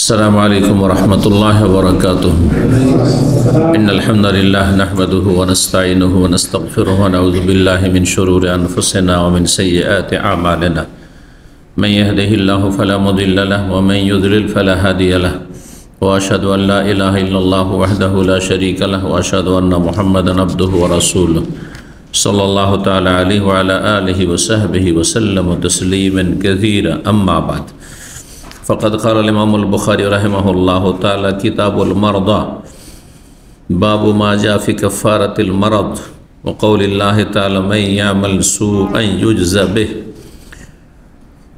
अस्सलामु अलैकुम वरहमतुल्लाहि वबरकातुहू। इन्नल हम्दुलिल्लाह नहमदुहु व नस्तईनुहु व नस्तगफिरुहु व नऊज़ु बिल्लाहि मिन शुरूरि अनफुसिना व मिन सय्यिआति अमालिना। मन यहदिहिल्लाहु फला मुदिल्ल लहु व मन युद्लिल फला हादिय लहु व अशहदु अन ला इलाहा इल्लल्लाहु वहदहु ला शरीका लहु व अशहदु अन्ना मुहम्मदन अब्दुहु व रसूलुहु सल्लल्लाहु तआला अलैहि व अला आलिहि व सहबिहि व सल्लम तस्लीमन कसीरा। अम्मा बाद फ़क़द क़ाल इमामुल बुख़ारी रहमहुल्लाहु तआला किताबुल मरदा बाबु मा जा फ़ी कफ़ारतिल मरद व क़ौलिल्लाहि तआला मन यअमल सूअन युज्ज़ा बिह।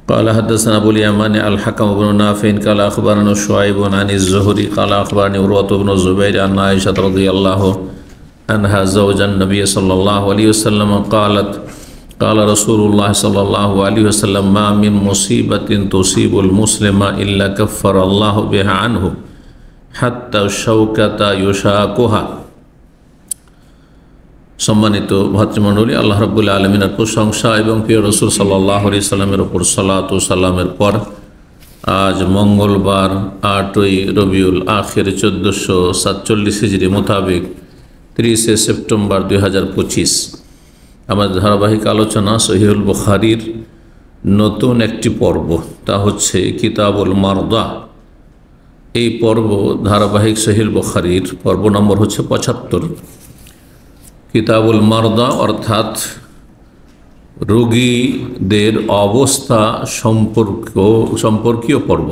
क़ाल हद्दसना अबुल यमान अल हकम इब्न नाफ़िअ क़ाल अख़बरना शुअैब अन ज़ुहरी क़ाल अख़बरनी उर्वत इब्न ज़ुबैर अन आयशा रज़ियल्लाहु अन्हा ज़ौजन नबी सल्लल्लाहु अलैहि वसल्लम क़ालत क़ाल रसूलुल्लाह सल्लल्लाहु अलैहि वसल्लम मा मिन मुसीबतिन तुसीबुल मुस्लिमा इल्ला कफ़्फ़रल्लाहु बिहा अन्हु हत्ता शौकता युशाकुहा। सम्मानित भातृमंडলী, আল্লাহ রাব্বুল আলামিনের প্রশংসা এবং প্রিয় রাসূল সাল্লাল্লাহু আলাইহি সাল্লামের উপর সালাত ও সালামের পর আজ মঙ্গলবার 8ই রবিউল আখির 1447 হিজরি মোতাবেক 30 সেপ্টেম্বর 2025 আমাদের ধারাবাহিক আলোচনা সহিহুল বুখারীর নতুন একটি পর্ব, তা হচ্ছে কিতাবুল মারদা। এই পর্ব ধারাবাহিক সহিহুল বুখারীর পর্ব নম্বর হচ্ছে 75। কিতাবুল মারদা অর্থাৎ রোগীদের অবস্থা সম্পর্কীয় পর্ব,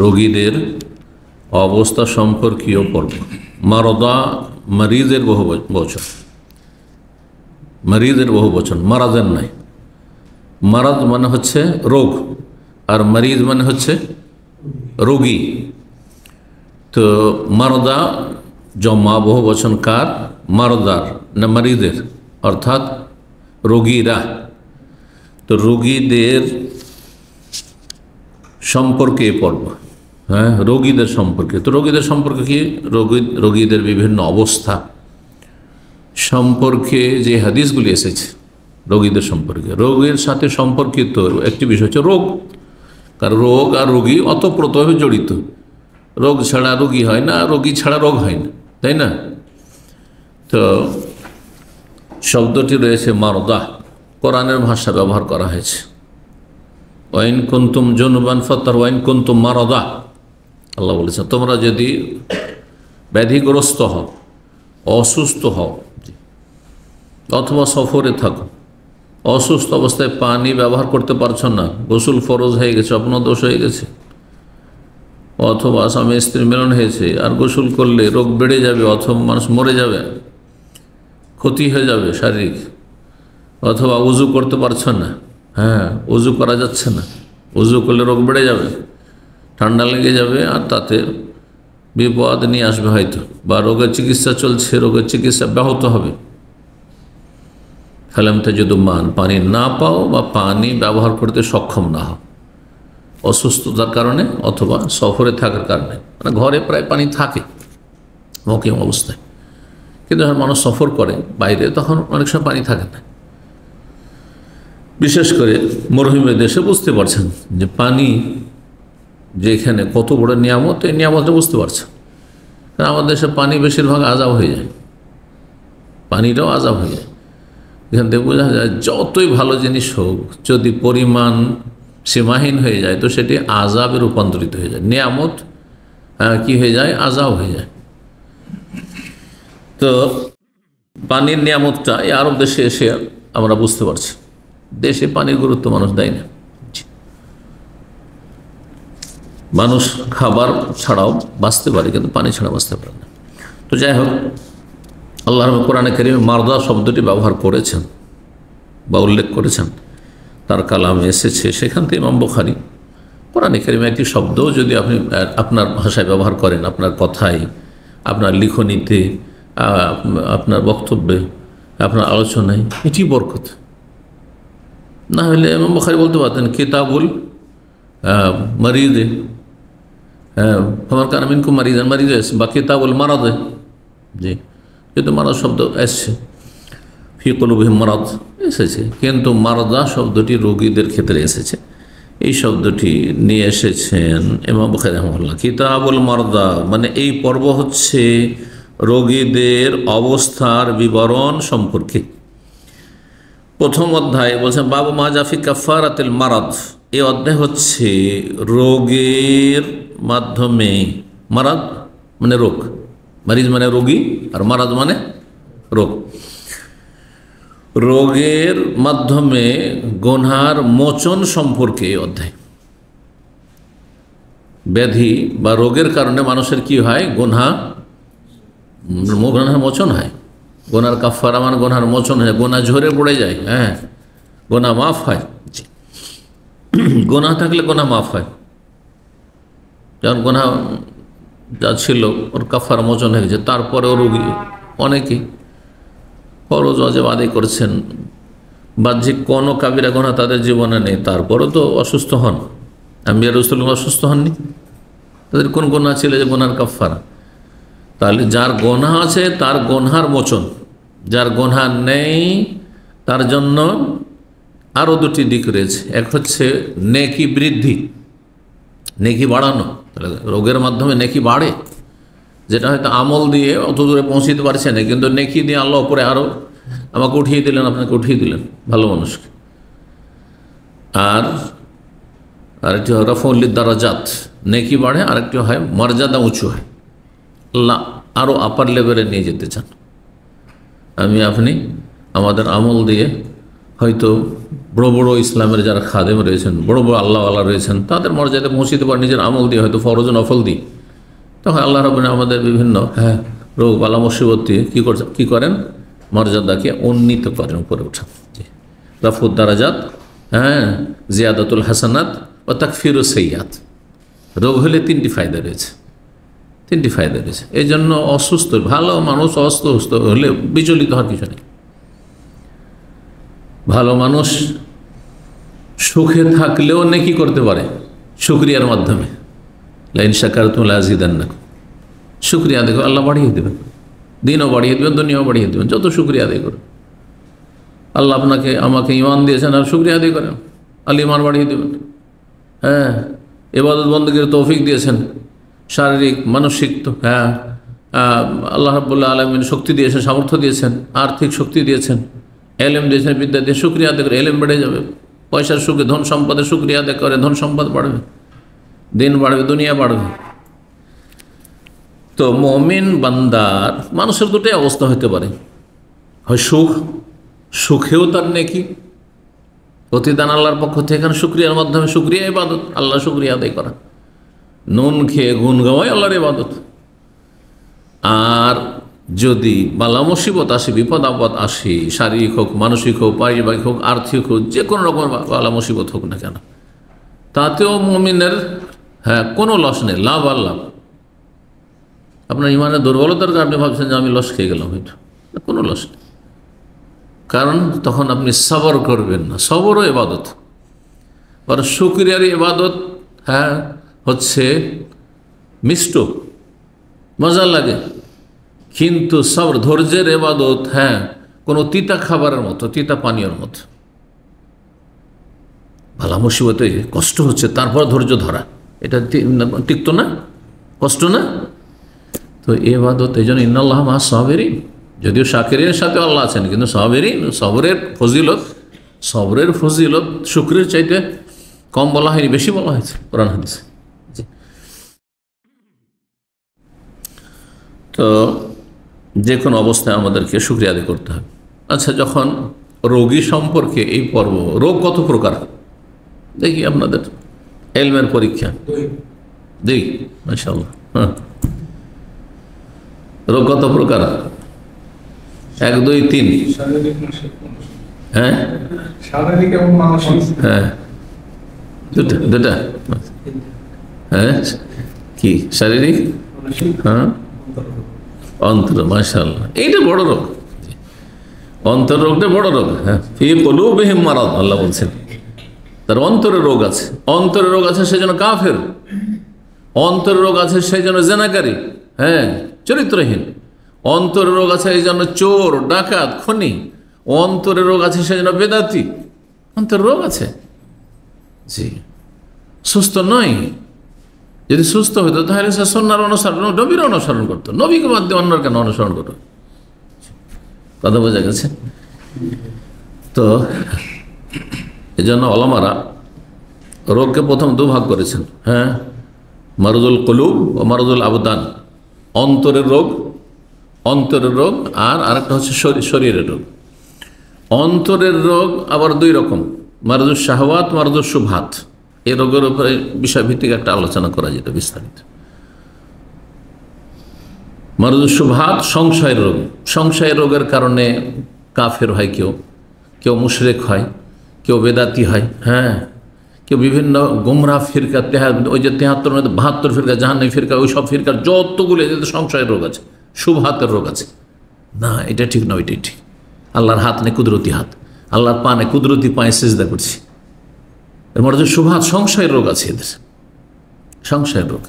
রোগীদের অবস্থা সম্পর্কীয় পর্ব। মারদা মরিজের বহু বচন, মরিজের বহু বচন, মারাজের নাই। মারাজ মানে হচ্ছে রোগ আর মরিজ মানে হচ্ছে রোগী। তো মারদা জমা বহু বচন কার? মারদার না মরিজের, অর্থাৎ রোগীরা। তো রোগীদের সম্পর্কে পর্ব, হ্যাঁ, রোগীদের সম্পর্কে। তো রোগীদের সম্পর্কে কি? রোগীদের বিভিন্ন অবস্থা সম্পর্কে যে হাদিসগুলি এসেছে রোগীদের সম্পর্কে, রোগের সাথে সম্পর্কিত একটি বিষয় হচ্ছে রোগ। কারণ রোগ আর রোগী অতপ্রতভাবে জড়িত। রোগ ছাড়া রোগী হয় না, রোগী ছাড়া রোগ হয় না, তাই না? তো শব্দটি রয়েছে মারদা, কোরআনের ভাষা ব্যবহার করা হয়েছে। ওয়াইন কুনতুম জুনুবান ফাত্তার ওয়াইন কুনতুম মারদা, আল্লাহ বলেছেন তোমরা যদি ব্যাধিগ্রস্ত হও, অসুস্থ হও অথবা সফরে থাকো, অসুস্থ অবস্থায় পানি ব্যবহার করতে পারছো না, গোসল ফরজ হয়ে গেছে, অপনদোষ হয়ে গেছে, অথবা স্বামী স্ত্রী মিলন হয়েছে আর গোসল করলে রোগ বেড়ে যাবে অথবা মানুষ মরে যাবে, ক্ষতি হয়ে যাবে শারীরিক, অথবা উজু করতে পারছো না, হ্যাঁ উজু করা যাচ্ছে না, উজু করলে রোগ বেড়ে যাবে, ঠান্ডা লেগে যাবে আর তাতে বিপদ নিয়ে আসবে হয়তো, বা রোগের চিকিৎসা চলছে, রোগের চিকিৎসা ব্যাহত হবে। ফালাম তাজিদু মান, পানি না পাও বা পানি ব্যবহার করতে সক্ষম না হও অসুস্থতার কারণে অথবা সফরে থাকার কারণে। মানে ঘরে প্রায় পানি থাকে মকিম অবস্থায়, কিন্তু যখন মানুষ সফর করে বাইরে তখন অনেক সময় পানি থাকে না। বিশেষ করে মরুভূমি দেশে বুঝতে পারছেন যে পানি যে এখানে কত বড় নিয়ামত, এই নিয়ামতটা বুঝতে পারছেন। কারণ আমাদের দেশে পানি বেশিরভাগ আজাব হয়ে যায়, পানিটাও আজাব হয়ে যায়। এখান থেকে বোঝা যায় যতই ভালো জিনিস হোক যদি পরিমাণ সীমাহীন হয়ে যায় তো সেটি আজাবে রূপান্তরিত হয়ে যায়, নিয়ামত কি হয়ে যায়? আজাব হয়ে যায়। তো পানির নিয়ামতটা এই আরব দেশে এসে আমরা বুঝতে পারছি। দেশে পানির গুরুত্ব মানুষ দেয় না, মানুষ খাবার ছাড়াও বাঁচতে পারে কিন্তু পানি ছাড়া বাঁচতে পারে না। তো যাই হোক, আল্লাহ কোরআনে কারিমে মারদা শব্দটি ব্যবহার করেছেন বা উল্লেখ করেছেন, তার কালামে এসেছে। সেখান থেকে ইমাম বুখারী কোরআনে কারিমে একটি শব্দ যদি আপনি আপনার ভাষায় ব্যবহার করেন, আপনার কথায়, আপনার লিখনীতে, আপনার বক্তব্যে, আপনার আলোচনায়, এটি বরকত। না হলে ইমাম বুখারী বলতে পারতেন কিতাবুল মারিদে, ফামান কানা মিনকুম মারিদান, মারিদ বা কিতাবুল মারাদে। জি, যেহেতু মারাদ শব্দ এসছে, ফি কুলুবিহিম মারাদ এসেছে, কিন্তু মারদা শব্দটি রোগীদের ক্ষেত্রে এসেছে। এই শব্দটি নিয়ে এসেছেন ইমাম বুখারী রাহিমাহুল্লাহ। কিতাবুল মারদা মানে এই পর্ব হচ্ছে রোগীদের অবস্থার বিবরণ সম্পর্কে। প্রথম অধ্যায় বলছেন বাবু মা জাফি কাফারাতিল মারাদ। এই অধ্যায় হচ্ছে রোগের মাধ্যমে, মারাদ মানে রোগ, মারিজ মানে রোগী, আর মারাদ মানে রোগ, রোগের মাধ্যমে গুনহার মোচন সম্পর্কে এই অধ্যায়। ব্যাধি বা রোগের কারণে মানুষের কি হয়? গুনহার মোচন হয়। গোনার কাফারা মানে গোনার মোচন হয়, গোনা ঝরে পড়ে যায়। হ্যাঁ, গোনা মাফ হয়। গোনা থাকলে গোনা মাফ হয়। যেমন গোনা যা ছিল ওর কাফারা মোচন হয়ে গেছে, তারপরেও রোগী অনেকেই ফরজ ওয়াজিব আদায় করছেন, বাহ্যিক কোনো কাবিরা গোনা তাদের জীবনে নেই, তারপরেও তো অসুস্থ হন। আম্বিয়া রাসূল অসুস্থ হননি, তাদের কোন গোনা ছিল যে গোনার কাফারা? তাহলে যার গোনা আছে তার গোনহার মোচন, যার গোনা নেই তার জন্য আরও দুটি দিক রয়েছে। এক হচ্ছে নেকি বৃদ্ধি, নেকি বাড়ানো। তাহলে রোগের মাধ্যমে নেকি বাড়ে, যেটা হয়তো আমল দিয়ে অত দূরে পৌঁছতে পারছে না, কিন্তু নেকি দিয়ে আল্লাহ উপরে আরও আমাকে উঠিয়ে দিলেন, আপনাকে উঠিয়ে দিলেন, ভালো মানুষকে। আর আরেকটি হয় রফউল দারাজাত, নেকি বাড়ে। আরেকটি হয় মর্যাদা উঁচু হয়, আল্লাহ আরও আপার লেভেলে নিয়ে যেতে চান। আমি আপনি আমাদের আমল দিয়ে হয়তো বড় বড় ইসলামের যারা খাদেম রয়েছেন, বড় বড় আল্লাহওয়ালা রয়েছেন, তাদের মর্যাদায় পৌঁছতে পারে নিজের আমল দিয়ে, হয়তো ফরজ নফল দিই। তখন আল্লাহ রাব্বুল আমাদের বিভিন্ন রোগ বালা মুসিবত দিয়ে কী করেন? মর্যাদাকে উন্নীত করেন, উপরে ওঠান। রাফুদ দারাজাত, জিয়াদাতুল হাসানাত ও তাকফিরুস সাইয়্যাত। রোগ হলে তিনটি ফায়দা রয়েছে, তিনটি ফায়দা রয়েছে। এই জন্য অসুস্থ ভালো মানুষ অসুস্থ হলে বিচলিত হওয়ার কিছু নেই। ভালো মানুষ সুখে থাকলেও নেকি করতে পারে শুকরিয়ার মাধ্যমে। লাইন শাকারতুম লাযিদান্নাকুম, শুকরিয়া দেখো আল্লাহ বাড়িয়ে দেবেন, দিনও বাড়িয়ে দেবেন, দুনিয়াও বাড়িয়ে দেবেন, যত শুকরিয়া আদায় করুন। আল্লাহ আপনাকে আমাকে ঈমান দিয়েছেন, আর শুকরিয়া আদায় করেন, আল্লাহ ঈমান বাড়িয়ে দেবেন। হ্যাঁ, ইবাদত বন্দেগীর তৌফিক দিয়েছেন, শারীরিক মানসিক, তো আল্লাহ রাব্বুল আলামিন শক্তি দিয়েছেন, সামর্থ্য দিয়েছেন, আর্থিক শক্তি দিয়েছেন, এলেম দিয়েছেন, বিদ্যা দিয়ে শুকরিয়া আদায় করে এলেম বেড়ে যাবে। পয়সার সুখে ধন সম্পদের শুকরিয়া আদায় করে ধন সম্পদ বাড়বে, দিন বাড়বে, দুনিয়া বাড়বে। তো মুমিন বান্দার মানুষের দুটোই অবস্থা হতে পারে, হয় সুখেও তার নেকি, প্রতিদান আল্লাহর পক্ষ থেকে, এখানে শুকরিয়ার মাধ্যমে, শুকরিয়া ইবাদত, আল্লাহ শুকরিয়া আদায় করা, নুন খেয়ে গুণ গাওয়াই আল্লাহর ইবাদত। আর যদি বালা মুসিবত আসে, বিপদ আপদ আসে, শারীরিক হোক, মানসিক হোক, পারিবারিক হোক, আর্থিক হোক, যে কোনো রকম বালা মুসিবত হোক না কেন, তাতেও মুমিনের কোনো লস নেই, লাভ আর লাভ। আপনার ইমানের দুর্বলতার কারণে ভাবছেন যে আমি লস খেয়ে গেলাম, হয়তো কোনো লস নেই, কারণ তখন আপনি সবর করবেন না। সবরও ইবাদত, আর শুকরিয়ার ইবাদত হচ্ছে মিষ্ট, মজা লাগে, কিন্তু সবর ধৈর্যের ইবাদত কোনো তিতা খাবারের মতো, তিতা পানীয়র মতো। ভালা মুসিবতে কষ্ট হচ্ছে, তারপর ধৈর্য ধরা, এটা টিকতো না, কষ্ট না। তো ইবাদত এই জন্য ইন্নাল্লাহ মা সাবিরিন, যদিও শাকিরের সাথে আল্লাহ আছেন, কিন্তু সাবিরিন, সবরের ফজিলত শুকরের চাইতে কম বলা হয়নি, বেশি বলা হয়েছে কোরআন হাদিসে। তো যে কোনো অবস্থায় আমাদেরকে শুকরিয়া আদায় করতে হবে। আচ্ছা, যখন রোগী সম্পর্কে এই পর্ব, রোগ কত প্রকার দেখি আপনাদের এলমের পরীক্ষা দেখি, মাশাআল্লাহ। রোগ কত প্রকার? 1 2 3। শারীরিক এবং মানসিক। দুটা। কি শারীরিক? অন্তর, মাশাআল্লাহ, এইটা বড় রোগ, অন্তর রোগটা বড় রোগ। ফি কুলুবিহিম মারাদ, আল্লাহ বলছেন তার অন্তরে রোগ আছে। অন্তরে রোগ আছে সেজন্য কাফের, অন্তরে রোগ আছে সেই জন্য জেনাকারী, চরিত্রহীন। অন্তরে রোগ আছে এই জন্য চোর, ডাকাত, খনি। অন্তরে রোগ আছে সেই জন্য বেদাতি। অন্তরে রোগ আছে, জি। সুস্থ নয়। যদি সুস্থ হতো তাহলে সে সন্ন্যার অনুসরণ, নবীর অনুসরণ করতো। নবীকে বাদ দিয়ে অন্যর কেন অনুসরণ করতো? কথা বোঝা গেছে? তো এই জন্য ওলামারা রোগকে প্রথম দুভাগ করেছেন। হ্যাঁ, মারুদুল কুলুব ও মারুদুল আবদান, অন্তরের রোগ আর আরেকটা হচ্ছে শরীরের রোগ। অন্তরের রোগ আবার দুই রকম, মারুদুল শাহওয়াত, মারুদুল শুবহাত। এই রোগের উপরে বিষয়ভিত্তিক একটা আলোচনা করা যেত বিস্তারিত। মারুদুল শুবহাত সংশয়ের রোগ। সংশয়ের রোগের কারণে কাফের হয়, কেউ মুশরিক হয়, কেউ বেদাতি হয়, হ্যাঁ, কেউ বিভিন্ন গুমরাহ ফিরকা, ওই যে 73-72 ফিরকা, জাহান্নামী ফিরকা, ওই সব ফিরকার যতগুলো এদের সংশয়ের রোগ আছে, শুবহাতের রোগ আছে। না, এটা ঠিক নয়, এটাই ঠিক। আল্লাহর হাত নেই, কুদরতি হাত। আল্লাহর পা নেই, কুদরতি পায়ে সিজদা করছি। এর মধ্যে যে শুবহাত, সংশয়ের রোগ আছে এদের, সংশয়ের রোগ।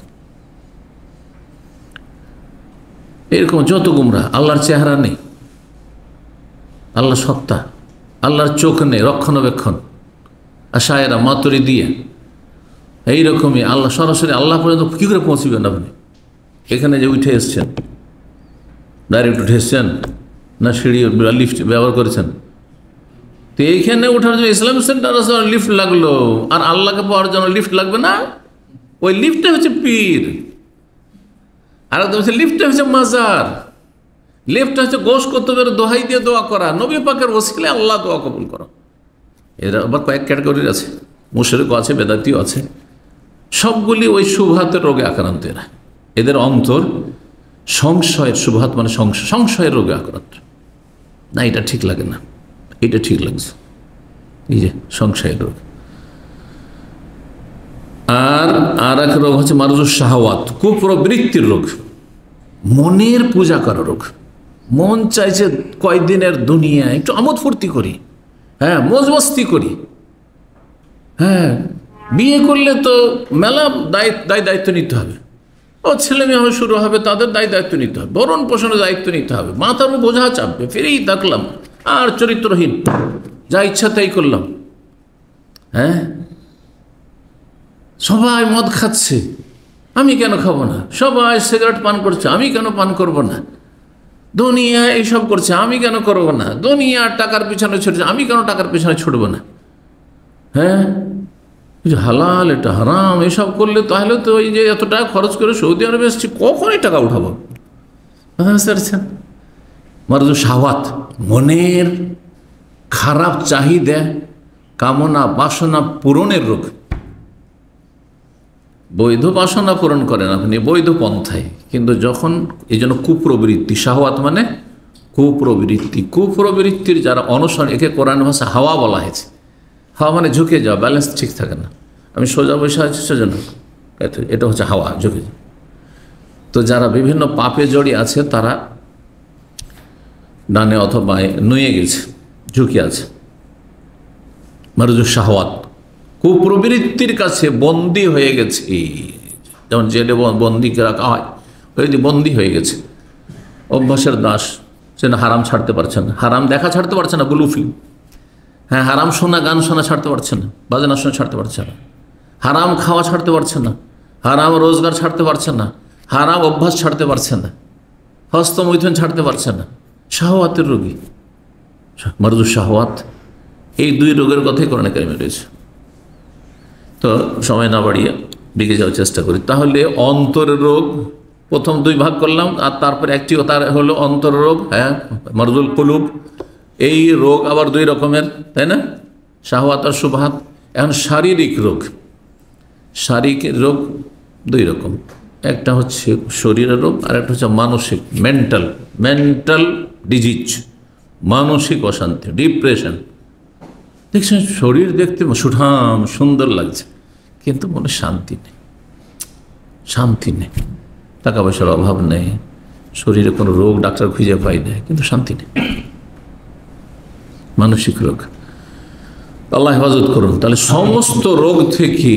এরকম যত গুমরাহ, আল্লাহর চেহারা নেই, আল্লাহ সত্তা, আল্লাহর চোখ নেই, রক্ষণাবেক্ষণ, আশায়েরা, মাতুরিদিয়া, এইরকমই। আল্লাহ সরাসরি আল্লাহ পর্যন্ত কী করে পৌঁছবেন আপনি? এখানে যে উঠে এসছেন, ডাইরেক্ট উঠে এসছেন না সিঁড়ি লিফট ব্যবহার করেছেন? তো এইখানে ওঠার জন্য ইসলাম সেন্টার আছে, লিফট লাগলো, আর আল্লাহকে পাওয়ার জন্য লিফট লাগবে না? ওই লিফটটা হচ্ছে পীর, আর হচ্ছে লিফটটা হচ্ছে মাজার, লিফটটা হচ্ছে গোশ কুতুবের দোহাই দিয়ে দোয়া করা, নবী পাকের ওসিলায় আল্লাহ দোয়া কবুল করা। এরা আবার কয়েক ক্যাটাগরির আছে, মুশরিকও আছে, বেদাতিও আছে। সবগুলি ওই শুবহাতের রোগে আক্রান্ত এরা। এদের অন্তর সংশয়ের, শুবহাত মানে সংশয়ের রোগে আক্রান্ত। না, এটা ঠিক লাগে না, এটা ঠিক লাগছে, এই যে সংশয়ের রোগ। আর এক রোগ হচ্ছে মারুদুস শাহওয়াত, কুপ্রবৃত্তির রোগ, মনের পূজা করা রোগ। মন চাইছে কয়দিনের দুনিয়া একটু আমোদ ফুর্তি করি, হ্যাঁ, মজ মস্তি করি। হ্যাঁ, বিয়ে করলে তো মেলা দায়িত্ব নিতে হবে, ও ছেলে মেয়ে শুরু হবে, তাদের দায়িত্ব নিতে হবে, ভরণ পোষণের দায়িত্ব নিতে হবে, মাথার বোঝা চাপবে, ফিরেই থাকলাম আর চরিত্রহীন, যা ইচ্ছা তাই করলাম। হ্যাঁ, সবাই মদ খাচ্ছে, আমি কেন খাবো না? সবাই সিগারেট পান করছে, আমি কেন পান করব না? দুনিয়া এইসব করছে, আমি কেন করবো না? দুনিয়া টাকার পিছনে ছুটছে, আমি কেন টাকার পিছনে ছুটবো না? হ্যাঁ, হালাল এটা হারাম, এসব করলে তাহলে তো ওই যে এত টাকা খরচ করে সৌদি আরবে এসেছি, কখন এই টাকা উঠাবো? মারুদু শাহওয়াত, মনের খারাপ চাহিদা, কামনা বাসনা পূরণের রোগ। বৈধ বাসনা পূরণ করেন আপনি বৈধ পন্থায়, কিন্তু যখন এই জন্য কুপ্রবৃত্তি, শাহওয়াত মানে কুপ্রবৃত্তি, কুপ্রবৃত্তির যারা অনুসরণ, একে কোরআন ভাষা হাওয়া বলা হয়েছে। হাওয়া মানে ঝুঁকে যাওয়া, ব্যালেন্স ঠিক থাকে না, আমি সোজা বসে আছি সেজন্য, এটা হচ্ছে হাওয়া, ঝুঁকে যাওয়া। তো যারা বিভিন্ন পাপে জড়িয়ে আছে তারা ডানে অথবা নুয়ে গেছে, ঝুঁকে আছে, মারুদু শাহওয়াত, কুপ্রবৃত্তির কাছে বন্দী হয়ে গেছে। যেমন জেলে বন্দীকে রাখা হয়, ওই বন্দী হয়ে গেছে, অভ্যাসের দাস, সে না হারাম ছাড়তে পারছে না, হারাম দেখা ছাড়তে পারছে না, ব্লু ফিল্ম, হ্যাঁ, হারাম শোনা, গান শোনা ছাড়তে পারছে না, বাজনা শোনা ছাড়তে পারছে না, হারাম খাওয়া ছাড়তে পারছে না, হারাম রোজগার ছাড়তে পারছে না, হারাম অভ্যাস ছাড়তে পারছে না, হস্তমৈথুন ছাড়তে পারছে না। শাহওয়াতের রোগী, মারুদু শাহওয়াত, এই দুই রোগের কথাই কোরআনে কারিমে রয়েছে। তো সময় না বাড়িয়ে দিকে যাওয়ার চেষ্টা করি। তাহলে অন্তরের রোগ প্রথম দুই ভাগ করলাম, আর তারপরে একটি তার হলো অন্তর রোগ, হ্যাঁ, মারুদুল কুলুব। এই রোগ আবার দুই রকমের, তাই না? শাহওয়াত আর শুবহাত। এখন শারীরিক রোগ, শারীরিক রোগ দুই রকম, একটা হচ্ছে শরীরের রোগ আর একটা হচ্ছে মানসিক, মেন্টাল ডিজিজ, মানসিক অশান্তি, ডিপ্রেশন। দেখছেন শরীর দেখতে সুঠাম সুন্দর লাগছে, কিন্তু মনে শান্তি নেই, টাকা পয়সার অভাব নেই, শরীরে কোনো রোগ ডাক্তার খুঁজে পাই না, কিন্তু শান্তি নেই, মানসিক রোগ। আল্লাহ হেফাজত করুন। তাহলে সমস্ত রোগ থেকে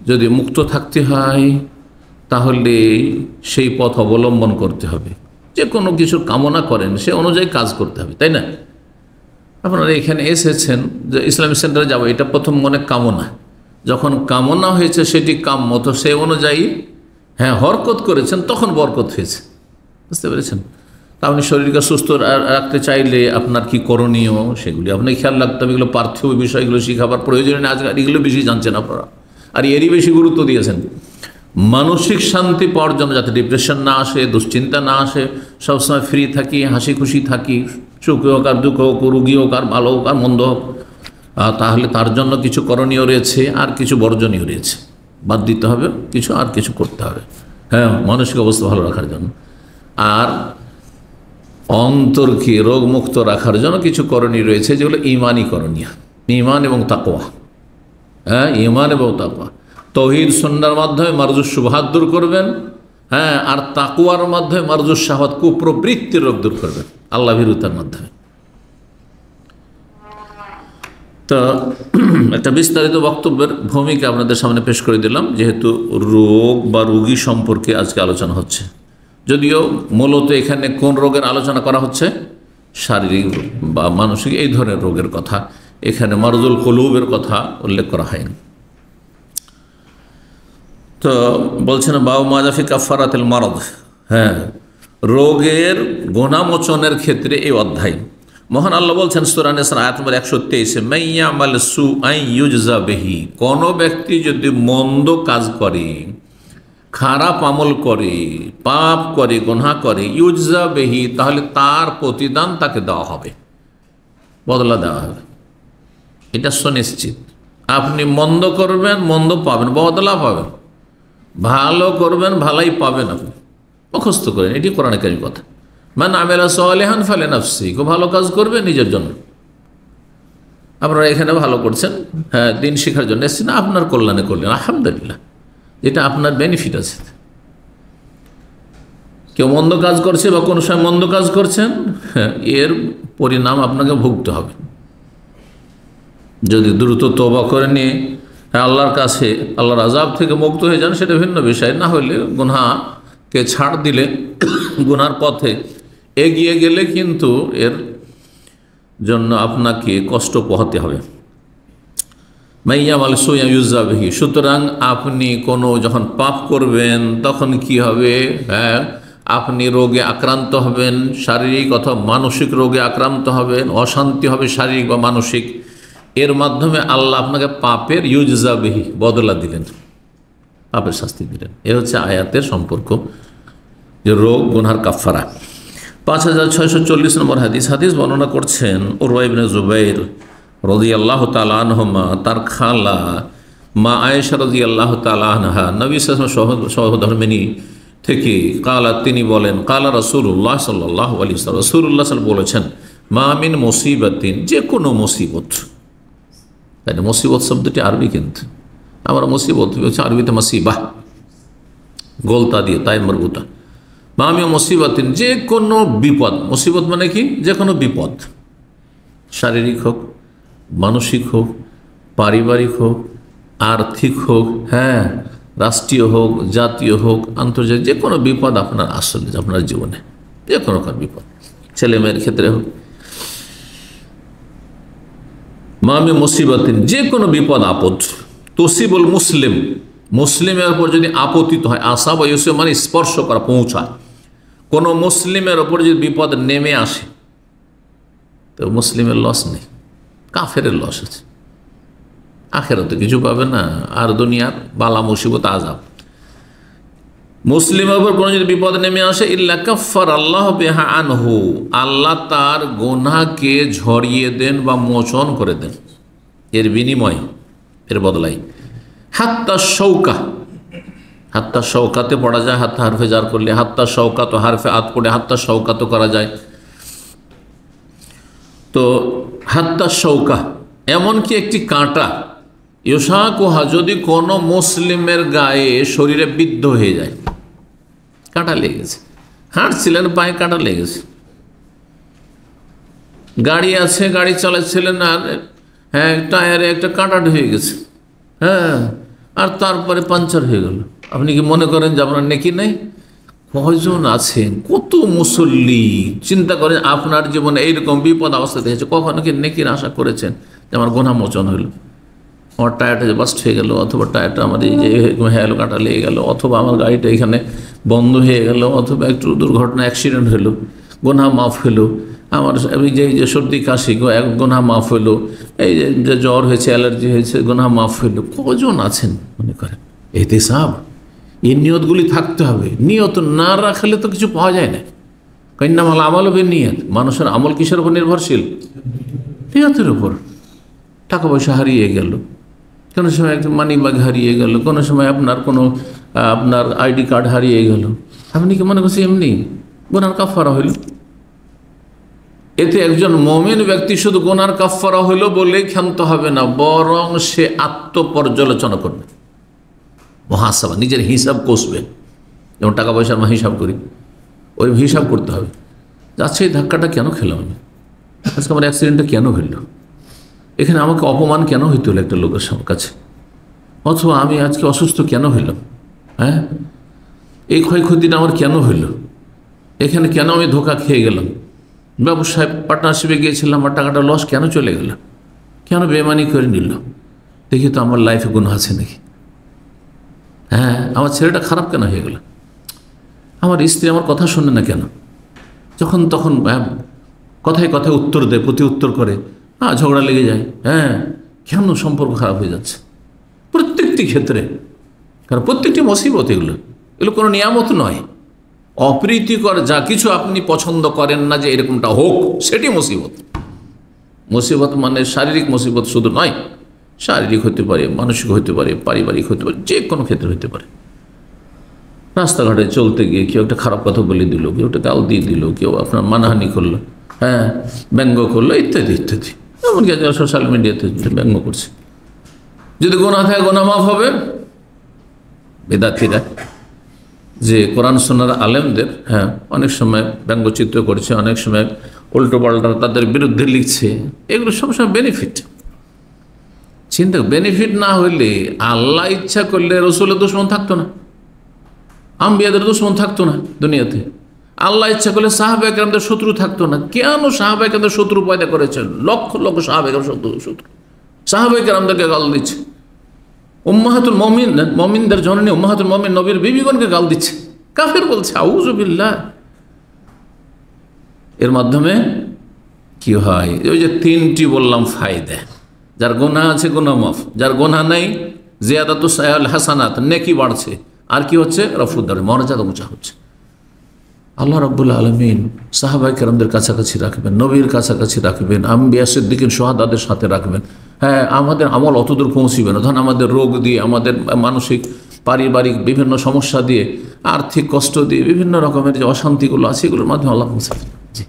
যদি মুক্ত থাকতে হয় তাহলে সেই পথ অবলম্বন করতে হবে। যে কোনো কিছুর কামনা করেন সে অনুযায়ী কাজ করতে হবে, তাই না? আপনারা এখানে এসেছেন যে ইসলামিক সেন্টারে যাবো, এটা প্রথম মনে কামনা, যখন কামনা হয়েছে সেটি কাম্য, তো সে অনুযায়ী হরকত করেছেন, তখন বরকত হয়েছে। বুঝতে পেরেছেন? তা আপনি শরীরকে সুস্থ রাখতে চাইলে আপনার কি করণীয় সেগুলি আপনাকে খেয়াল রাখতে হবে। এগুলো পার্থিব বিষয়গুলো শিখাবার প্রয়োজন নেই, আজকাল এগুলো বেশি জানছেন আপনারা, আর এরই বেশি গুরুত্ব দিয়েছেন। মানসিক শান্তি পাওয়ার জন্য, যাতে ডিপ্রেশন না আসে, দুশ্চিন্তা না আসে, সবসময় ফ্রি থাকি, হাসি খুশি থাকি, সুখ হোক আর দুঃখ হোক, রুগী হোক আর ভালো হোক আর মন্দ হোক, তাহলে তার জন্য কিছু করণীয় রয়েছে আর কিছু বর্জনীয় রয়েছে। বাদ দিতে হবে কিছু, আর কিছু করতে হবে মানসিক অবস্থা ভালো রাখার জন্য। আর অন্তরকে রোগমুক্ত রাখার জন্য কিছু করণীয় রয়েছে, যেগুলো ঈমানি করণীয়, ঈমান এবং তাকওয়া। ঈমান এবং তাকওয়া, তৌহিদ সুন্নাহর মাধ্যমে মারজুস শুবহাত দূর করবেন, আর তাকওয়ার মাধ্যমে মারজুস শাহওয়াত, কুপ্রবৃত্তির রোগ দূর করবেন আল্লাহ ভীরুতার মাধ্যমে। তো একটা বিস্তারিত বক্তব্যের ভূমিকা আপনাদের সামনে পেশ করে দিলাম, যেহেতু রোগ বা রোগী সম্পর্কে আজকে আলোচনা হচ্ছে। যদিও মূলত এখানে কোন রোগের আলোচনা করা হচ্ছে, শারীরিক বা মানসিক এই ধরনের রোগের কথা, এখানে মারজুল কুলুবের কথা উল্লেখ করা হয়নি। তো বলছেন বাউ মাজাফি কাফারাতুল মারদ, রোগের গুনাহমোচনের ক্ষেত্রে এই অধ্যায়। মহান আল্লাহ বলছেন সূরা নিসা আয়াত নম্বর 123, মাইয়ামাল সুআই ইউজজা বিহি, কোন ব্যক্তি যদি মন্দ কাজ করে, খারাপ আমল করে, পাপ করে, গুনাহ করে, ইউজজা বিহি, তাহলে তার প্রতিদান তাকে দেওয়া হবে, বদলা দেওয়া হবে। এটা সুনিশ্চিত। আপনি মন্দ করবেন, মন্দ পাবেন, বদলা পাবেন। ভালো করবেন, ভালাই পাবেন। আপনি মুখস্থ করেন, এটি কোরআনে কারীমের কথা। মান আমিলা সালিহান ফালিনাফসি, খুব ভালো কাজ করবে নিজের জন্য। আপনারা এখানে ভালো করছেন, দিন শেখার জন্য এসেছেন, আপনার কল্যাণে করলেন, আলহামদুলিল্লাহ, যেটা আপনার বেনিফিট আছে। কেউ মন্দ কাজ করছে বা কোনো সময় মন্দ কাজ করছেন, এর পরিণাম আপনাকে ভুগতে হবে। যদি দ্রুত তওবা করে নিয়ে আল্লাহর কাছে, আল্লাহর আযাব থেকে মুক্ত হয়ে যান, সেটা ভিন্ন বিষয়। না হলে গুনাহকে ছাড় দিলে, গুনার পথে এগিয়ে গেলে কিন্তু এর জন্য আপনাকে কষ্ট পোহাতে হবে। মাইয়ামাল সুআ ইউজজা বিহি, সুতরাং আপনি কোনো যখন পাপ করবেন তখন কি হবে, আপনি রোগে আক্রান্ত হবেন, শারীরিক অথবা মানসিক রোগে আক্রান্ত হবেন, অশান্তি হবে শারীরিক বা মানসিক। এর মাধ্যমে আল্লাহ আপনাকে পাপের ইউজজা বিহি, বদলা দিলেন, পাপের শাস্তি দিলেন। এ হচ্ছে আয়াতের সম্পর্ক, যে রোগ গুনহার কাফারা। 5640 নম্বর হাদিস বর্ণনা করছেন উরওয়া ইবনে জুবাইর রাদিয়াল্লাহু তাআলা আনহুমা, তার খালা মা আয়েশা রাদিয়াল্লাহু তাআলা আনহা, নবী সাল্লাল্লাহু আলাইহি ওয়াসাল্লাম সহধর্মিণী থেকে, কালা, তিনি বলেন, কালা রাসূলুল্লাহ সাল্লাল্লাহু আলাইহি ওয়াসাল্লাম, রাসূলুল্লাহ সাল্লাল্লাহু আলাইহি ওয়াসাল্লাম বলেছেন, মা মিন মুসিবাতিন, যে কোনো মুসিবত। তাই না, মুসিবত শব্দটি আরবি, কিন্তু আমরা মুসিবত হচ্ছে আরবিতে মাসিবাহ, গোলতা দিয়ে, তাই মরবুতা। মামি মুসিবতিন, যে কোনো বিপদ। মুসিবত মানে কি, যে কোনো বিপদ, শারীরিক হোক, মানসিক হোক, পারিবারিক হোক, আর্থিক হোক, রাষ্ট্রীয় হোক, জাতীয় হোক, আন্তর্জাতিক, যে কোনো বিপদ আপনার আসলে আপনার জীবনে, যে কোনো বিপদ, ছেলে মেয়ের ক্ষেত্রে হোক। মামি মুসিবতিন, যে কোনো বিপদ আপদ, তসিবুল মুসলিম, মুসলিমের ওপর যদি আপতিত হয়, আসা বা ইউসিব মানে স্পর্শ করা, পৌঁছা, কোনো মুসলিমের ওপর যদি বিপদ নেমে আসে, তো মুসলিমের লস নেই, কাফেরের লস আছে। আখেরাতে কিছু পাবে না, আর দুনিয়ার বালা মুসিবত আযাব। মুসলিমের ওপর কোনো যদি বিপদ নেমে আসে, ইল্লা কাফার আল্লাহ বিহা আনহু, আল্লাহ তার গুনাহকে ঝরিয়ে দেন বা মোচন করে দেন, এর বিনিময়, এর বদলাই। হাত্তা শৌকা, হাত্তা শৌকাতে পড়া যায়, হাত্তা হারফে জার করলে, হাত্তা শৌকা তো হারফে আত পড়ে হাত্তা শৌকা তো করা যায়। তো হাত্তা শৌকা, এমনকি একটি কাঁটা, ইউসাকুহা, যদি কোনো মুসলিমের গায়ে, শরীরে বিদ্ধ হয়ে যায়, কাঁটা লেগেছে, হাঁটছিলেন পায়ে কাঁটা লেগেছে, গাড়ি আছে, গাড়ি চালাচ্ছিলেন, আর টায়ারে একটা কাঁটা ঢুকে গেছে, আর তারপরে পাঞ্চার হয়ে গেল। আপনি কি মনে করেন যে আপনার নেকি নেই? কয়জন আছেন, কত মুসল্লি, চিন্তা করেন আপনার জীবনে এইরকম বিপদ অবস্থা দেখেছে, কখনো কি নেকির আশা করেছেন যে আমার গুনাহ মোচন হইল? আমার টায়ারটা যে বাস্ট হয়ে গেল, অথবা টায়ারটা আমার এই যে হেলো কাঁটা লেগে গেল, অথবা আমার গাড়িটা এখানে বন্ধ হয়ে গেল, অথবা একটু দুর্ঘটনা অ্যাক্সিডেন্ট হলো, গুনাহ মাফ হলো। আমার এই যে সর্দি কাশি গুনাহ মাফ হলো, এই যে জ্বর হয়েছে, অ্যালার্জি হয়েছে, গুনাহ মাফ হলো। কজন আছেন মনে করেন এহতেসাব? এই নিয়তগুলি থাকতে হবে। নিয়ত না রাখলে তো কিছু পাওয়া যায় না। কাইন্নামাল আমাল হবে নিয়ত। মানুষের আমল কিসের উপর নির্ভরশীল? নিয়তের উপর। টাকা পয়সা হারিয়ে গেল, কোনো সময় একটা মানি ব্যাগ হারিয়ে গেল, কোনো সময় আপনার আইডি কার্ড হারিয়ে গেল, আপনি কি মনে করছেন এমনি গুনার কাফারা হইল? এতে একজন মুমিন ব্যক্তি শুধু গুনার কাফারা হইল বলেই ক্ষান্ত হবে না, বরং সে আত্মপর্যালোচনা করবে, মুহাসাবা, নিজের হিসাব কষবে। যেমন টাকা পয়সার হিসাব করি, ওই হিসাব করতে হবে। আচ্ছা, এই ধাক্কাটা কেন খেলাম আমি? আজকে আমার অ্যাক্সিডেন্টটা কেন হইল? এখানে আমাকে অপমান কেন হইতে হলো একটা লোকের কাছে? অথবা আমি আজকে অসুস্থ কেন হইলাম? হ্যাঁ, এই ক্ষয়ক্ষতিটা আমার কেন হইল? এখানে কেন আমি ধোকা খেয়ে গেলাম? ব্যবসায় পার্টনারশিপে গিয়েছিলাম, আমার টাকাটা লস কেন চলে গেল? কেন বেমানি করে নিল? দেখি তো আমার লাইফে গুনাহ আছে নাকি? হ্যাঁ, আমার ছেলেটা খারাপ কেন হয়ে গেল? আমার স্ত্রী আমার কথা শোনে না কেন? যখন তখন কথায় কথায় উত্তর দেয়, প্রতি উত্তর করে, ঝগড়া লেগে যায়। হ্যাঁ, কেন সম্পর্ক খারাপ হয়ে যাচ্ছে? প্রত্যেকটি ক্ষেত্রে, কারণ প্রত্যেকটি মুসিবত, এগুলো কোনো নিয়ামত নয়। অপ্রীতিকর যা কিছু আপনি পছন্দ করেন না যে এরকমটা হোক, সেটি মুসিবত। মুসিবত মানে শারীরিক মুসিবত শুধু নয়, শারীরিক হতে পারে, মানসিক হতে পারে, পারিবারিক হতে পারে, যে কোনো ক্ষেত্রে হতে পারে। রাস্তাঘাটে চলতে গিয়ে কেউ একটা খারাপ কথা বলে দিল, কেউ একটা গাল দিয়ে দিল, কেউ আপনার মানহানি করলো, হ্যাঁ, ব্যঙ্গ করলো, ইত্যাদি ইত্যাদি। এমনকি সোশ্যাল মিডিয়াতে ব্যঙ্গ করছে। যদি গুনাহ থাকে, গুনাহ মাফ হবে। বেদাতিরা যে কোরআন সুন্নাহর আলেমদের অনেক সময় ব্যঙ্গচিত্র করছে, অনেক সময় উল্টো পাল্টা তাদের বিরুদ্ধে লিখছে, এগুলো সবসময় বেনিফিট। চিন্তা, বেনিফিট না হইলে আল্লাহ ইচ্ছা করলে রসুলের দুশমন থাকতো না, আম্বিয়াদের দুশমন থাকতো না দুনিয়াতে। আল্লাহ ইচ্ছা করলে সাহাবায়ে কেরামদের শত্রু থাকতো না। কেন সাহাবায়ে কেরামদের শত্রু পয়দা করেছেন? লক্ষ লক্ষ সাহাবায়ে কেরাম শত্রু। সাহাবায়ে কেরামদেরকে গাল দিচ্ছে, উম্মাহাতুল মুমিনদের জননী উম্মাহাতুল মুমিন নবীর বিবিগণকে গাল দিচ্ছে, কাফের বলছে, আউযু বিল্লাহ। এর মাধ্যমে কি হয়? ওই যে তিনটি বললাম ফায়দা। যার গুনাহ আছে গুনাহ মাফ, যার গুনাহ নেই জিয়াদাতুস হাসানাত, নেকি বাড়ছে। আর কি হচ্ছে? রফুদ দারে, মর্যাদা উঁচা হচ্ছে। আল্লাহ রাব্বুল আলামিন সাহাবায়ে কেরামদের কাছাকাছি রাখবেন, নবীর কাছাকাছি রাখবেন, আম্বিয়া সিদ্দিকিন শুহাদাদের সাথে রাখবেন। হ্যাঁ, আমাদের আমল অতদূর পৌঁছিবে না। ধরেন আমাদের রোগ দিয়ে, আমাদের মানসিক পারিবারিক বিভিন্ন সমস্যা দিয়ে, আর্থিক কষ্ট দিয়ে, বিভিন্ন রকমের যে অশান্তিগুলো আছে, এগুলোর মাধ্যমে আল্লাহ পৌঁছাবে। জি,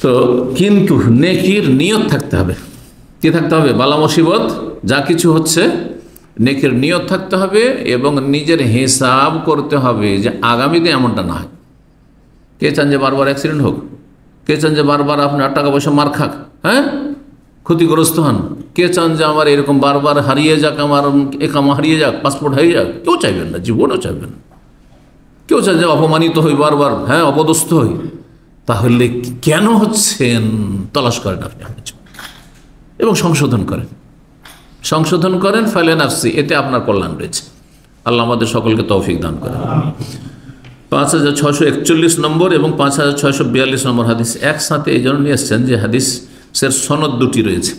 তো কিন্তু নেকির নিয়ত থাকতে হবে। কি থাকতে হবে? বালা মুসিবত যা কিছু হচ্ছে, নেকির নিয়ত থাকতে হবে এবং নিজের হিসাব করতে হবে যে আগামীতে এমনটা না হয়। কে চান যে বারবার অ্যাক্সিডেন্ট হোক? কে চান যে বারবার আপনার টাকা পয়সা মার খাক, হ্যাঁ, ক্ষতিগ্রস্ত হন? কে চান যে আমার এরকম বারবার হারিয়ে যাক, আমার একামা হারিয়ে যাক, পাসপোর্ট হারিয়ে যাক? কেউ চাইবেন না, জীবনেও চাইবেন না। কেউ চান যে অপমানিত হই বারবার, হ্যাঁ, অপদস্থ হই। তাহলে কেন হচ্ছেন তলাশ করেন আপনি এবং সংশোধন করেন ফালে নাফসি, এতে আপনার কল্যাণ রয়েছে। আল্লাহ আমাদের সকলকে তৌফিক দান করেন। 5641 নম্বর এবং 5642 নম্বর হাদিস একসাথে এই জন্য নিয়ে এসছেন যে হাদিসের সনদ দুটি রয়েছে।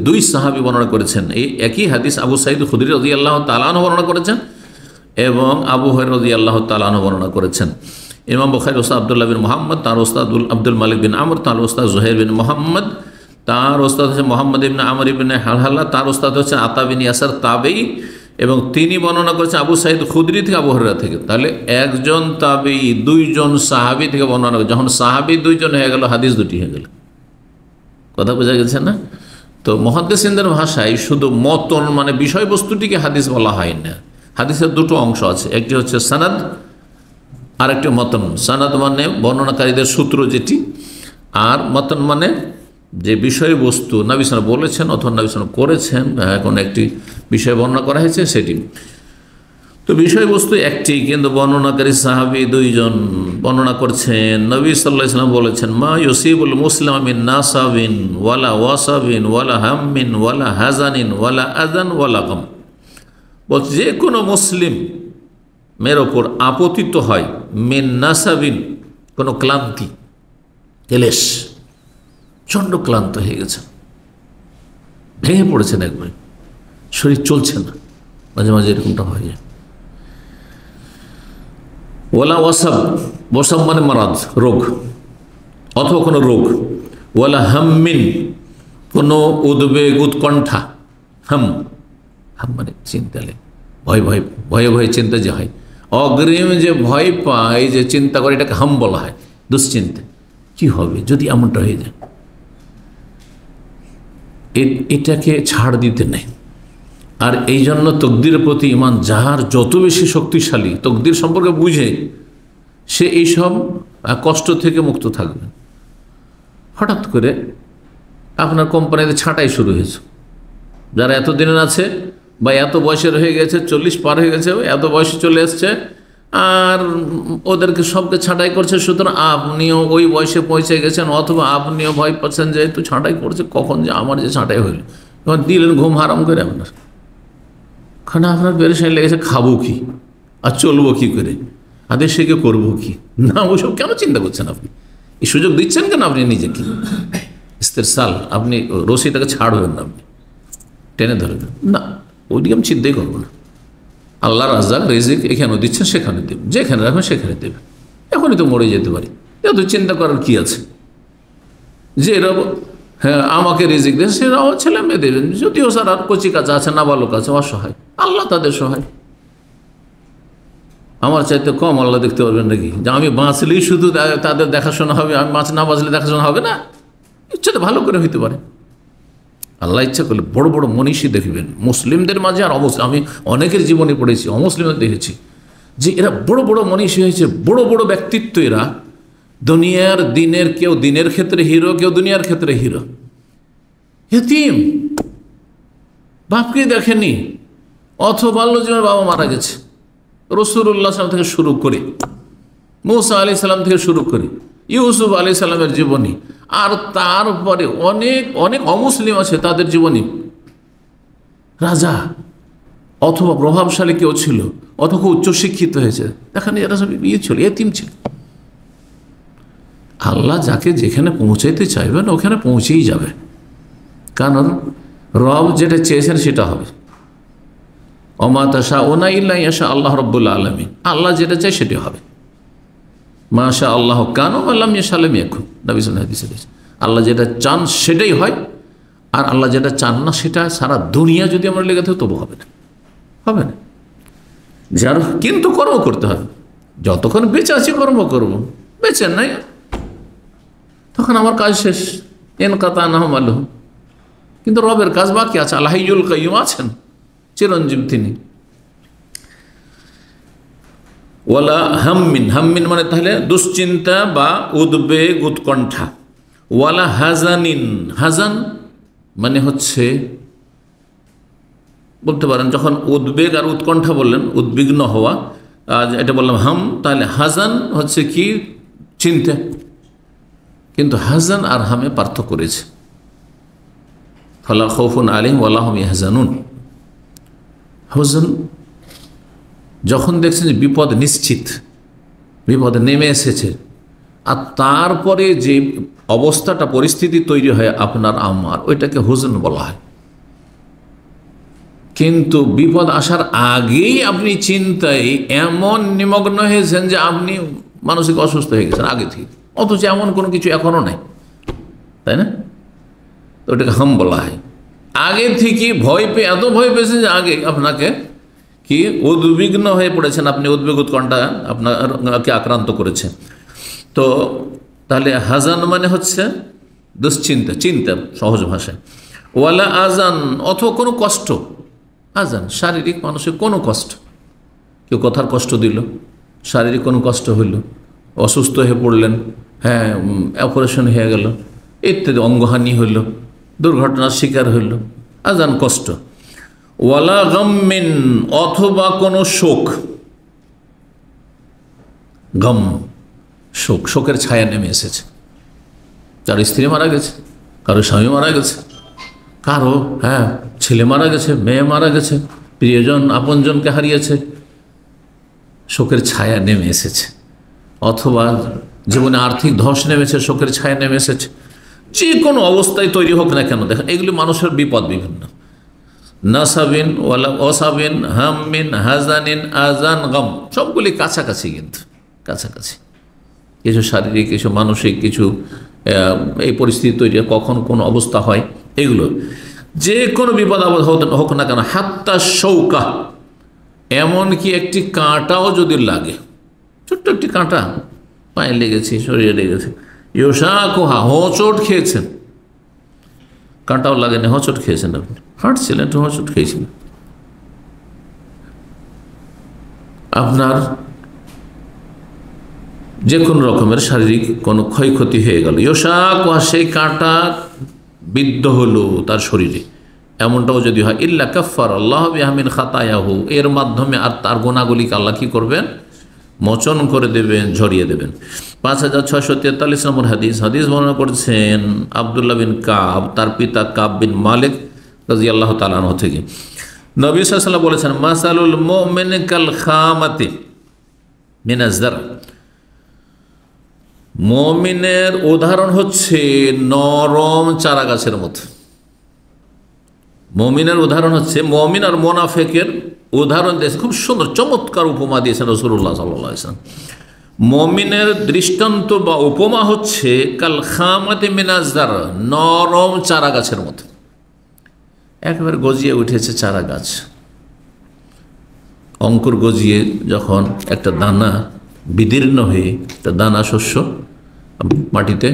দুই সাহাবী বর্ণনা করেছেন এই একই হাদিস। আবু সাঈদ খুদরী রাদিয়াল্লাহু তাআলা আনহু বর্ণনা করেছেন এবং আবু হুরায়রা রাদিয়াল্লাহু তাআলা আনহু বর্ণনা করেছেন। ইমাম বুখারী ওস্তাদ আব্দুল্লাহ বিন মুহাম্মদ, তার ওস্তাদ আব্দুল মালিক বিন আমর, তার ওস্তাদ জুহাইর বিন মুহাম্মদ, তার ওস্তাদ হচ্ছে মোহাম্মদ ইবনে আমর ইবনে হালহালা, তার ওস্তাদ হচ্ছে আতা বিন ইয়াসার তাবেঈ, এবং তিনি বর্ণনা করেছেন আবু সাঈদ খুদরী থেকে, আবু হুরায়রা থেকে। তাহলে একজন তাবেঈ দুইজন সাহাবী থেকে বর্ণনা করে। যখন সাহাবী দুইজন হয়ে গেল, হাদিস দুটি হয়ে গেল। কথা বোঝা গেছে না? তো মুহাদ্দিসিনদের ভাষায় শুধু মতন মানে বিষয়বস্তুটিকে হাদিস বলা হয় না। হাদিসের দুটো অংশ আছে, একটি হচ্ছে সনদ আর একটি মতন। সনদ মানে বর্ণনাকারীদের সূত্র যেটি, আর মতন মানে যে বিষয়বস্তু নবী সাল্লাল্লাহু আলাইহি ওয়াসাল্লাম বলেছেন অথবা নবী সাল্লাল্লাহু আলাইহি ওয়াসাল্লাম করেছেন, কোনো একটি বিষয় বর্ণনা করা হয়েছে সেটি। তো বিষয়বস্তু একটি, কিন্তু বর্ণনাকারী সাহাবী দুইজন বর্ণনা করছেন। নবী সাল্লাল্লাহু আলাইহি ওয়াসাল্লাম বলেছেন, মা ইউসিবুল মুসলিমা মিন নাসাবিন ওয়ালা ওয়াসাবিন ওয়ালা হাম্মিন ওয়ালা হাজানিন ওয়ালা আযান ওয়ালা গাম। বলছে যে কোনো মুসলিমের ওপর আপতিত হয় মিন নাসাবিন, কোনো ক্লান্তি, ক্লেশ, চণ্ড ক্লান্ত হয়ে গেছে, ভেঙে পড়েছেন, একবার শরীর চলছে না, মাঝে মাঝে এরকমটা হয়ে যায়। ওয়ালা ওয়াসাব, ওয়াসাব মানে মারাদ, রোগ, অথবা কোনো রোগ। ওয়ালা হাম্মিন, কোনো উদ্বেগ, উৎকণ্ঠা। হাম, হাম মানে চিন্তালে, ভয় ভয় ভয়ে ভয়ে চিন্তা যে হয়, অগ্রিম যে ভয় পায়, যে চিন্তা করে, এটাকে হাম বলা হয়, দুশ্চিন্তা। কি হবে যদি এমনটা হয়ে যায়, এটাকে ছাড় দিতে নেই। আর এই জন্য তকদিরের প্রতি ইমান যার যত বেশি শক্তিশালী, তকদির সম্পর্কে বুঝে, সে এইসব কষ্ট থেকে মুক্ত থাকবে। হঠাৎ করে আপনার কোম্পানিতে ছাঁটাই শুরু হয়েছে, যারা এতদিনের আছে বা এত বয়সের হয়ে গেছে, 40 পার হয়ে গেছে, এত বয়সে চলে এসছে, আর ওদেরকে সবকে ছাঁটাই করছে। সুতরাং আপনিও ওই বয়সে পৌঁছে গেছেন, অথবা আপনিও ভয় পাচ্ছেন যে একটু ছাঁটাই করছে, কখন যে আমার যে ছাঁটাই হইল, তখন দিলেন ঘুম হারাম করে আপনার। কারণ আপনার পেরেশানি লেগেছে, খাবো কি আর চলবো কি করে, আর দেশে গিয়ে করবো কি না, ওইসব কেন চিন্তা করছেন আপনি? এই সুযোগ দিচ্ছেন কেন আপনি নিজেকে? ইস্তেরসাল, আপনি রশিটাকে ছাড়বেন না, আপনি টেনে ধরবেন না, ওইদিকে আমি চিন্তাই করবো না। আল্লাহ রাজ্জাক, রিজিক এখানেও দিচ্ছেন, সেখানে দেবেন, যেখানে রাখবেন সেখানে দেবেন। এখনই তো মরে যেতে পারি, এত চিন্তা করার কি আছে? যে এরা হ্যাঁ আমাকে রিজিক দেন, সেরাও ছেলে মেয়ে দেবেন, যদিও স্যার আর কচি কাছে আছে, নাবালক আছে, অসহায়, আল্লাহ তাদের সহায়। আমার চাইতে কম আল্লাহ দেখতে পারবেন নাকি? যে আমি বাঁচলেই শুধু তাদের দেখাশোনা হবে, আমি না বাঁচলে দেখাশোনা হবে না? ইচ্ছাতে ভালো করে হইতে পারে। আল্লাহ ইচ্ছা করলে বড় বড় মনীষী দেখবেন মুসলিমদের মাঝে, আর অমুসলিম, আমি অনেকের জীবনে পড়েছি, অমুসলিমদের দেখেছি, যে এরা বড় বড় মনীষী হয়েছে, বড় বড় ব্যক্তিত্ব এরা, দুনিয়ার দিনের, কেউ দিনের ক্ষেত্রে হিরো, কেউ দুনিয়ার ক্ষেত্রে হিরো। ইতিম, বাপকে দেখেনি, অথবা বাল্য জীবনে বাবা মারা গেছে, রাসূলুল্লাহ সাল্লাল্লাহু আলাইহি ওয়াসাল্লাম থেকে শুরু করে, মূসা আলাইহিস সালাম থেকে শুরু করে, ইউসুফ আলাইহিস সালামের জীবনী, আর তারপরে অনেক অনেক অমুসলিম আছে, তাদের জীবনী, রাজা অথবা প্রভাবশালী কেউ ছিল, অথবা উচ্চশিক্ষিত হয়েছে, দেখেন এরা সব ইয়ে ছিল, এতিম ছিল। আল্লাহ যাকে যেখানে পৌঁছাইতে চাইবেন ওখানে পৌঁছেই যাবে, কারণ রব যেটা চেয়েছেন সেটা হবে। ওমা তাশাউনা ইল্লা ইয়াশা আল্লাহ রাব্বুল আলামিন, আল্লাহ যেটা চায় সেটা হবে। মাশা আল্লাহ কান ওয়া লাম ইয়াশা লাম ইয়াকুন, নবী সাল্লাল্লাহু আলাইহি ওয়াসাল্লাম, আল্লাহ যেটা চান সেটাই হয়, আর আল্লাহ যেটা চান না সেটা সারা দুনিয়া যদি আমরা লেগে থাকি তবু হবে না, হবে না। যার কিন্তু কর্ম করতে হবে, যতক্ষণ বেঁচে আছি কর্ম করব, বেঁচে নাই তখন আমার কাজ শেষ, ইনকাতা নাহম আলহ। কিন্তু রবের কাজ বাকি আছে, আল হাইয়ুল কাইয়ুম আছেন, চিরঞ্জীব তিনি। ওয়ালা হাম্মিন, হাম্মিন মানে তাহলে দুশ্চিন্তা বা উদ্বেগ, উৎকণ্ঠা। ওয়ালা হাজানিন, হাজান মানে হচ্ছে বলতে পারেন যখন উদ্বেগ আর উৎকণ্ঠা বললেন, উদ্বিগ্ন হওয়া, এটা বললাম হাম, তাহলে হাজান হচ্ছে কি চিন্তা। কিন্তু হাজান আর হামে পার্থক্য করেছে, ফালা খাউফুন আলাইহিম ওয়ালা হুম ইয়াহজানুন। হুজন যখন দেখছেন যে বিপদ নিশ্চিত, বিপদ নেমে এসেছে, আর তারপরে যে অবস্থাটা, পরিস্থিতি তৈরি হয় আপনার আমার, ওইটাকে হুজন বলা হয়। কিন্তু বিপদ আসার আগেই আপনি চিন্তায় এমন নিমগ্ন হয়েছেন যে আপনি মানসিক অসুস্থ হয়ে গেছেন আগে থেকে, অথচ এমন কোনো কিছু এখনও নাই, তাই না? তো ওটাকে হাম বলা হয়। আগে থেকে ভয় পেয়ে, এত ভয় পেয়েছেন যে আগে আপনাকে কি উদ্বিগ্ন হয়ে পড়েছেন, আপনি উদ্বেগ, উৎকণ্ঠা আপনাকে আক্রান্ত করেছে। তো তাহলে হাজান মানে হচ্ছে দুশ্চিন্তা, চিন্তা সহজ ভাষায়। ওয়ালা আজান, অথবা কোনো কষ্ট, আজান শারীরিক মানসিক কোনো কষ্ট, কেউ কথার কষ্ট দিল, শারীরিক কোনো কষ্ট হইল, অসুস্থ হয়ে পড়লেন, হ্যাঁ অপারেশন হয়ে গেল ইত্যাদি, অঙ্গহানি হইল, দুর্ঘটনার শিকার হইল, আজান কষ্ট। ওয়ালা গাম্মিন, অথবা কোনো শোক, গম শোক, শোকের ছায়া নেমে এসেছে। কারো স্ত্রী মারা গেছে, কারো স্বামী মারা গেছে, কারো ছেলে মারা গেছে, মেয়ে মারা গেছে, প্রিয়জন আপনজনকে হারিয়েছে, শোকের ছায়া নেমে এসেছে। অথবা জীবনে আর্থিক ধস নেমেছে, শোকের ছায়া নেমে এসেছে। যে কোনো অবস্থায় তৈরি হোক না কেন, দেখেন এগুলি মানুষের বিপদ বিভিন্ন। নাসাবিন ওয়ালা অসাবিন, হামিন, হাজানিন, আজান, গম, সবগুলি কাছাকাছি, কিন্তু কাছাকাছি। কিছু শারীরিক, কিছু মানসিক, কিছু এই পরিস্থিতি তৈরি কখন কোন অবস্থা হয়, এগুলো যে কোনো বিপদ আপদ হোক না কেন, হাত্তা শৌকা, এমনকি একটি কাঁটাও যদি লাগে, ছোট্ট একটি কাঁটা পায়ে লেগেছে, শরীরে লেগেছে, ইয়োসা কোহা, হোঁচট খেয়েছেন, কাঁটাও লাগেনি, হোঁচট খেয়েছেন, আপনি হাঁটছিলেন একটু হোঁচট খেয়েছিলেন, আপনার যে কোনো রকমের শারীরিক কোনো ক্ষয়ক্ষতি হয়ে গেল, ইয়োসা কোহা, সেই কাঁটা বিদ্ধ হলো তার শরীরে, এমনটাও যদি হয়, ইল্লা কাফার আল্লাহ বিহামিন খাতায়াহু, এর মাধ্যমে আর তার গুনাহগুলিকে আল্লাহ কি করবেন, মোচন করে দেবেন, ঝরিয়ে দেবেন। 5643 নম্বর হাদিস বর্ণনা করছেন আব্দুল্লাহ বিন কাব, তার পিতা কাব বিন মালিক রাদিয়াল্লাহু তাআলা আনহু থেকে। নবী সাল্লাল্লাহু আলাইহি ওয়াসাল্লাম বলেছেন, মাসালুল মুমিন কাল খামাতি মিনাজ যার, মুমিনের উদাহরণ হচ্ছে নরম চারা গাছের মতো। মুমিনের উদাহরণ হচ্ছে, মুমিন আর মুনাফিকের উদাহরণ দিয়েছে, খুব সুন্দর চমৎকার উপমা দিয়েছেন রাসূলুল্লাহ সাল্লাল্লাহু আলাইহি ওয়াসাল্লাম। মুমিনের দৃষ্টান্ত বা উপমা হচ্ছে কাল খামাতি মিনাজ যার, নরম চারা গাছের মতো। একেবারে গজিয়ে উঠেছে চারা গাছ, অঙ্কুর গজিয়ে যখন একটা দানা বিদীর্ণ হয়ে, একটা দানা শস্য মাটিতে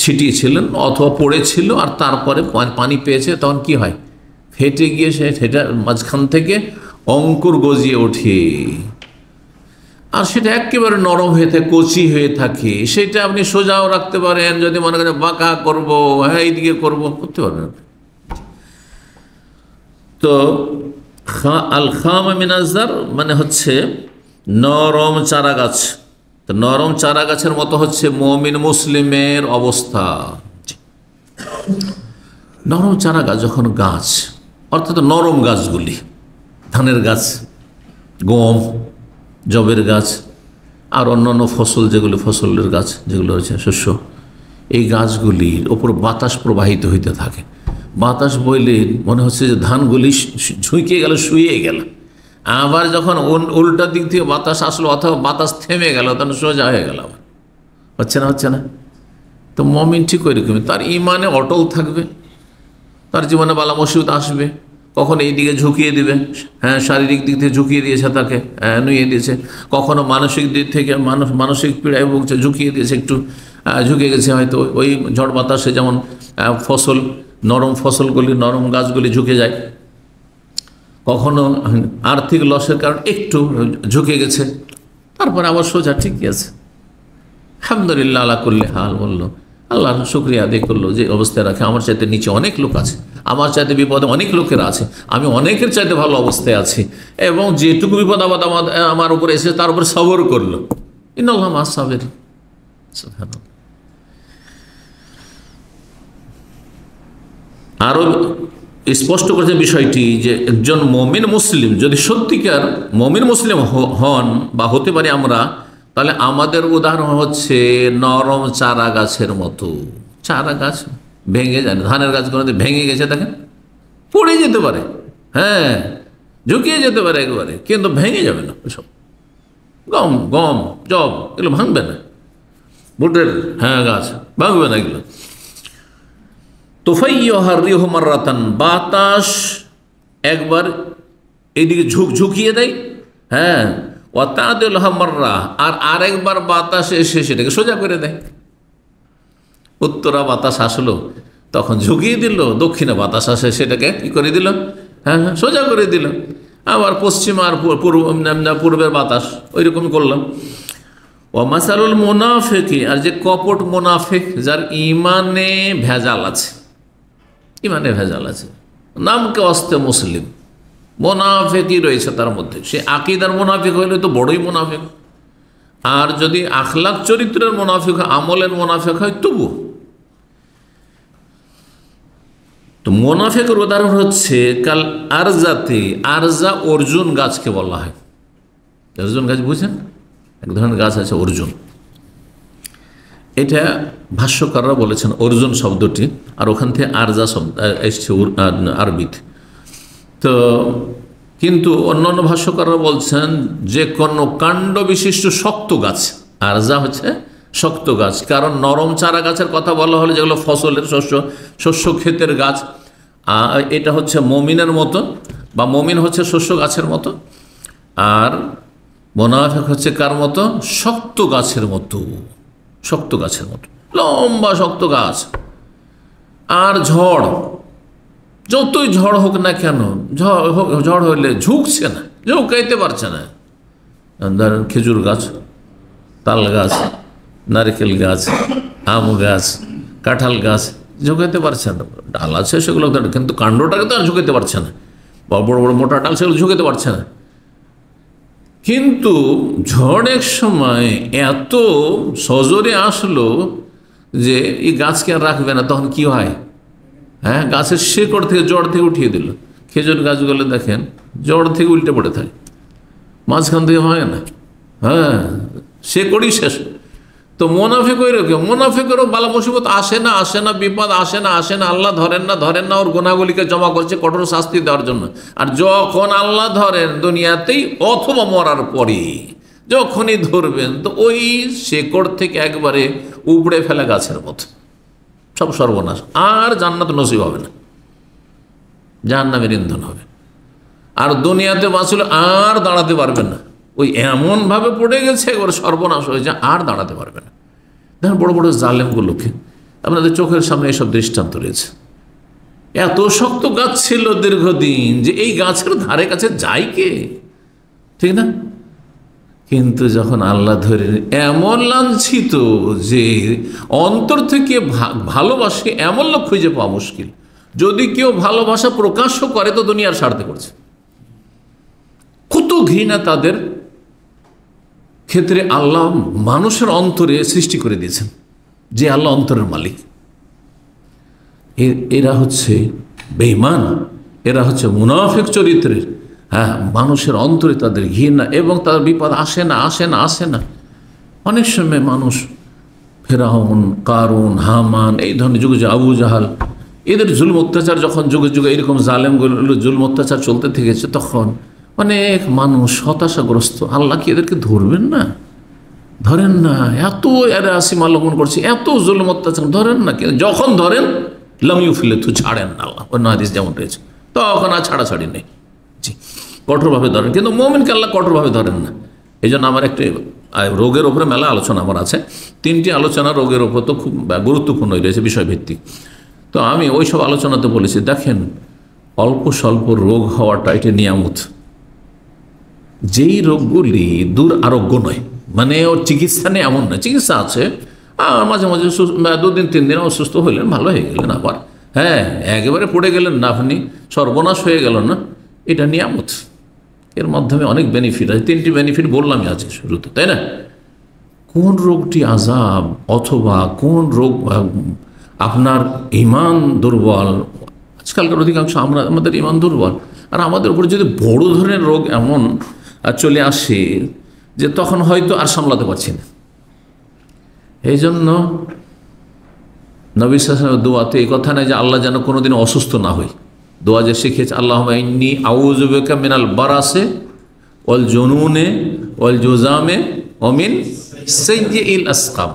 ছিটিয়েছিলেন অথবা পড়েছিল, আর তারপরে পানি পেয়েছে, তখন কি হয়, ফেটে গিয়ে সেটার মাঝখান থেকে অঙ্কুর গজিয়ে ওঠে, আর সেটা একেবারে নরম হয়ে থাকে, কচি হয়ে থাকে। সেটা আপনি সোজাও রাখতে পারেন, যদি মনে করেন বাঁকা করবো, এইদিকে করবো, করতে পারবেন। তো আল খাম মিনাজ যার মানে হচ্ছে নরম চারা গাছ। তো নরম চারা গাছের মতো হচ্ছে মুমিন মুসলিমের অবস্থা। নরম চারা গাছ যখন গাছ, অর্থাৎ নরম গাছগুলি, ধানের গাছ, গম, জবের গাছ, আর অন্যান্য ফসল, যেগুলো ফসলের গাছ যেগুলো রয়েছে, শস্য, এই গাছগুলির ওপর বাতাস প্রবাহিত হইতে থাকে। বাতাস বইলে মনে হচ্ছে যে ধানগুলি ঝুঁকে গেল, শুয়ে গেল। আবার যখন উল্টা দিক থেকে বাতাস আসলো অথবা বাতাস থেমে গেল, তখন সোজা হয়ে গেল। আবার হচ্ছে না। তো মুমিন ঠিক ওই রকমই, তার ইমানে অটল থাকবে, তার জীবনে বালা মুসিবত আসবে, কখনো এই দিকে ঝুঁকিয়ে দিবে, শারীরিক দিক থেকে ঝুঁকিয়ে দিয়েছে, তাকে নুয়ে দিয়েছে, কখনো মানসিক দিক থেকে মানসিক পীড়ায় ভুগছে, ঝুঁকিয়ে দিয়েছে, একটু ঝুঁকে গেছে, হয়তো ওই ঝড় বাতাসে যেমন ফসল, নরম ফসলগুলি, নরম গাছগুলি ঝুঁকে যায়, কখনো আর্থিক লসের কারণে একটু ঝুঁকে গেছে, তারপরে আবার সোজা ঠিকই আছে। আলহামদুলিল্লাহ আলা কুল্লি হাল বললো, আল্লাহর শুকরিয়া আদায় করলো যে অবস্থায় রাখে। আমার চাইতে নিচে অনেক লোক আছে, আমার চাইতে বিপদে অনেক লোকের আছে, আমি অনেকের চাইতে ভালো অবস্থায় আছি, এবং যেটুকু বিপদ আপদ আমার উপরে এসে তার উপরে সবর করলো। ইন্নাল্লাহ মা'আস সাবিরিন। সুবহানাল্লাহ। আরো স্পষ্ট করেছে বিষয়টি যে একজন মুমিন মুসলিম যদি সত্যিকার মুমিন মুসলিম হন বা হতে পারি আমরা, তাহলে আমাদের উদাহরণ হচ্ছে নরম চারা গাছের মতো। চারা গাছ ভেঙে যায় না, ধানের গাছ কোনো ভেঙে গেছে দেখেন, পড়ে যেতে পারে, ঝুঁকিয়ে যেতে পারে একেবারে, কিন্তু ভেঙে যাবে না। সব গম জব এগুলো ভাঙবে না, বুটের গাছ ভাঙবে না এগুলো। তোফাইয়ুহা রিহু মাররাতান, বাতাস একবার এইদিকে ঝুঁকিয়ে দেয়, ওয়া তা'দিলুহা মাররা, আর আরেকবার বাতাস এসে সেটাকে সোজা করে দেয়। উত্তরা বাতাস আসলো তখন ঝুঁকিয়ে দিল, দক্ষিণে বাতাস আসে সেটাকে কি করে দিল, সোজা করে দিল। আবার পশ্চিমা আর পূর্বের বাতাস ওই রকম করলাম। ওয়া মাসালুল মুনাফিকি, আর যে কপট মুনাফিক, যার ইমানে ভেজাল আছে, নামকে অস্তে মুসলিম, মোনাফেকই রয়েছে তার মধ্যে। সে আকিদার মোনাফেক হইলে তো বড়ই মোনাফেক, আর যদি আখলাক চরিত্রের মোনাফেক, আমলের মোনাফেক হয় তবু। তো মোনাফেকের উদাহরণ হচ্ছে কাল আরজাতে, আরজা অর্জুন গাছকে বলা হয়। অর্জুন গাছ বুঝছেন? এক ধরনের গাছ আছে অর্জুন, এটা ভাষ্যকাররা বলেছেন অর্জুন শব্দটি, আর ওখান থেকে আরজা শব্দ এসছে আরবিতে। তো কিন্তু অন্যান্য ভাষ্যকাররা বলছেন যে কোনো কাণ্ড বিশিষ্ট শক্ত গাছ, আরজা হচ্ছে শক্ত গাছ। কারণ নরম চারা গাছের কথা বলা হলে যেগুলো ফসলের শস্য ক্ষেতের গাছ, এটা হচ্ছে মমিনের মতো, বা মমিন হচ্ছে শস্য গাছের মতো, আর মোনাফেক হচ্ছে কার মতো? শক্ত গাছের মতো, শক্ত গাছের মতো, লম্বা শক্ত গাছ। আর ঝড়, যতই ঝড় হোক না কেন, ঝড় হইলে ঝুঁকছে না, ঝুঁকাইতে পারছে না। ধরেন খেজুর গাছ, তাল গাছ, নারকেল গাছ, আম গাছ, কাঁঠাল গাছ, ঝুঁকাইতে পারছে না। ডাল আছে সেগুলো, কিন্তু কাণ্ডটাকে তো আর ঝুঁকাইতে পারছে না। বড় বড় মোটা ডাল সেগুলো ঝুঁকাইতে পারছে না। কিন্তু ঝড় এক সময় এত সজোরে আসলো যে এই গাছকে আর রাখবে না, তখন কি হয়? হ্যাঁ, গাছের শেকড় থেকে, জড় থেকে উঠিয়ে দিল। খেজুর গাছগুলো দেখেন জড় থেকে উল্টে পড়ে থাকে, মাঝখান থেকে হয় না, হ্যাঁ, শেকড়ই শেষ। তো মোনাফেক ওই রকম, মোনাফেকেরও বালা মুসিবত আসে না, আসে না, বিপদ আসে না, আসে না, আল্লাহ ধরেন না, ওর গুনাহগুলিকে জমা করছে কঠোর শাস্তি দেওয়ার জন্য। আর যখন আল্লাহ ধরেন দুনিয়াতেই অথবা মরার পরে, যখনই ধরবেন তো ওই শেকড় থেকে একবারে উপড়ে ফেলা গাছের মতো সব সর্বনাশ, আর জান্নাত নসিব হবে না, জাহান্নামের ইন্ধন হবে। আর দুনিয়াতে বাঁচলে আর দাঁড়াতে পারবেন না, ওই এমনভাবে পড়ে গেছে একবার সর্বনাশ হয়েছে, আর দাঁড়াতে পারবে না। দেখেন বড় বড় জালেমগুলোকে, আপনাদের চোখের সামনে এইসব দৃষ্টান্ত রয়েছে। এত শক্ত গাছ ছিল দীর্ঘদিন যে এই গাছের ধারে কাছে যায় কে, ঠিক না? কিন্তু যখন আল্লাহ ধরে এমন লাঞ্ছিত যে অন্তর থেকে ভালোবাসে এমন লোক খুঁজে পাওয়া মুশকিল। যদি কেউ ভালোবাসা প্রকাশ্য করে তো দুনিয়ার স্বার্থে করছে। কত ঘৃণা তাদের ক্ষেত্রে আল্লাহ মানুষের অন্তরে সৃষ্টি করে দিয়েছেন, যে আল্লাহ অন্তরের মালিক। এরা হচ্ছে বেঈমান, এরা হচ্ছে মুনাফিক চরিত্রের। হ্যাঁ, মানুষের অন্তরে তাদের ঘৃণা, এবং তাদের বিপদ আসে না। অনেক সময় মানুষ ফেরাউন, কারুন, হামান, এই ধরনের যুগে যে আবু জাহাল, এদের জুলম অত্যাচার যখন যুগে যুগে এরকম জালেমগুলো জুলম অত্যাচার চলতে থেকেছে, তখন অনেক মানুষ হতাশাগ্রস্ত। আল্লাহ কি এদেরকে ধরবেন না? ধরেন না, এত এরা সীমা লঙ্ঘন করছে, এত জুলম অত্যাচার, ধরেন না। কিন্তু যখন ধরেন লামিউ ফেলে তো ছাড়েন না আল্লাহ, অন্য হাদিস যেমন রয়েছে, তখন আর ছাড়াছাড়ি নেই। জি, কঠোরভাবে ধরেন, কিন্তু মুমিনকে আল্লাহ কঠোরভাবে ধরেন না। এই জন্য আমার একটি রোগের ওপরে মেলা আলোচনা আমার আছে, 3টি আলোচনা রোগের ওপর তো খুব গুরুত্বপূর্ণ রয়েছে, বিষয়ভিত্তিক। তো আমি ওই সব আলোচনাতে বলেছি, দেখেন অল্প স্বল্প রোগ হওয়াটা এটা নিয়ামত। যেই রোগগুলি দুরারোগ্য নয়, মানে ওর চিকিৎসা নেই এমন নয়, চিকিৎসা আছে, মাঝে মাঝে 2 দিন 3 দিন অসুস্থ হইলেন, ভালো হয়ে গেলেন, আবার হ্যাঁ একেবারে পড়ে গেলেন না, আপনি সর্বনাশ হয়ে গেল না, এটা নিয়ামত। এর মাধ্যমে অনেক বেনিফিট আছে। 3টি বেনিফিট বললামই আজকে শুরুতে, তাই না? কোন রোগটি আযাব, অথবা কোন রোগ আপনার ঈমান দুর্বল। আজকালকার অধিকাংশ আমাদের ঈমান দুর্বল, আর আমাদের উপর যদি বড় ধরনের রোগ এমন চলে আসে যে তখন হয়তো আর সামলাতে পারছি না। এই জন্য নবী সাল্লাল্লাহু আলাইহি ওয়াসাল্লামের দোয়াতে এই কথা নেই যে আল্লাহ যেন কোনোদিন অসুস্থ না হই। দোয়া যে শিখেছে, আল্লাহুম্মা ইন্নী আউযু বিকা মিনাল বারাসে ওয়াল জুনুনে ওয়াল জুযামে ওয়া মিন সাইয়্যিল আসকাম।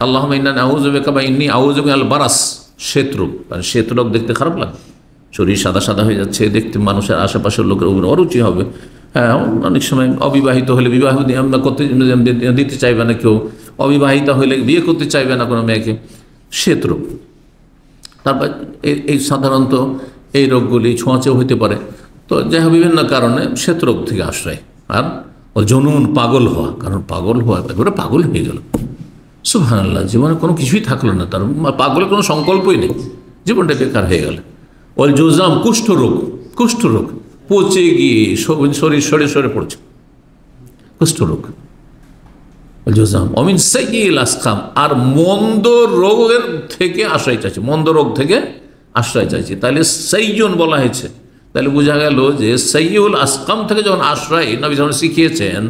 আল্লাহুম্মা ইন্নী আউযু বিকা, বা ইন্নী আউযু মিনাল বারাস, শ্বেতরোগ। কারণ শ্বেতরোগ দেখতে খারাপ লাগে, শরীর সাদা সাদা হয়ে যাচ্ছে, দেখতে মানুষের আশেপাশের লোকের অরুচি হবে। হ্যাঁ, অনেক সময় অবিবাহিত হলে বিবাহ করতে দিতে চাইবে না কেউ, অবিবাহিতা হলে বিয়ে করতে চাইবে না কোনো মেয়েকে, শ্বেতরোগ। তারপর এই সাধারণত এই রোগগুলি ছোঁয়াচেও হইতে পারে। তো যাই হোক, বিভিন্ন কারণে শ্বেতরোগ থেকে আশ্রয়। আর ও জনুন, পাগল হওয়া, কারণ পাগল হওয়া একেবারে পাগল হয়ে গেল, সুবহানাল্লাহ, জীবনে কোনো কিছুই থাকলো না, তার পাগলের কোনো সংকল্পই নেই, জীবনটা বেকার হয়ে গেল। ওল জুজাম কুষ্ঠরোগ, কুষ্ঠরোগ পচে গিয়ে শরীর সরে সরে পড়ছে, কুষ্ঠরোগ। জুজাম অমিন সাইয়িল আসকাম, আর মন্দ রোগের থেকে আশ্রয় চাইছে, মন্দ রোগ থেকে আশ্রয় চাইছে। তাহলে সাইয়ুন বলা হয়েছে, তাহলে বোঝা গেল যে সাইয়ুল আসকাম থেকে যখন আশ্রয় নবী যখন শিখিয়েছেন,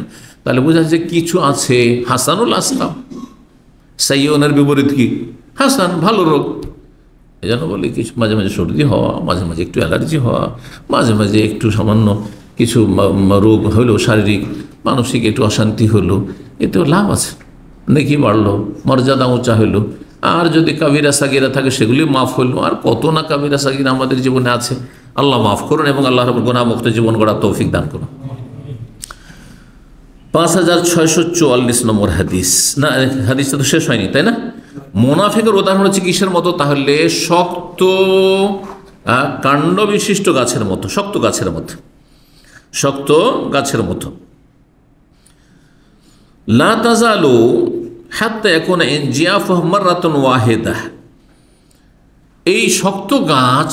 তাহলে বোঝা যাচ্ছে কিছু আছে হাসানুল আসকাম। সাইয়ুনের বিপরীত কি? হাসান, ভালো রোগ। এই জন্য বলি কিছু মাঝে মাঝে সর্দি হওয়া, মাঝে মাঝে একটু অ্যালার্জি হওয়া, মাঝে মাঝে একটু সামান্য কিছু রোগ হলো, শারীরিক মানসিক একটু অশান্তি হলো, এতেও লাভ আছে, নেকি বাড়লো, মর্যাদা উঁচা হইলো। আর যদি কাবিরা সাগিরা থাকে সেগুলি মাফ হইলো। আর কত না কাবিরা সাগিরা আমাদের জীবনে আছে, আল্লাহ মাফ করুন এবং আল্লাহ রাব্বুল গুনাহমুক্ত জীবন গড়ার তৌফিক দান করুন। 5644 নম্বর হাদিস, না হাদিসটা তো শেষ হয়নি তাই না? মুনাফিকের উদাহরণ হচ্ছে কিসের মতো? তাহলে শক্ত কাণ্ড বিশিষ্ট গাছের মতো, শক্ত গাছের মতো, শক্ত গাছের মতো। লা তাজালু হাত্তা ইয়াকুনা ইনজিয়াফুহু মাররাতান ওয়াহিদা, এই শক্ত গাছ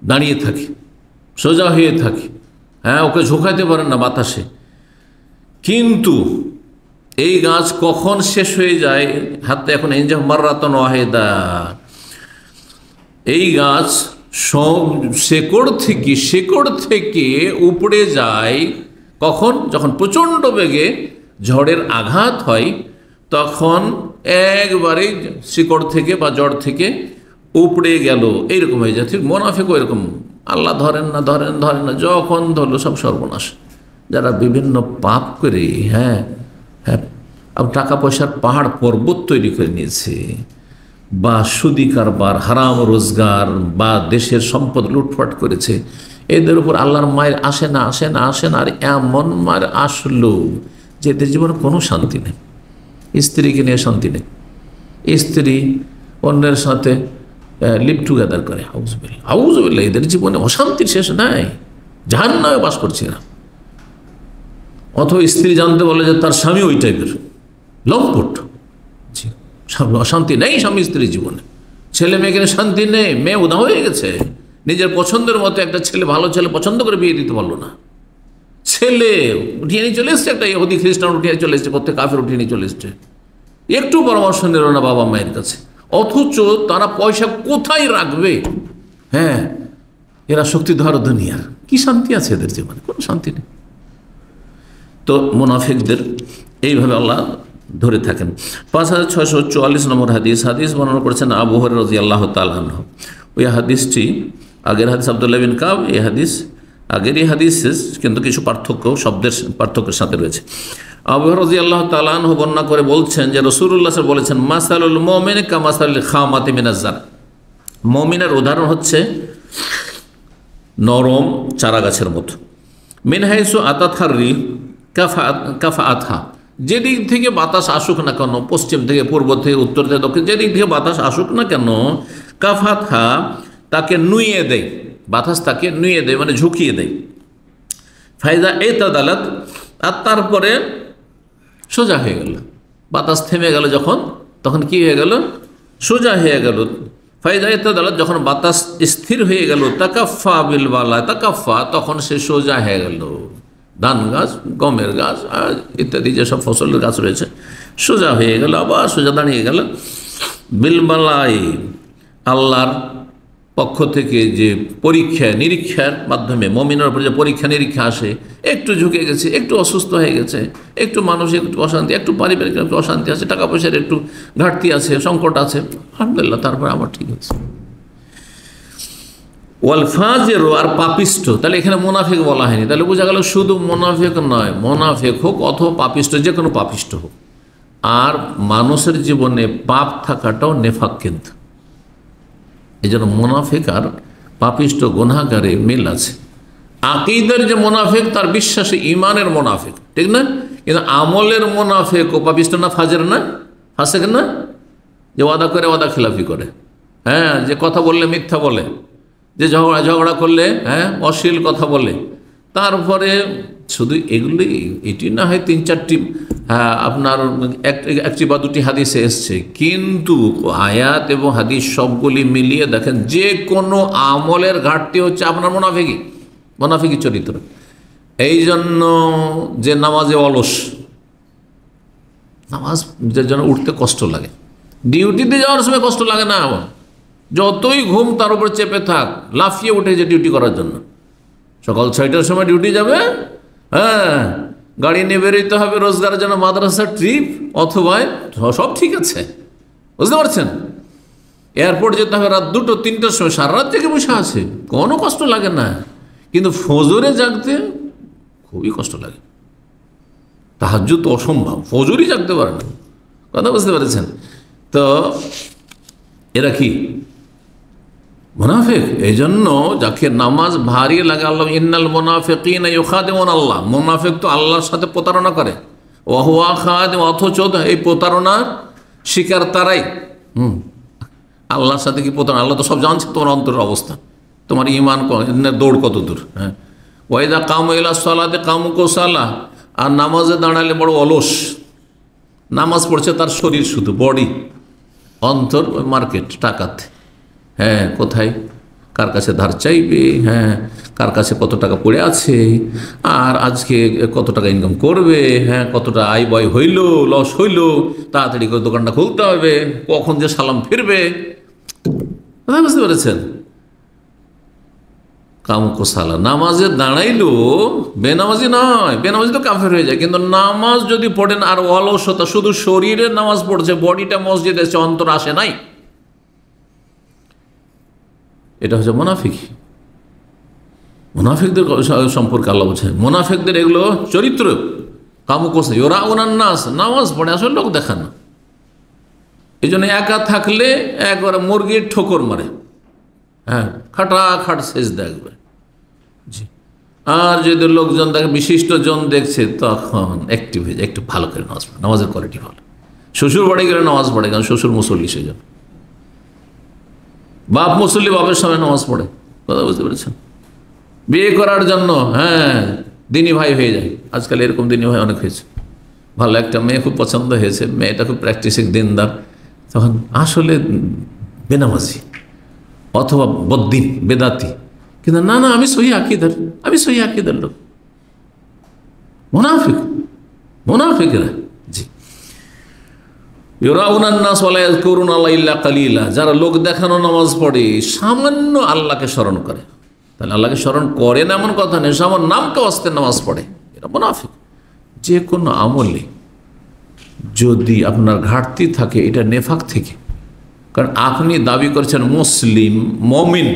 দাঁড়িয়ে থাকে, সোজা হয়ে থাকে, হ্যাঁ, ওকে ঝোঁকাতে পারেন না বাতাসে, কিন্তু এই গাছ কখন শেষ হয়ে যায়? হাতে এখন ইনজিয়াফুহু মাররাতান ওয়াহিদা, এই গাছ শেকড় থেকে উপড়ে যায় কখন? যখন প্রচণ্ড বেগে ঝড়ের আঘাত হয়, তখন একবারে শিকড় থেকে বা জড় থেকে উপড়ে গেল, এইরকম হয়ে যায়। ঠিক মুনাফিকও এরকম, আল্লাহ ধরেন না, যখন ধরলো সব সর্বনাশ। যারা বিভিন্ন পাপ করে, হ্যাঁ, টাকা পয়সার পাহাড় পর্বত তৈরি করে নিয়েছে, বা সুদি কারবার, হারাম রোজগার, বা দেশের সম্পদ লুটপাট করেছে, এদের উপর আল্লাহর মায়ের আসে না। আর এমন মায়ের আসলো যে এদের জীবনে কোনো শান্তি নেই, স্ত্রীকে নিয়ে শান্তি নেই, স্ত্রী অন্যের সাথে লিভ টুগেদার করে, আউযুবিল্লাহ, এদের জীবনে অশান্তির শেষ নাই, জাহান্নামে বাস করছে না। অথবা স্ত্রী জানতে বলে যে তার স্বামী ওই টাইপের লম্পট, অশান্তি নেই স্বামী স্ত্রীর জীবনে, ছেলে মেয়েকে শান্তি নেই, মেয়ে উদাহ হয়ে গেছে, নিজের পছন্দের মতো একটা ছেলে, ভালো ছেলে পছন্দ করে বিয়ে দিতে পারলো না, ছেলে উঠিয়ে নিয়ে চলে এসছে, একটা ইহুদি খ্রিস্টান উঠিয়ে চলে এসছে, প্রত্যেক কাফের উঠিয়ে নিয়ে চলে এসছে, একটু পরামর্শ নিল না বাবা মায়ের কাছে, অথচ তারা পয়সা কোথায় রাখবে, হ্যাঁ, এরা শক্তিধর দুনিয়ার, কি শান্তি আছে এদের জীবনে? কোনো শান্তি নেই। তো মুনাফিকদের এইভাবে আল্লাহ ধরে থাকেন। 5644 নম্বর হাদিস বর্ণনা করেছেন আবু হুরায়রা রাদিয়াল্লাহু তাআলা আনহু। ওই হাদিসটি আগের হাদিস আব্দুল্লাহ বিন কাব, এই হাদিস আগেরই হাদিস, কিন্তু কিছু পার্থক্য, শব্দের পার্থক্যের সাথে রয়েছে। আবু হুরায়রা রাদিয়াল্লাহু তাআলা আনহু বর্ণনা করে বলছেন যে রাসূলুল্লাহ সাল্লাল্লাহু আলাইহি ওয়াসাল্লাম বলেছেন, মাসালুল মুমিন কামাসালিল খামাতি মিনাজ জার, মুমিনের উদাহরণ হচ্ছে নরম চারা গাছের মতো। মিন হাইসু আতাতহার রিহ কাফাআতহা, যেদিক থেকে বাতাস আসুক না কেন, পশ্চিম থেকে, পূর্ব থেকে, উত্তর থেকে, দক্ষিণ, যেদিক থেকে বাতাস আসুক না কেন, কাফাতহা, তাকে নুইয়ে দেয়, বাতাস তাকে নুইয়ে দেয়, মানে ঝুঁকিয়ে দেয়। ফাইদা ইতাদালাত, আর তারপরে সোজা হয়ে গেল, বাতাস থেমে গেল যখন, তখন কি হয়ে গেল? সোজা হয়ে গেল। ফাইদা ইতাদালাত, যখন বাতাস স্থির হয়ে গেল, তাকাফা বিল বালা, তাকাফা, তখন সে সোজা হয়ে গেল। ধান গাছ, গমের গাছ ইত্যাদি যেসব ফসলের গাছ রয়েছে, সোজা হয়ে গেল, আবার সোজা দাঁড়িয়ে গেল। বিলবালাই, আল্লাহর পক্ষ থেকে যে পরীক্ষা নিরীক্ষার মাধ্যমে মুমিনের উপরে যে পরীক্ষা নিরীক্ষা আসে, একটু ঝুঁকে গেছে, একটু অসুস্থ হয়ে গেছে, একটু মানসিক একটু অশান্তি, একটু পারিবারিক একটু অশান্তি আছে, টাকা পয়সার একটু ঘাটতি আছে, সংকট আছে, আলহামদুলিল্লাহ, তারপরে আবার ঠিক আছে। ওয়াল ফাজির, আর পাপিষ্ট, তাহলে এখানে মুনাফিক বলা হয়নি, তাহলে বোঝা গেল শুধু মুনাফিক নয়, মুনাফিক হোক অথবা পাপিষ্ট, যে কোনো পাপিষ্ট হোক। আর মানুষের জীবনে পাপ থাকাটাও নেফাক, কিন্তু এই জন্য মুনাফিক আর পাপিষ্ট গুনাহগারে মিল আছে। আকীদার যে মুনাফিক, তার বিশ্বাসে ঈমানের মুনাফিক, ঠিক না? কিন্তু আমলের মুনাফিক ও পাপিষ্ট না, ফাজের না, ফাসেক না, যে ওয়াদা করে ওয়াদা খিলাফি করে, হ্যাঁ, যে কথা বললে মিথ্যা বলে, যে ঝগড়া করলে, হ্যাঁ, অশ্লীল কথা বলে, তারপরে শুধু এগুলি, এটি না হয় 3-4টি আপনার একটি বা দুটি হাদিসে এসছে, কিন্তু আয়াত এবং হাদিস সবগুলি মিলিয়ে দেখেন যে কোনো আমলের ঘাটতি হচ্ছে আপনার মুনাফিকি চরিত্র। এই জন্য যে নামাজে অলস, নামাজ যে জন্য উঠতে কষ্ট লাগে, ডিউটিতে যাওয়ার সময় কষ্ট লাগে না, যতই ঘুম তার উপর চেপে থাক, লাফিয়ে উঠে যে ডিউটি করার জন্য। সকাল 6টার সময় ডিউটি যাবে, হ্যাঁ, গাড়ি নিয়ে বেরোতে হবে রোজগারের জন্য, মাদ্রাসার ট্রিপ অথবা সব ঠিক আছে, বুঝতে পারছেন। এয়ারপোর্ট যেতে হবে রাত 2-3টার সময়, সারা রাত থেকে বসে আছে, কোনো কষ্ট লাগে না। কিন্তু ফজরে জাগতে খুবই কষ্ট লাগে, তাহাজ্জুদ তো অসম্ভব, ফজরই জাগতে পারে না, কথা বুঝতে পেরেছেন। তো এরা কি মুনাফিক। এই জন্য যাকে নামাজ ভারী লাগে, আল্লাহ ইন্নাল মুনাফিকিনা ইউখাদিমুন আল্লাহ, মুনাফিক তো আল্লাহর সাথে প্রতারণা করে, ওয়া হুয়া খাদিম, অথচ এই প্রতারণার শিকার তারাই। আল্লাহর সাথে কি প্রতারণা, আল্লাহ তো সব জানছে তোমার অন্তরের অবস্থা, তোমার ইমান দৌড় কত দূর। হ্যাঁ, ওয়াইদা কামু ইলা সালাতে কামু কুসালা, আর নামাজে দাঁড়ালে বড় অলস, নামাজ পড়ছে তার শরীর শুধু, বডি, অন্তর ওই মার্কেট, টাকাতে। হ্যাঁ, কোথায় কার কাছে ধার চাইবে, হ্যাঁ, কার কাছে কত টাকা পড়ে আছে, আর আজকে কত টাকা ইনকাম করবে, হ্যাঁ, কতটা আয় ব্যয় হইল, লস হইল, তাড়াতাড়ি করে দোকানটা খুলতে হবে, কখন যে সালাম ফিরবে, বুঝতে পেরেছেন। কামকোসালা, নামাজে দাঁড়াইলো, বেনামাজি নয়, বেনামাজি তো কাফের হয়ে যায়, কিন্তু নামাজ যদি পড়েন আর অলসতা, শুধু শরীরে নামাজ পড়ছে, বডিটা মসজিদে এসে, অন্তর আসে নাই, এটা হচ্ছে মুনাফিক। মুনাফিকদের সম্পর্কে আল্লাহ বলছে, মুনাফিকদের এগুলো চরিত্র। কামকোসা ইউরাউনান নাস, নামাজ পড়ে আসলে লোক দেখান না, এই জন্য একা থাকলে একবারে মুরগির ঠোকর মারে, হ্যাঁ, খাটাখাট সেজদা একবার, জি। আর যদি লোকজন দেখে, বিশিষ্ট জন দেখছে, তখন অ্যাক্টিভ হয়ে যায়, একটু ভালো করে নামাজ পড়ে, নামাজের কোয়ালিটি ভালো। শ্বশুর বাড়ি গেলে নামাজ পড়ে, কারণ শ্বশুর মুসল্লি, সেই জন্য। বাপ মুসল্লি, বাপের সামনে নামাজ পড়ে, কথা বুঝতে পেরেছেন। বিয়ে করার জন্য, হ্যাঁ, দিনী ভাই হয়ে যায়, আজকাল এরকম দিনী ভাই অনেক হয়েছে। ভালো একটা মেয়ে খুব পছন্দ হয়েছে, মেয়েটা খুব প্র্যাকটিসিং দিনদার, তখন আসলে বেনামাজি অথবা বদ্দিন, বেদাতি, কিন্তু না না, আমি সহি আকিদার লোক, মুনাফিকরা, জি। ইউরাউনান নাস ওয়া লা ইয়াযকুরুনা ইল্লা কালিলা, যারা লোক দেখানো নামাজ পড়ে, সামান্য আল্লাহকে স্মরণ করে, তাহলে আল্লাহকে স্মরণ করে না এমন কথা নেই, সামান্য নামটা আসতে নামাজ পড়ে, এটা মুনাফিক। যে কোনো আমলে যদি আপনার ঘাটতি থাকে, এটা নেফাক থেকে, কারণ আপনি দাবি করছেন মুসলিম, মমিন,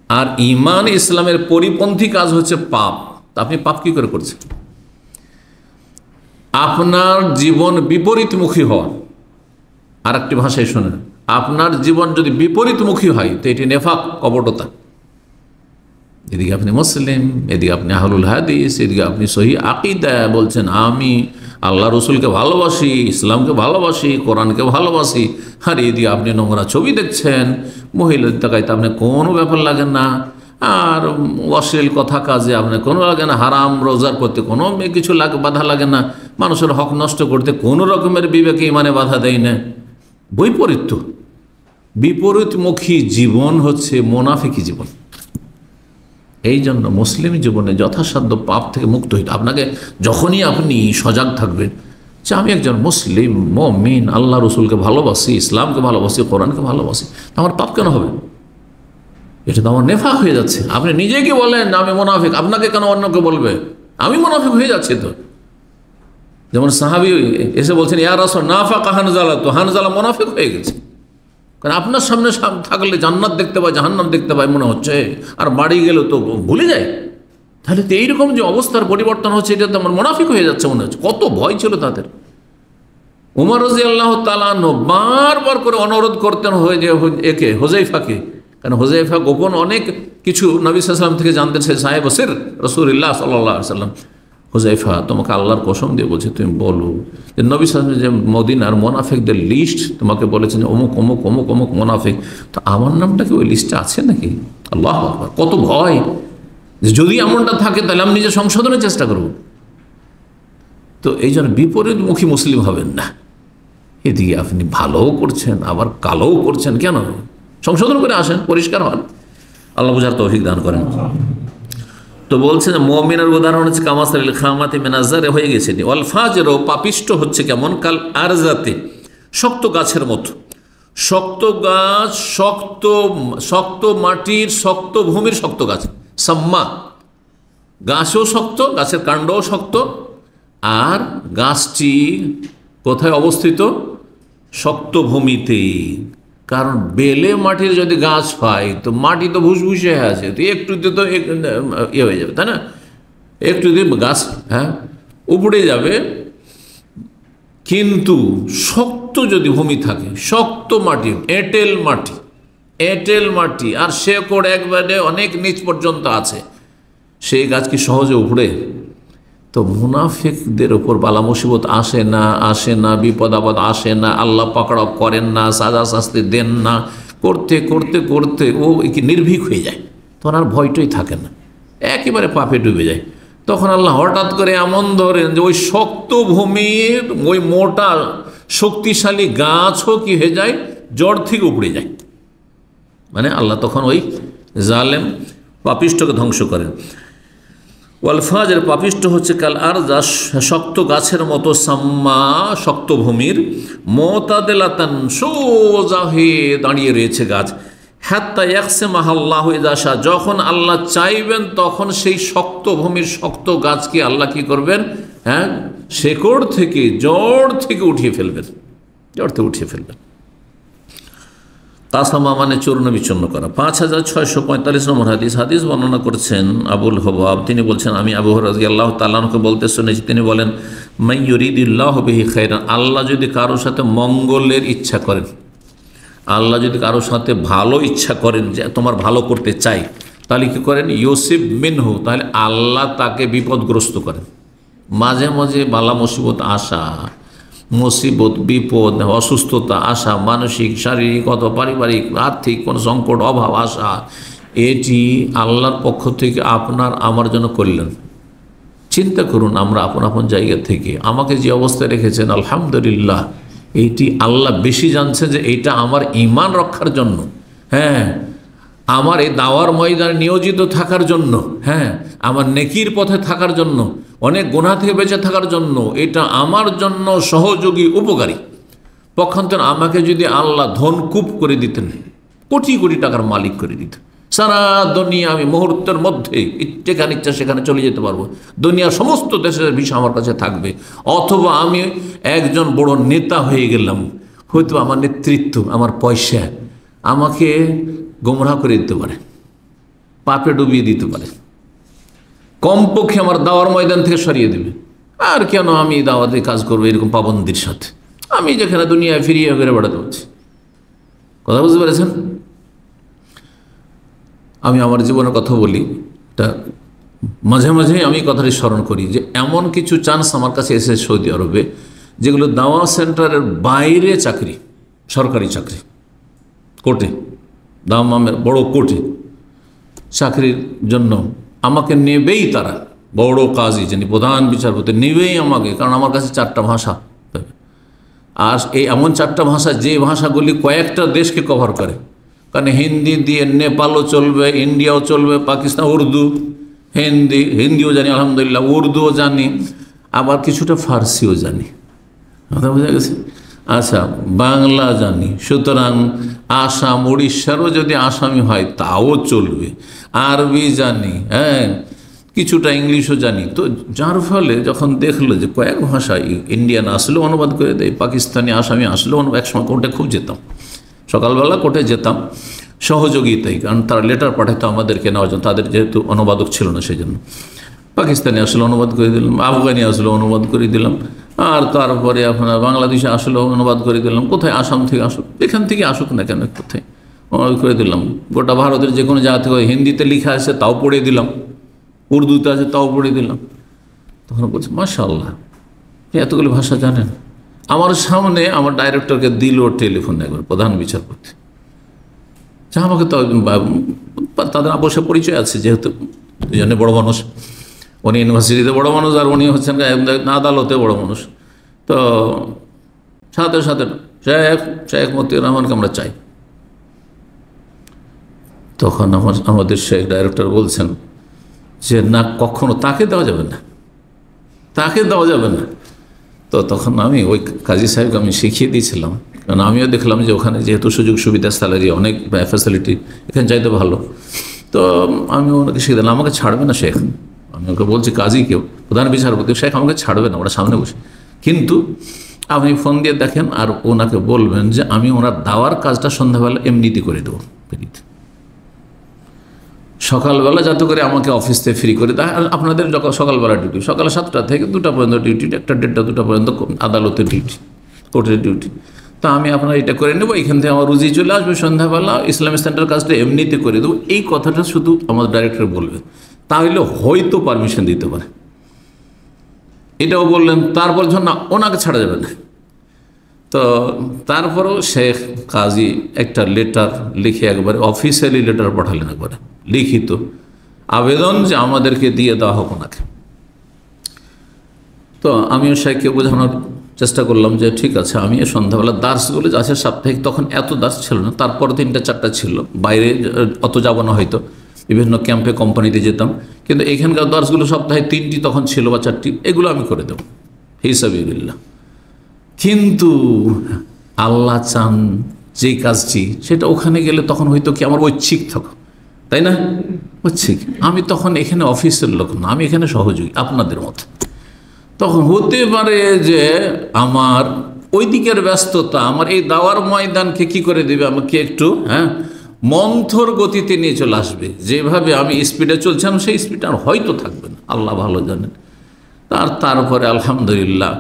আর ইমান ইসলামের পরিপন্থী কাজ হচ্ছে পাপ। আপনি পাপ কি করে করছেন? আপনার জীবন বিপরীতমুখী হওয়া, আর একটি ভাষায় শোনেন, আপনার জীবন যদি বিপরীতমুখী হয়, তো এটি নেফাক, কপটতা। এদিকে আপনি মুসলিম, এদিকে আপনি আহলুল হাদিস, এদিকে আপনি সহি আকিদা বলছেন, আমি আল্লাহ রসুলকে ভালোবাসি, ইসলামকে ভালোবাসি, কোরআনকে ভালোবাসি, আর এদিকে আপনি নোংরা ছবি দেখছেন, মহিলাদের তাকাইতে আপনি কোনো ব্যাপার লাগে না, আর অশ্লীল কথা কাজে আপনার কোনো লাগে না, হারাম রোজার করতে কোনো কিছু বাধা লাগে না, মানুষের হক নষ্ট করতে কোনো রকমের বিবেকে ইমানে বাধা দেয় না। বিপরীতমুখী জীবন হচ্ছে মুনাফিকি জীবন। এই জন্য মুসলিম জীবনে যথাসাধ্য পাপ থেকে মুক্ত হইতে, আপনাকে যখনই আপনি সজাগ থাকবেন যে আমি একজন মুসলিম, মুমিন, আল্লাহ রসুলকে ভালোবাসি, ইসলামকে ভালোবাসি, কোরআনকে ভালোবাসি, আমার পাপ কেন হবে? এটা তো আমার নেফাক হয়ে যাচ্ছে। আপনি নিজেকে বলেন আমি মুনাফিক, আপনাকে কেন অন্যকে বলবে? আমি মুনাফিক হয়ে যাচ্ছি তো। যেমন সাহাবী এসে বলছেন, ইয়া রাসূল নাফাকা হানজালা, তো হানজালা মুনাফিক হয়ে গেছে, কারণ আপনার সামনে থাকলে জান্নাত দেখতে পায়, জাহান্নাম দেখতে পায় মনে হচ্ছে, আর বাড়ি গেলে তো ভুলে যায়। তাহলে তো এইরকম যে অবস্থার পরিবর্তন হচ্ছে, এটা তো আমার মুনাফিক হয়ে যাচ্ছে মনে হচ্ছে। কত ভয় ছিল তাদের। উমর রাদিয়াল্লাহু তাআলা আনহু বারবার করে অনুরোধ করতেন একে, হুযায়ফাকে, কারণ হুযায়ফা গোপন অনেক কিছু নবী সাল্লাল্লাহু আলাইহি ওয়াসাল্লাম থেকে জানতেন, সে সাহেব সির রাসূলুল্লাহ সাল্লাল্লাহু আলাইহি ওয়াসাল্লাম। হুযায়ফা, তোমাকে আল্লাহর কসম দিয়ে বলছে, তুমি বলো যে নবী সাল্লাল্লাহু আলাইহি ওয়াসাল্লাম যে মদিনার মুনাফিকদের লিস্ট তোমাকে বলেছেন, অমুক অমুক অমুক অমুক মুনাফিক, তো আমার নামটা কি ওই লিস্টে আছে নাকি? আল্লাহু আকবার, কত ভয়! যদি এমনটা থাকে তাহলে আমি নিজে সংশোধনের চেষ্টা করব। তো এই জন্য বিপরীতমুখী মুসলিম হবেন না। এদিকে আপনি ভালোও করছেন আবার কালোও করছেন, কেন? সংশোধন করে আসেন, পরিষ্কার হন, আল্লাহ বুঝার তৌফিক দান করেন। তো বলছেন মুমিনের উদাহরণ হচ্ছে কামাসালিল খামাতি মিনাজারে, হয়ে গেছে। ওয়াল ফাজেরও পাপিষ্ট হচ্ছে কেমন? কাল আরজাতে, শক্ত গাছের মতো। শক্ত গাছ, শক্ত মাটির, শক্ত ভূমির শক্ত গাছ, সাম্মা, গাছও শক্ত, গাছের কাণ্ডও শক্ত, আর গাছটি কোথায় অবস্থিত? শক্ত ভূমিতে। কারণ বেলে মাটির যদি গাছ হয় তো মাটি তো ভুসভুসে হয়ে আছে, তো একটুতে তো ইয়ে হয়ে যাবে, তাই না? একটু গাছ উপড়ে যাবে। কিন্তু শক্ত যদি ভূমি থাকে, শক্ত মাটি, এঁটেল মাটি, আর শেকড় একবারে অনেক নিচ পর্যন্ত আছে, সেই গাছ কি সহজে উপড়ে? তো মুনাফিকদের ওপর বালা মুসিবত আসে না, বিপদ আপদ আসে না, আল্লাহ পাকড়াও করেন না, সাজা শাস্তি দেন না, করতে করতে করতে ও কি নির্ভীক হয়ে যায়, তখন আর ভয়টাই থাকে না, একেবারে পাপে ডুবে যায়। তখন আল্লাহ হঠাৎ করে এমন ধরেন যে ওই শক্ত ভূমির ওই মোটা শক্তিশালী গাছও কি হয়ে যায়, জড় থেকে উপড়ে যায়। মানে আল্লাহ তখন ওই জালেম পাপিষ্টকে ধ্বংস করেন। ওয়াল ফাজের পাপিষ্ট হচ্ছে কাল আরজা, শক্ত গাছের মতো, সাম্মা, শক্ত ভূমির, মুতাদিলাতান, সোজা হয়ে দাঁড়িয়ে রয়েছে গাছ। হাত্তা ইয়াকসিমাহা আল্লাহু ইযা শা, যখন আল্লাহ চাইবেন তখন সেই শক্ত ভূমির শক্ত গাছকে আল্লাহ কি করবেন? শেকড় থেকে, জড় থেকে উঠিয়ে ফেলবেন, তাসামা মানে চূর্ণ বিচূর্ণ করা। 5645 নম্বর হাদিস বর্ণনা করছেন আবুল হুবাব। তিনি বলছেন, আমি আবু হুরায়রা রাদিয়াল্লাহু তাআলা আনহুকে বলতে শুনেছি, তিনি বলেন, মান ইউরিদিল্লাহু বিহি খায়রান, আল্লাহ যদি কারোর সাথে মঙ্গলের ইচ্ছা করেন, আল্লাহ যদি কারোর সাথে ভালো ইচ্ছা করেন, যে তোমার ভালো করতে চাই, তাহলে কি করেন? ইউসিব মিনহু, তাহলে আল্লাহ তাকে বিপদগ্রস্ত করেন। মাঝে মাঝে বালা মুসিবত আসা, মুসিবত, বিপদ, অসুস্থতা আসা, মানসিক, শারীরিক অথবা পারিবারিক, আর্থিক কোনো সংকট, অভাব আসা, এটি আল্লাহর পক্ষ থেকে আপনার আমার জন্য করলেন। চিন্তা করুন, আমরা আপন আপন জায়গা থেকে আমাকে যে অবস্থায় রেখেছেন, আলহামদুলিল্লাহ, এইটি আল্লাহ বেশি জানছে যে এইটা আমার ঈমান রক্ষার জন্য, আমার এই দাওয়ার ময়দানে নিয়োজিত থাকার জন্য, আমার নেকির পথে থাকার জন্য, অনেক গুনাহ থেকে বেঁচে থাকার জন্য, এটা আমার জন্য সহযোগী, উপকারী। পক্ষান্তর আমাকে যদি আল্লাহ ধনকূপ করে দিতেন, কোটি কোটি টাকার মালিক করে দিতেন, সারা দুনিয়া আমি মুহূর্তের মধ্যে যেখানে ইচ্ছা সেখানে চলে যেতে পারবো, দুনিয়ার সমস্ত দেশের ভিসা আমার কাছে থাকবে, অথবা আমি একজন বড় নেতা হয়ে গেলাম, হয়তো আমার নেতৃত্ব, আমার পয়সা আমাকে গোমরাহ করে দিতে পারে, পাপে ডুবিয়ে দিতে পারে, কমপক্ষে আমার দাওয়ার ময়দান থেকে সরিয়ে দেবে। আর কেন আমি দাওয়াতে কাজ করবো এরকম পাবন্দির সাথে? আমি যেখানে দুনিয়ায় ফিরিয়ে করে বেড়াতে পারছি। কথা বুঝতে পেরেছেন? আমি আমার জীবনের কথা বলি, তা মাঝে মাঝে আমি কথাটি স্মরণ করি যে এমন কিছু চান্স আমার কাছে এসে সৌদি আরবে, যেগুলো দাওয়া সেন্টারের বাইরে চাকরি, সরকারি চাকরি, কোর্টে, দাওয়ামের বড় কোর্টে চাকরির জন্য আমাকে নেবেই তারা, বড় কাজী যিনি প্রধান বিচারপতি নেবেই আমাকে, কারণ আমার কাছে 4টা ভাষা। আর এই এমন 4টা ভাষা, যে ভাষাগুলি কয়েকটা দেশকে কভার করে, কারণ হিন্দি দিয়ে নেপালও চলবে, ইন্ডিয়াও চলবে, পাকিস্তান, উর্দু, হিন্দিও জানি আলহামদুলিল্লাহ, উর্দুও জানি, আবার কিছুটা ফার্সিও জানি। কথা বোঝা গেছে? আচ্ছা, বাংলা জানি, সুতরাং আসাম, উড়িষ্যারও যদি আসামি হয় তাও চলবে, আরবি জানি, কিছুটা ইংলিশও জানি। তো যার ফলে যখন দেখলো যে কয়েক ভাষায় ইন্ডিয়ান আসলেও অনুবাদ করে দেয়, পাকিস্তানি, আসামি আসলেও একসময় কোর্টে খুব যেতাম, সকালবেলা কোর্টে যেতাম সহযোগিতায়, কারণ তারা লেটার পাঠাতো আমাদেরকে নেওয়ার জন্য, তাদের যেহেতু অনুবাদক ছিল না সেই জন্য। পাকিস্তানি আসলে অনুবাদ করে দিলাম, আফগানি আসলে অনুবাদ করে দিলাম, আর তারপরে আপনার বাংলাদেশে আসলেও অনুবাদ করে দিলাম, কোথায় আসাম থেকে আসুক, এখান থেকে আসুক না কেন, কোথায় অনুবাদ করে দিলাম। গোটা ভারতের যে কোনো জায়গা থেকে হিন্দিতে লেখা আছে তাও পড়ে দিলাম, উর্দুতে আছে তাও পড়ে দিলাম। তখন বলছে মাশাআল্লাহ, এতগুলো ভাষা জানেন। আমার সামনে আমার ডাইরেক্টরকে দিল টেলিফোন একবার, প্রধান বিচারপতি, যা আমাকে তো তাদের অবশ্য পরিচয় আছে, যেহেতু দুজনে বড় মানুষ, উনি ইউনিভার্সিটিতে বড় মানুষ আর উনি হচ্ছেন আদালতে বড় মানুষ। তো সাথে সাথে শেখ মতিউর রহমানকে আমরা চাই। তখন আমাদের শেখ ডাইরেক্টর বলছেন যে না, কখনো তাকে দেওয়া যাবে না, তাকে দেওয়া যাবে না। তো তখন আমি ওই কাজী সাহেবকে আমি শিখিয়ে দিয়েছিলাম, কারণ আমিও দেখলাম যে ওখানে যেহেতু সুযোগ সুবিধা, স্যালারি, অনেক ফ্যাসিলিটি এখানে চাইতে ভালো। তো আমি ওনাকে শিখে দিলাম, আমাকে ছাড়বে না শেখ। আমি ওকে বলছি কাজী কেউ, প্রধান বিচারপতি, শেখ আমাকে ছাড়বে না, ওরা সামনে বসে, কিন্তু আপনি ফোন দিয়ে দেখেন আর ওনাকে বলবেন যে আমি ওনার দাওয়ার কাজটা সন্ধ্যাবেলা এমনিতে করে দেবো ফ্রিতে, সকালবেলা যাতে করে আমাকে অফিস থেকে ফ্রি করে দেয়। আপনাদের যখন সকালবেলা ডিউটি, সকাল 7টা থেকে 2টা পর্যন্ত ডিউটি, 1টা 1:30 2টা পর্যন্ত আদালতের ডিউটি, কোর্টের ডিউটি। তা আমি আপনার এটা করে নেবো, এখান থেকে আমার রুজি চলে আসবে, সন্ধ্যাবেলা ইসলামিক সেন্টার কাজটা এমনিতে করে দেবো। এই কথাটা শুধু আমার ডাইরেক্টর বলবে, তাহলে হয়তো পারমিশন দিতে পারে। এটাও বললেন। তারপর যখন না, ওনাকে ছাড়া যাবে না। তো তারপরেও শেখ কাজী একটা লেটার লিখে, একবারে অফিসিয়ালি লেটার পাঠালেন, একবারে লিখিত আবেদন যে আমাদেরকে দিয়ে দেওয়া হোক ওনাকে। তো আমিও শেখকে বোঝানোর চেষ্টা করলাম যে ঠিক আছে, আমি সন্ধ্যাবেলা দার্সগুলো আছে সাপ্তাহিক, তখন এত দার্স ছিল না, তারপর 3টা 4টা ছিল, বাইরে অত যাব না হয়তো, বিভিন্ন ক্যাম্পে কোম্পানিতে যেতাম, কিন্তু এখানকার দার্সগুলো সপ্তাহে 3টি তখন ছিল বা 4টি, এগুলো আমি করে দেবো হিসাবিল্লাহ। কিন্তু আল্লাহ চান যে কাজটি, সেটা ওখানে গেলে তখন হয়তো কি আমার ঐচ্ছিক থাকো, তাই না? ঐচ্ছিক। আমি তখন এখানে অফিসের লোক না, আমি এখানে সহযোগী আপনাদের মতো। তখন হতে পারে যে আমার ওই দিকের ব্যস্ততা আমার এই দাওয়ার ময়দানকে কি করে দেবে, আমাকে একটু মন্থর গতিতে নিয়ে চলে আসবে। যেভাবে আমি স্পিডে চলছিলাম সেই স্পিডে আর হয়তো থাকবে না, আল্লাহ ভালো জানেন। তারপরে আলহামদুলিল্লাহ,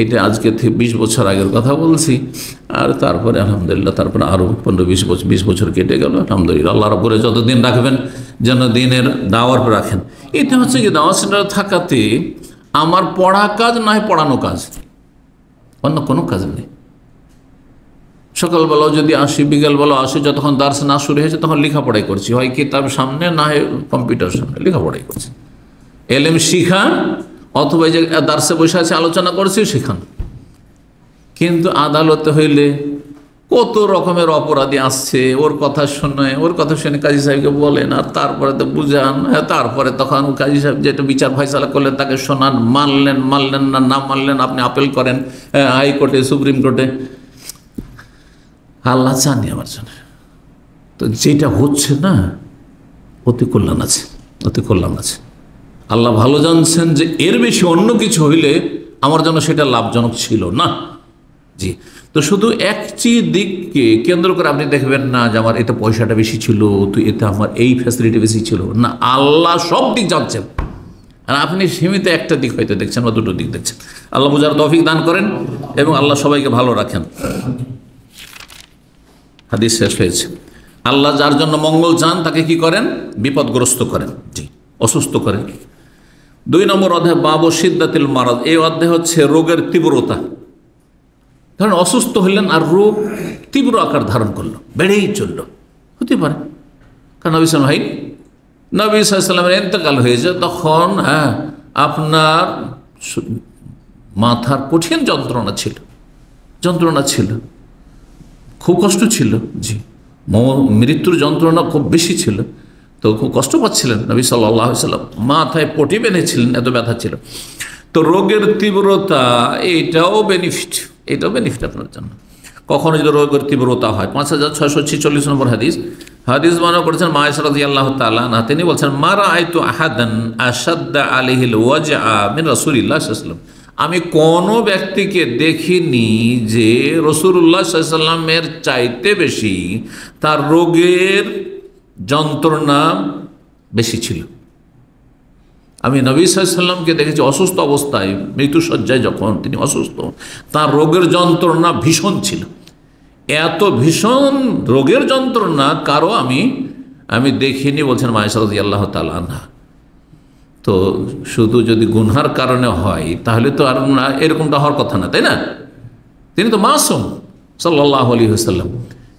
এটা আজকে থেকে 20 বছর আগের কথা বলছি, আর তারপরে আলহামদুলিল্লাহ তারপরে আরও 15-20 বছর কেটে গেল। আলহামদুলিল্লাহ, আল্লাহর উপরে যতদিন রাখবেন যেন দিনের দাওয়ার রাখেন। এটা হচ্ছে কি, দাওয়া সেন্টারে থাকাতে আমার পড়া কাজ না হয় পড়ানো কাজ, অন্য কোনো কাজ নেই। সকালবেলাও যদি আসি, বিকালবেলাও আসি, যতক্ষণ দার্স না শুরু হয়েছে তখন লেখাপড়াই করছি, হয় কিতাব সামনে না হয় কম্পিউটার সামনে লেখাপড়াই করছি। এলেম শিখা, অথবা যে দার্সে বসে আছে আলোচনা করছি শেখান। কিন্তু আদালতে হইলে কত রকমের অপরাধী আসছে, ওর কথা শুনে কাজী সাহেবকে বলেন, আর তারপরে তো বুঝান, তারপরে তখন কাজী সাহেব যেটা বিচার ফয়সালা করলেন তাকে শোনান, মানলেন না মানলেন, আপনি আপিল করেন হাইকোর্টে, সুপ্রিম কোর্টে। আল্লাহ চাননি আমার জন্য। তো যেটা হচ্ছে না, অতি কল্যাণ আছে। আল্লাহ ভালো জানছেন যে এর বেশি অন্য কিছু হইলে আমার জন্য সেটা লাভজনক ছিল না। জি, তো শুধু একটি দিককে কেন্দ্র করে আপনি দেখবেন না যে আমার এতে পয়সাটা বেশি ছিল, তো এতে আমার এই ফ্যাসিলিটি বেশি ছিল না। আল্লাহ সব দিক জানছেন, আর আপনি সীমিত একটা দিক হয়তো দেখছেন বা দুটো দিক দেখছেন। আল্লাহ বুঝার তৌফিক দান করেন এবং আল্লাহ সবাইকে ভালো রাখেন। হাদিস শেষ হয়েছে। আল্লাহ যার জন্য মঙ্গল চান তাকে কি করেন? বিপদগ্রস্ত করেন, জি, অসুস্থ করেন। 2 নম্বর অধ্যায় বাবু সিদ্দাতিল মারাদ। এই অধ্যায় হচ্ছে রোগের তীব্রতা। ধরেন অসুস্থ হইলেন আর রোগ তীব্র আকার ধারণ করলো, বেড়েই চললো, হতে পারে কারণ নবী সাল্লামের ইন্তেকাল হয়েছে, তখন আপনার মাথার কঠিন যন্ত্রণা ছিল, খুব কষ্ট ছিল, জি, মৃত্যুর যন্ত্রণা খুব বেশি ছিল, তো খুব কষ্ট পাচ্ছিলেন নবী সাল্লাল্লাহু আলাইহি ওয়াসাল্লাম, মাথায় পটি বেঁধেছিলেন, এত ব্যথা ছিল। তো রোগের তীব্রতা এটাও বেনিফিট আপনার জন্য। কখনো যদি রোগের তীব্রতা হয়, 5646 নম্বর হাদিস বর্ণনা করেছেন মা আয়েশা রাদিয়াল্লাহু তাআলা আনহা, তিনি বলছেন মা রাআইতু আহাদান আশাদ্দা আলাইহিল ওয়াজআ মিন রাসূলিল্লাহ সাল্লাল্লাহু আলাইহি ওয়াসাল্লাম। আমি কোনো ব্যক্তিকে দেখিনি যে রাসূলুল্লাহ সাল্লাল্লাহু আলাইহি ওয়াসাল্লামের চাইতে বেশি তার রোগের যন্ত্রণা বেশি ছিল। আমি নবী সাল্লাল্লাহু আলাইহি ওয়াসাল্লামকে দেখেছি অসুস্থ অবস্থায়, মৃত্যুসজ্জায় যখন তিনি অসুস্থ, তার রোগের যন্ত্রণা ভীষণ ছিল। এত ভীষণ রোগের যন্ত্রণা কারো আমি দেখিনি, বলছেন মা আয়েশা রাদিয়াল্লাহু তাআলা আনহা। তো শুধু যদি গুনহার কারণে হয় তাহলে তো আর এরকমটা হওয়ার কথা না, তাই না? তিনি তো মাসুম সাল্লাল্লাহু আলাইহি ওয়াসাল্লাম।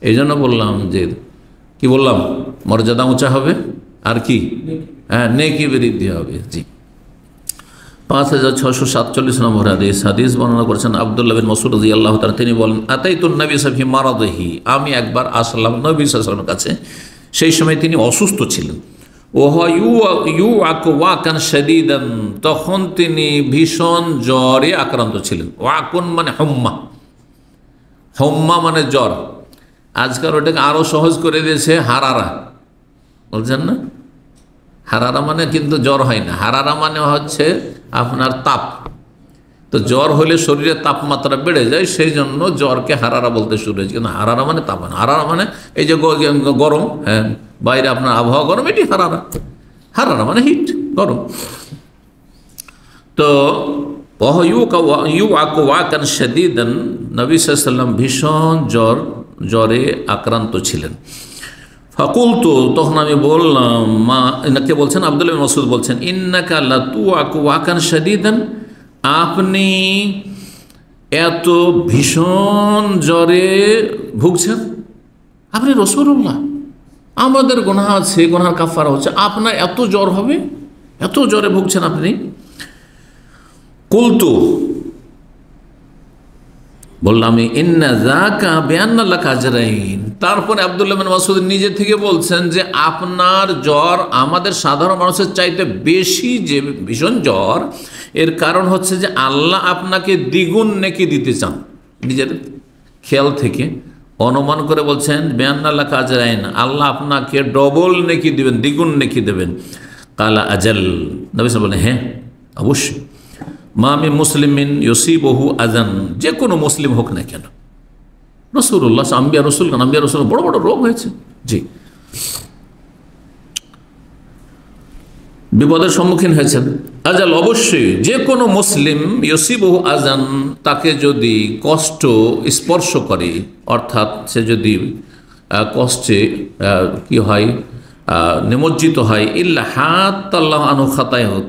এই জন্য বললাম যে, কি বললাম, মর্যাদা উঁচা হবে আর কি? হ্যাঁ, নেকি বৃদ্ধি হবে। জি, 5647 নম্বর হাদিস বর্ণনা করেছেন আব্দুল্লাহ বিন মাসউদ রাদিয়াল্লাহু তাআলা। তিনি বলেন, আতাইতুন নবী সাল্লাল্লাহু আলাইহি মারাদিহি, আমি একবার আসলাম নবী সাল্লাল্লাহু আলাইহি ওয়াসাল্লামের কাছে। সেই সময় তিনি অসুস্থ ছিলেন। ওয়াকান শাদীদান, তখন তিনি ভীষণ জ্বরে আক্রান্ত ছিলেন। ওয়াকুন মানে হুম্মা, হুম্মা মানে জ্বর। আজকাল ওটাকে আরো সহজ করে দিয়েছে হারারা, বলছেন না? হারারা মানে কিন্তু জ্বর হয় না, হারারা মানে হচ্ছে আপনার তাপ। তো জ্বর হলে শরীরের তাপমাত্রা বেড়ে যায়, সেই জন্য জ্বরকে হারারা বলতে শুরু হয়েছে। কিন্তু হারারা মানে তাপ না, হারারা মানে এই যে গরম, হ্যাঁ বাইরে আপনার আবহাওয়া গরম, এটি হারারা। হারারা মানে হিট, গরম। তো ওয়াকান শাদীদান, নবী সাল্লাল্লাহু আলাইহি ওয়াসাল্লাম ভীষণ জ্বরে আক্রান্ত ছিলেন। ফাকুলতু, তখন আমি বললাম, মা, কে বলছেন? আব্দুল্লাহ বিন মাসউদ বলছেন, ইন্নাকা লাতুআকু ওয়াকান শাদীদান, আপনি এত ভীষণ জ্বরে ভুগছেন, আপনি রাসূলুল্লাহ, আমাদের গুনাহ আছে, গুনাহের কাফারা হচ্ছে, আপনার এত জ্বর হবে, এত জ্বরে ভুগছেন আপনি? কুলতু, বললাম, ইন্না যাকা বিআন্না লাকা আজরাইন। তারপরে আব্দুল্লাহ বিন মাসউদ নিজে থেকে বলছেন যে আপনার জ্বর আমাদের সাধারণ মানুষের চাইতে বেশি, যে ভীষণ জ্বর, এর কারণ হচ্ছে যে আল্লাহ আপনাকে দ্বিগুণ নেকি দিতে চান। নিজের খেয়াল থেকে অনুমান করে বলছেন বিআন্না লাকা আজরাইন, আল্লাহ আপনাকে ডবল নেকি দিবেন, দ্বিগুণ নেকি দেবেন। কালা আজাল, নবী সাল্লাল্লাহু আলাইহি ওয়াসাল্লাম বলেন, হ্যাঁ অবশ্যই। মামি মুসলিমিন ইউসিবহু আযান, যে কোনো মুসলিম হোক না কেন, রাসূলুল্লাহ, আম্বিয়া রাসূল, আম্বিয়া রাসূল বড় বড় রোগ হয়েছে, জি, বিপদের সম্মুখীন হয়েছেন। আজাল, অবশ্যই যে কোনো মুসলিম, ইউসিবহু আযান, তাকে যদি কষ্ট স্পর্শ করে, অর্থাৎ সে যদি কষ্টে কি হয়, নিমজ্জিত হয়, ইল্লা হাত্তাল্লাহু আনহু খাতায়াহু,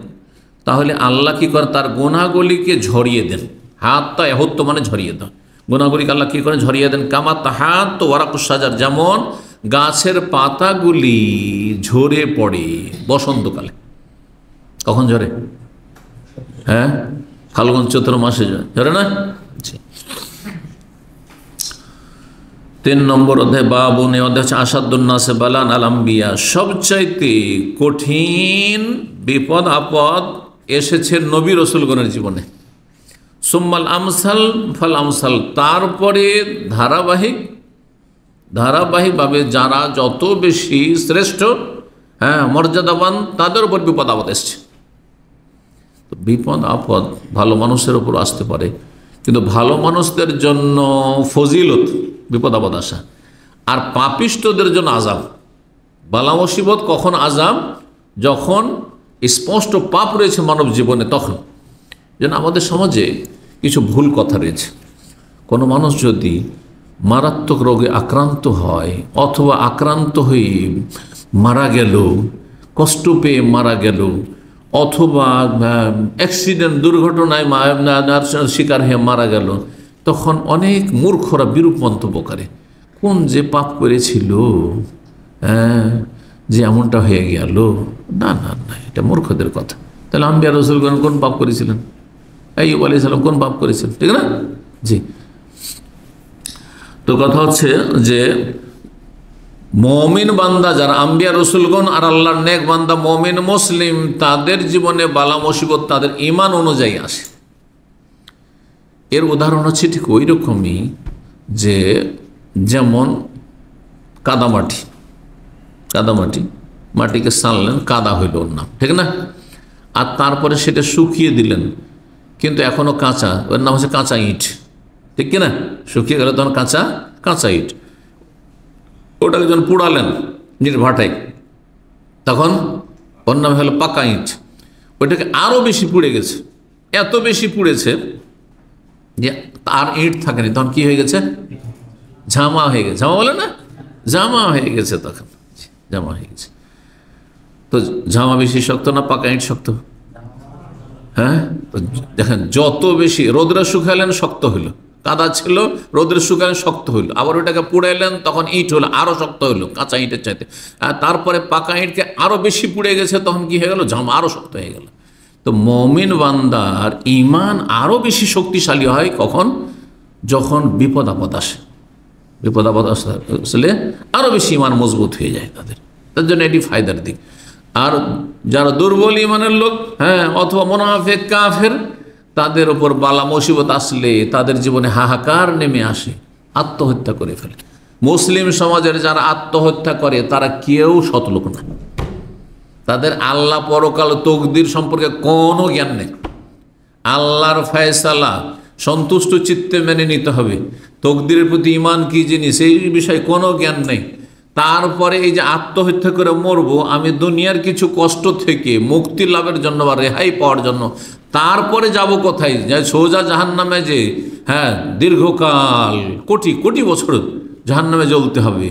তাহলে আল্লাহ কি করে, তার গুনাহগুলিকে ঝরিয়ে দেন। হাত্তা এহত্ত মানে ঝরিয়ে দেন, গুনাহগুলিকে আল্লাহ কি করে ঝরিয়ে দেন। কামা তাহাত্ত ওয়ারাকুস শাজার, যেমন গাছের পাতাগুলি ঝরে পড়ে বসন্তকালে। কখন ঝরে? হ্যাঁ, ফাল্গুন চৈত্র মাসে ঝরে না? 3 নম্বর অধ্যায়, বাবুন, এই অধ্যায় হচ্ছে আসাদুন নাসে বালান আল আম্বিয়া, সবচাইতে কঠিন বিপদ আপদ এসেছে নবী রসুলগণের জীবনে। সুম্মাল আমসাল ফাল আমসাল, তারপরে ধারাবাহিকভাবে যারা যত বেশি শ্রেষ্ঠ, হ্যাঁ মর্যাদাবান, তাদের উপর বিপদ আপদ এসছে। তো বিপদ আপদ ভালো মানুষের উপর আসতে পারে, কিন্তু ভালো মানুষদের জন্য ফজিলত বিপদ আপদ আসা, আর পাপিষ্টদের জন্য আযাব। বালা মুসিবত কখন আযাব? যখন স্পষ্ট পাপ রয়েছে মানব জীবনে, তখন। যেন আমাদের সমাজে কিছু ভুল কথা রয়েছে। কোনো মানুষ যদি মারাত্মক রোগে আক্রান্ত হয়, অথবা আক্রান্ত হয়ে মারা গেল, কষ্ট পেয়ে মারা গেল, অথবা অ্যাক্সিডেন্ট, দুর্ঘটনায় শিকার হয়ে মারা গেল, তখন অনেক মূর্খরা বিরূপ মন্তব্য করে, কোন যে পাপ করেছিল, যে এমনটা হয়ে গেল। না না না, এটা মূর্খদের কথা। তাহলে আম্বিয়া রাসূলগণ কোন পাপ করেছিলেন? আইয়ুব আলাইহিস সালাম কোন পাপ করেছিলেন? ঠিক না? জি। তো কথা হচ্ছে যে মুমিন বান্দা যারা, আম্বিয়া রাসূলগণ আর আল্লাহর নেক বান্দা মুমিন মুসলিম, তাদের জীবনে বালা মুসিবত তাদের ঈমান অনুযায়ী আসে। এর উদাহরণ হচ্ছে ঠিক ওই রকমই, যে যেমন কাদামাটি, মাটিকে সানলেন, কাদা হইল ওর নাম, ঠিক না? আর তারপরে সেটা শুকিয়ে দিলেন, কিন্তু এখনো কাঁচা, ওর নাম হচ্ছে কাঁচা ইট, ঠিক কিনা? শুকিয়ে গেল তখন কাঁচা ইট। ওটাকে যখন পুড়ালেন নির্ভাটায়, তখন ওর নাম হলো পাকা ইট। ওইটাকে আরও বেশি পুড়ে গেছে, এত বেশি পুড়েছে যে তার ইট থাকেনি, তখন কি হয়ে গেছে? ঝামা হয়ে গেছে। ঝামা বলে না, জামা হয়ে গেছে, তখন জামা হয়ে গেছে। তো ঝামা বেশি শক্ত না পাকা ইট শক্ত? হ্যাঁ, তো দেখেন, যত বেশি রোদ্রে শুকালেন শক্ত হইল, কাদা ছিল, রোদের শুকালে শক্ত হইল, আবার ওইটাকে পুড়াইলেন, তখন ইট হলো, আরও শক্ত হইলো কাঁচা ইটের চাইতে। তারপরে পাকা ইটকে আরও বেশি পুড়ে গেছে, তখন কি হয়ে গেল, জামা আরও শক্ত হয়ে গেল। তো মুমিন বান্দার ঈমান আরও বেশি শক্তিশালী হয় কখন, যখন বিপদ আপদ আসে। বিপদ আপদ আসলে আরও বেশি ঈমান মজবুত হয়ে যায় তার জন্য এটি ফায়দার দিক। আর যারা দুর্বল ঈমানের লোক, অথবা মুনাফিক কাফের, তাদের ওপর বালা মুসিবত আসলে তাদের জীবনে হাহাকার নেমে আসে, আত্মহত্যা করে ফেলে। মুসলিম সমাজের যারা আত্মহত্যা করে তারা কেউ সৎলোক না, তাদের আল্লাহ পরকাল তকদির সম্পর্কে কোনো জ্ঞান নেই। আল্লাহর ফয়সালা সন্তুষ্ট চিত্তে মেনে নিতে হবে, তকদিরের প্রতি ঈমান কি জিনিস এই বিষয়ে কোনো জ্ঞান নেই। তারপরে এই যে আত্মহত্যা করে মরবো আমি দুনিয়ার কিছু কষ্ট থেকে মুক্তি লাভের জন্য বা রেহাই পাওয়ার জন্য, তারপরে যাব কোথায়, সোজা জাহান্নামে, যে দীর্ঘকাল কোটি কোটি বছর জাহান্নামে জ্বলতে হবে।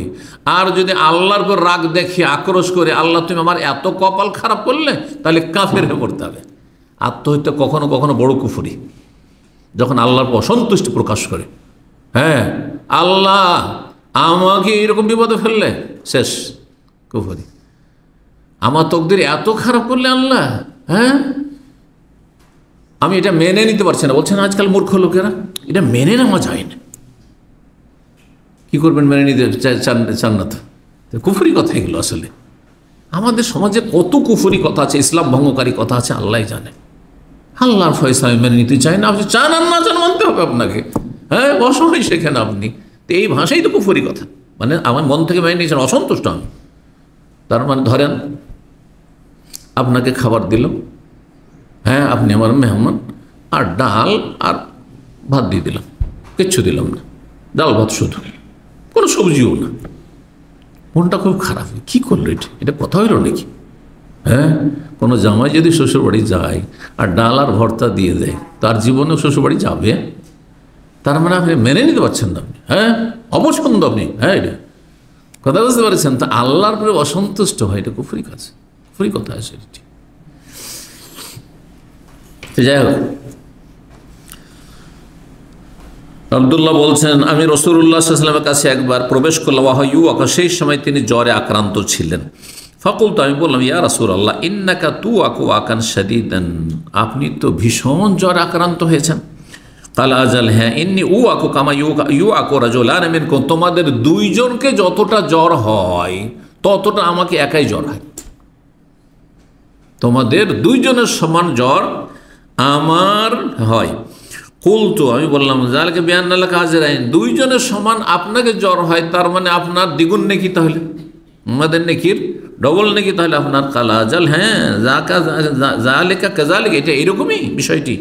আর যদি আল্লাহর উপর রাগ দেখে আক্রোশ করে, আল্লাহ তুমি আমার এত কপাল খারাপ করলে, তাহলে কাফের হয়ে পড়তে হবে। আত্মহত্যা কখনো কখনো বড় কুফরি, যখন আল্লাহর অসন্তুষ্টি প্রকাশ করে, আল্লাহ আমাকে এরকম বিপদে ফেললে, শেষ কুফরি। আমার তকদির এত খারাপ করলে আল্লাহ, আমি এটা মেনে নিতে পারছি না। বলছেন আজকাল মূর্খ লোকেরা এটা মেনে নেওয়া যায় না। কি করবেন, মেনে নিতে চান না তো কুফরি কথা এগুলো। আসলে আমাদের সমাজে কত কুফরি কথা আছে, ইসলাম ভঙ্গকারী কথা আছে, আল্লাহ জানে। আল্লাহর ফয়সালা মেনে নিতে চাই না, আপনি চান আর না চান মানতে হবে আপনাকে। অসময় শেখেন আপনি, তো এই ভাষাই তো কুফরি কথা। মানে আমার মন থেকে মেনে নিয়েছেন, অসন্তুষ্ট আমি। তার মানে ধরেন আপনাকে খাবার দিলাম, আপনি আমার মেহমান, আর ডাল আর ভাত দিয়ে দিলাম, কিচ্ছু দিলাম না, ডাল ভাত শুধু, কোনো সবজিও না। মনটা খুব খারাপ, কী করলো এটা কথা হইল নাকি? কোনো জামাই যদি শ্বশুরবাড়ি যায় আর ডাল আর ভর্তা দিয়ে দেয়, তার জীবনেও শ্বশুরবাড়ি যাবে? তার মানে আপনি মেনে নিতে পারছেন না, আপনি অপছন্দ আপনি, এটা কথা বুঝতে পারছেন? তা আল্লাহর উপরে অসন্তুষ্ট হয়, এটা কুফরি কাজ, কুফরি কথা আছে এটি। যাই হোক, আব্দুল্লাহ বলছেন আমি রাসূলুল্লাহ সাল্লাল্লাহু আলাইহি ওয়াসাল্লামের কাছে একবার প্রবেশ করলাম, সেই সময় তিনি জ্বরে আক্রান্ত ছিলেন। ফাকুলতু, আমি বললাম, ইয়া রাসূলুল্লাহ ইন্নাকা তুআকু আকান শাদীদান, আপনি তো ভীষণ জ্বরে আক্রান্ত হয়েছেন। কাল আজাল, ইন্নী উআকু কামা ইউআকু রাজুলান মিনকুম, তোমাদের দুইজনকে যতটা জ্বর হয় ততটা আমাকে একাই জ্বর হয়। তোমাদের দুইজনের সমান জ্বর আমার হয়। কুলতু, আমি বললাম, যালকে বিআন্না কাজের আইন, দুইজনের সমান আপনাকে জ্বর হয়, তার মানে আপনার দ্বিগুণ নেকি, তাহলে আমাদের নেকির ডবল নেকি তাহলে আপনার। কালা আজাল, জালিকা কাযালিকা, এটা এরকমই বিষয়টি।